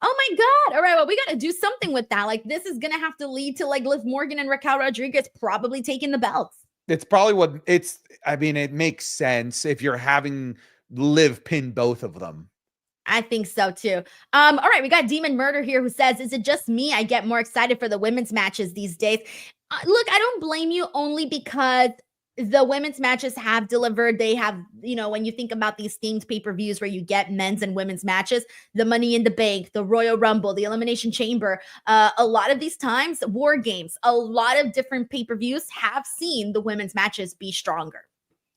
Oh my God. All right, well, we got to do something with that. Like, this is going to have to lead to like Liv Morgan and Raquel Rodriguez probably taking the belts.
It's probably it makes sense if you're having Liv pin both of them.
I think so too. All right, we got Demon Murder here who says, is it just me? I get more excited for the women's matches these days. Look, I don't blame you only because the women's matches have delivered. They have, when you think about these themed pay-per-views where you get men's and women's matches, the Money in the Bank, the Royal Rumble, the Elimination Chamber, a lot of these times, War Games, a lot of different pay-per-views have seen the women's matches be stronger.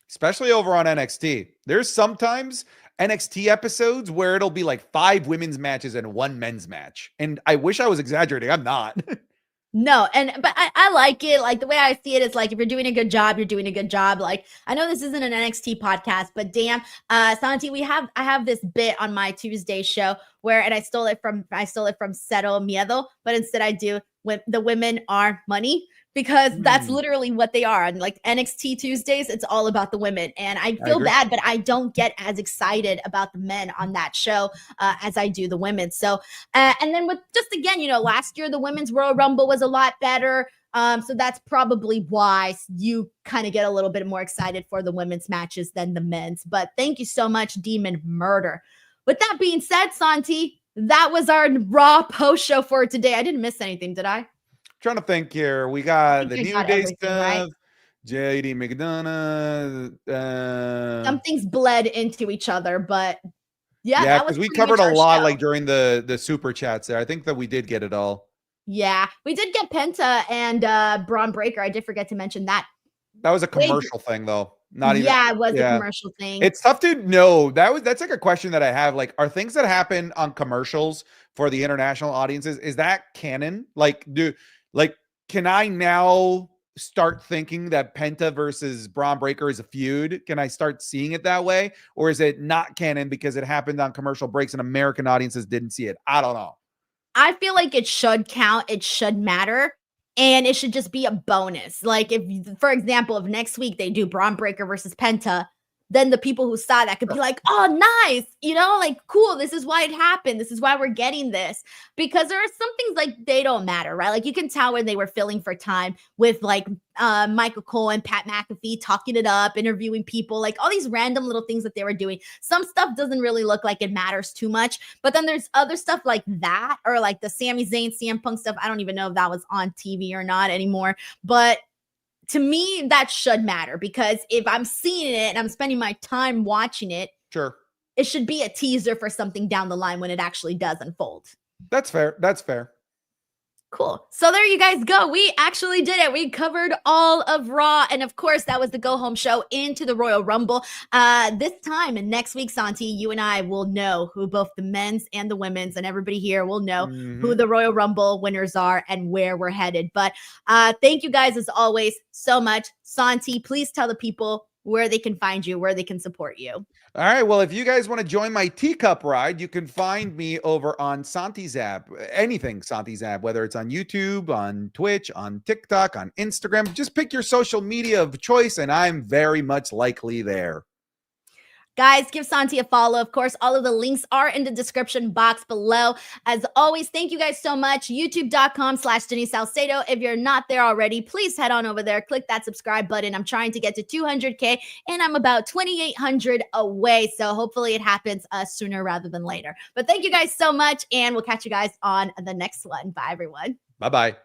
Especially over on NXT. There's sometimes NXT episodes where it'll be like 5 women's matches and 1 men's match. And I wish I was exaggerating. I'm not.
No, but I like it. Like the way I see it is like if you're doing a good job, you're doing a good job. Like I know this isn't an NXT podcast, but damn, Santi, I have this bit on my Tuesday show and I stole it from Cero Miedo, but instead I do when the women are money. Because that's literally what they are. On like NXT Tuesdays, it's all about the women. And I feel bad, but I don't get as excited about the men on that show as I do the women. So, and then with just again, last year, the women's Royal Rumble was a lot better. So that's probably why you kind of get a little bit more excited for the women's matches than the men's. But thank you so much, Demon Murder. With that being said, Santi, that was our Raw post show for today. I didn't miss anything, did I?
Trying to think here. We got the New Day stuff, right? JD McDonagh.
Something's bled into each other, but
yeah, because we covered a lot like during the super chats there. I think that we did get it all.
Yeah, we did get Penta and Braun Breaker. I did forget to mention that.
That was a commercial thing, though. Not even.
Yeah, it was a commercial thing.
It's tough to know. That's like a question that I have. Like, are things that happen on commercials for the international audiences, is that canon? Can I now start thinking that Penta versus Braun Breaker is a feud? Can I start seeing it that way? Or is it not canon because it happened on commercial breaks and American audiences didn't see it? I don't know.
I feel like it should count. It should matter. And it should just be a bonus. Like if, for example, if next week they do Braun Breaker versus Penta, then the people who saw that could be like, oh, nice. Cool. This is why it happened. This is why we're getting this. Because there are some things like they don't matter, right? Like you can tell when they were filling for time with like Michael Cole and Pat McAfee talking it up, interviewing people, like all these random little things that they were doing. Some stuff doesn't really look like it matters too much. But then there's other stuff like that, or like the Sami Zayn, CM Punk stuff. I don't even know if that was on TV or not anymore. But to me, that should matter because if I'm seeing it and I'm spending my time watching it,
sure,
it should be a teaser for something down the line when it actually does unfold.
That's fair. That's fair.
Cool. So there you guys go. We actually did it. We covered all of Raw. And of course, that was the go home show into the Royal Rumble. This time and next week, Santi, you and I will know who both the men's and the women's, and everybody here will know who the Royal Rumble winners are and where we're headed. But thank you guys, as always, so much. Santi, please tell the people where they can find you, where they can support you.
All right. Well, if you guys want to join my teacup ride, you can find me over on Santi Zap, anything Santi Zap, whether it's on YouTube, on Twitch, on TikTok, on Instagram. Just pick your social media of choice, and I'm very much likely there.
Guys, give Santi a follow. Of course, all of the links are in the description box below. As always, thank you guys so much. YouTube.com/Denise Salcedo. If you're not there already, please head on over there. Click that subscribe button. I'm trying to get to 200K, and I'm about 2,800 away. So hopefully it happens sooner rather than later. But thank you guys so much, and we'll catch you guys on the next one. Bye, everyone.
Bye-bye.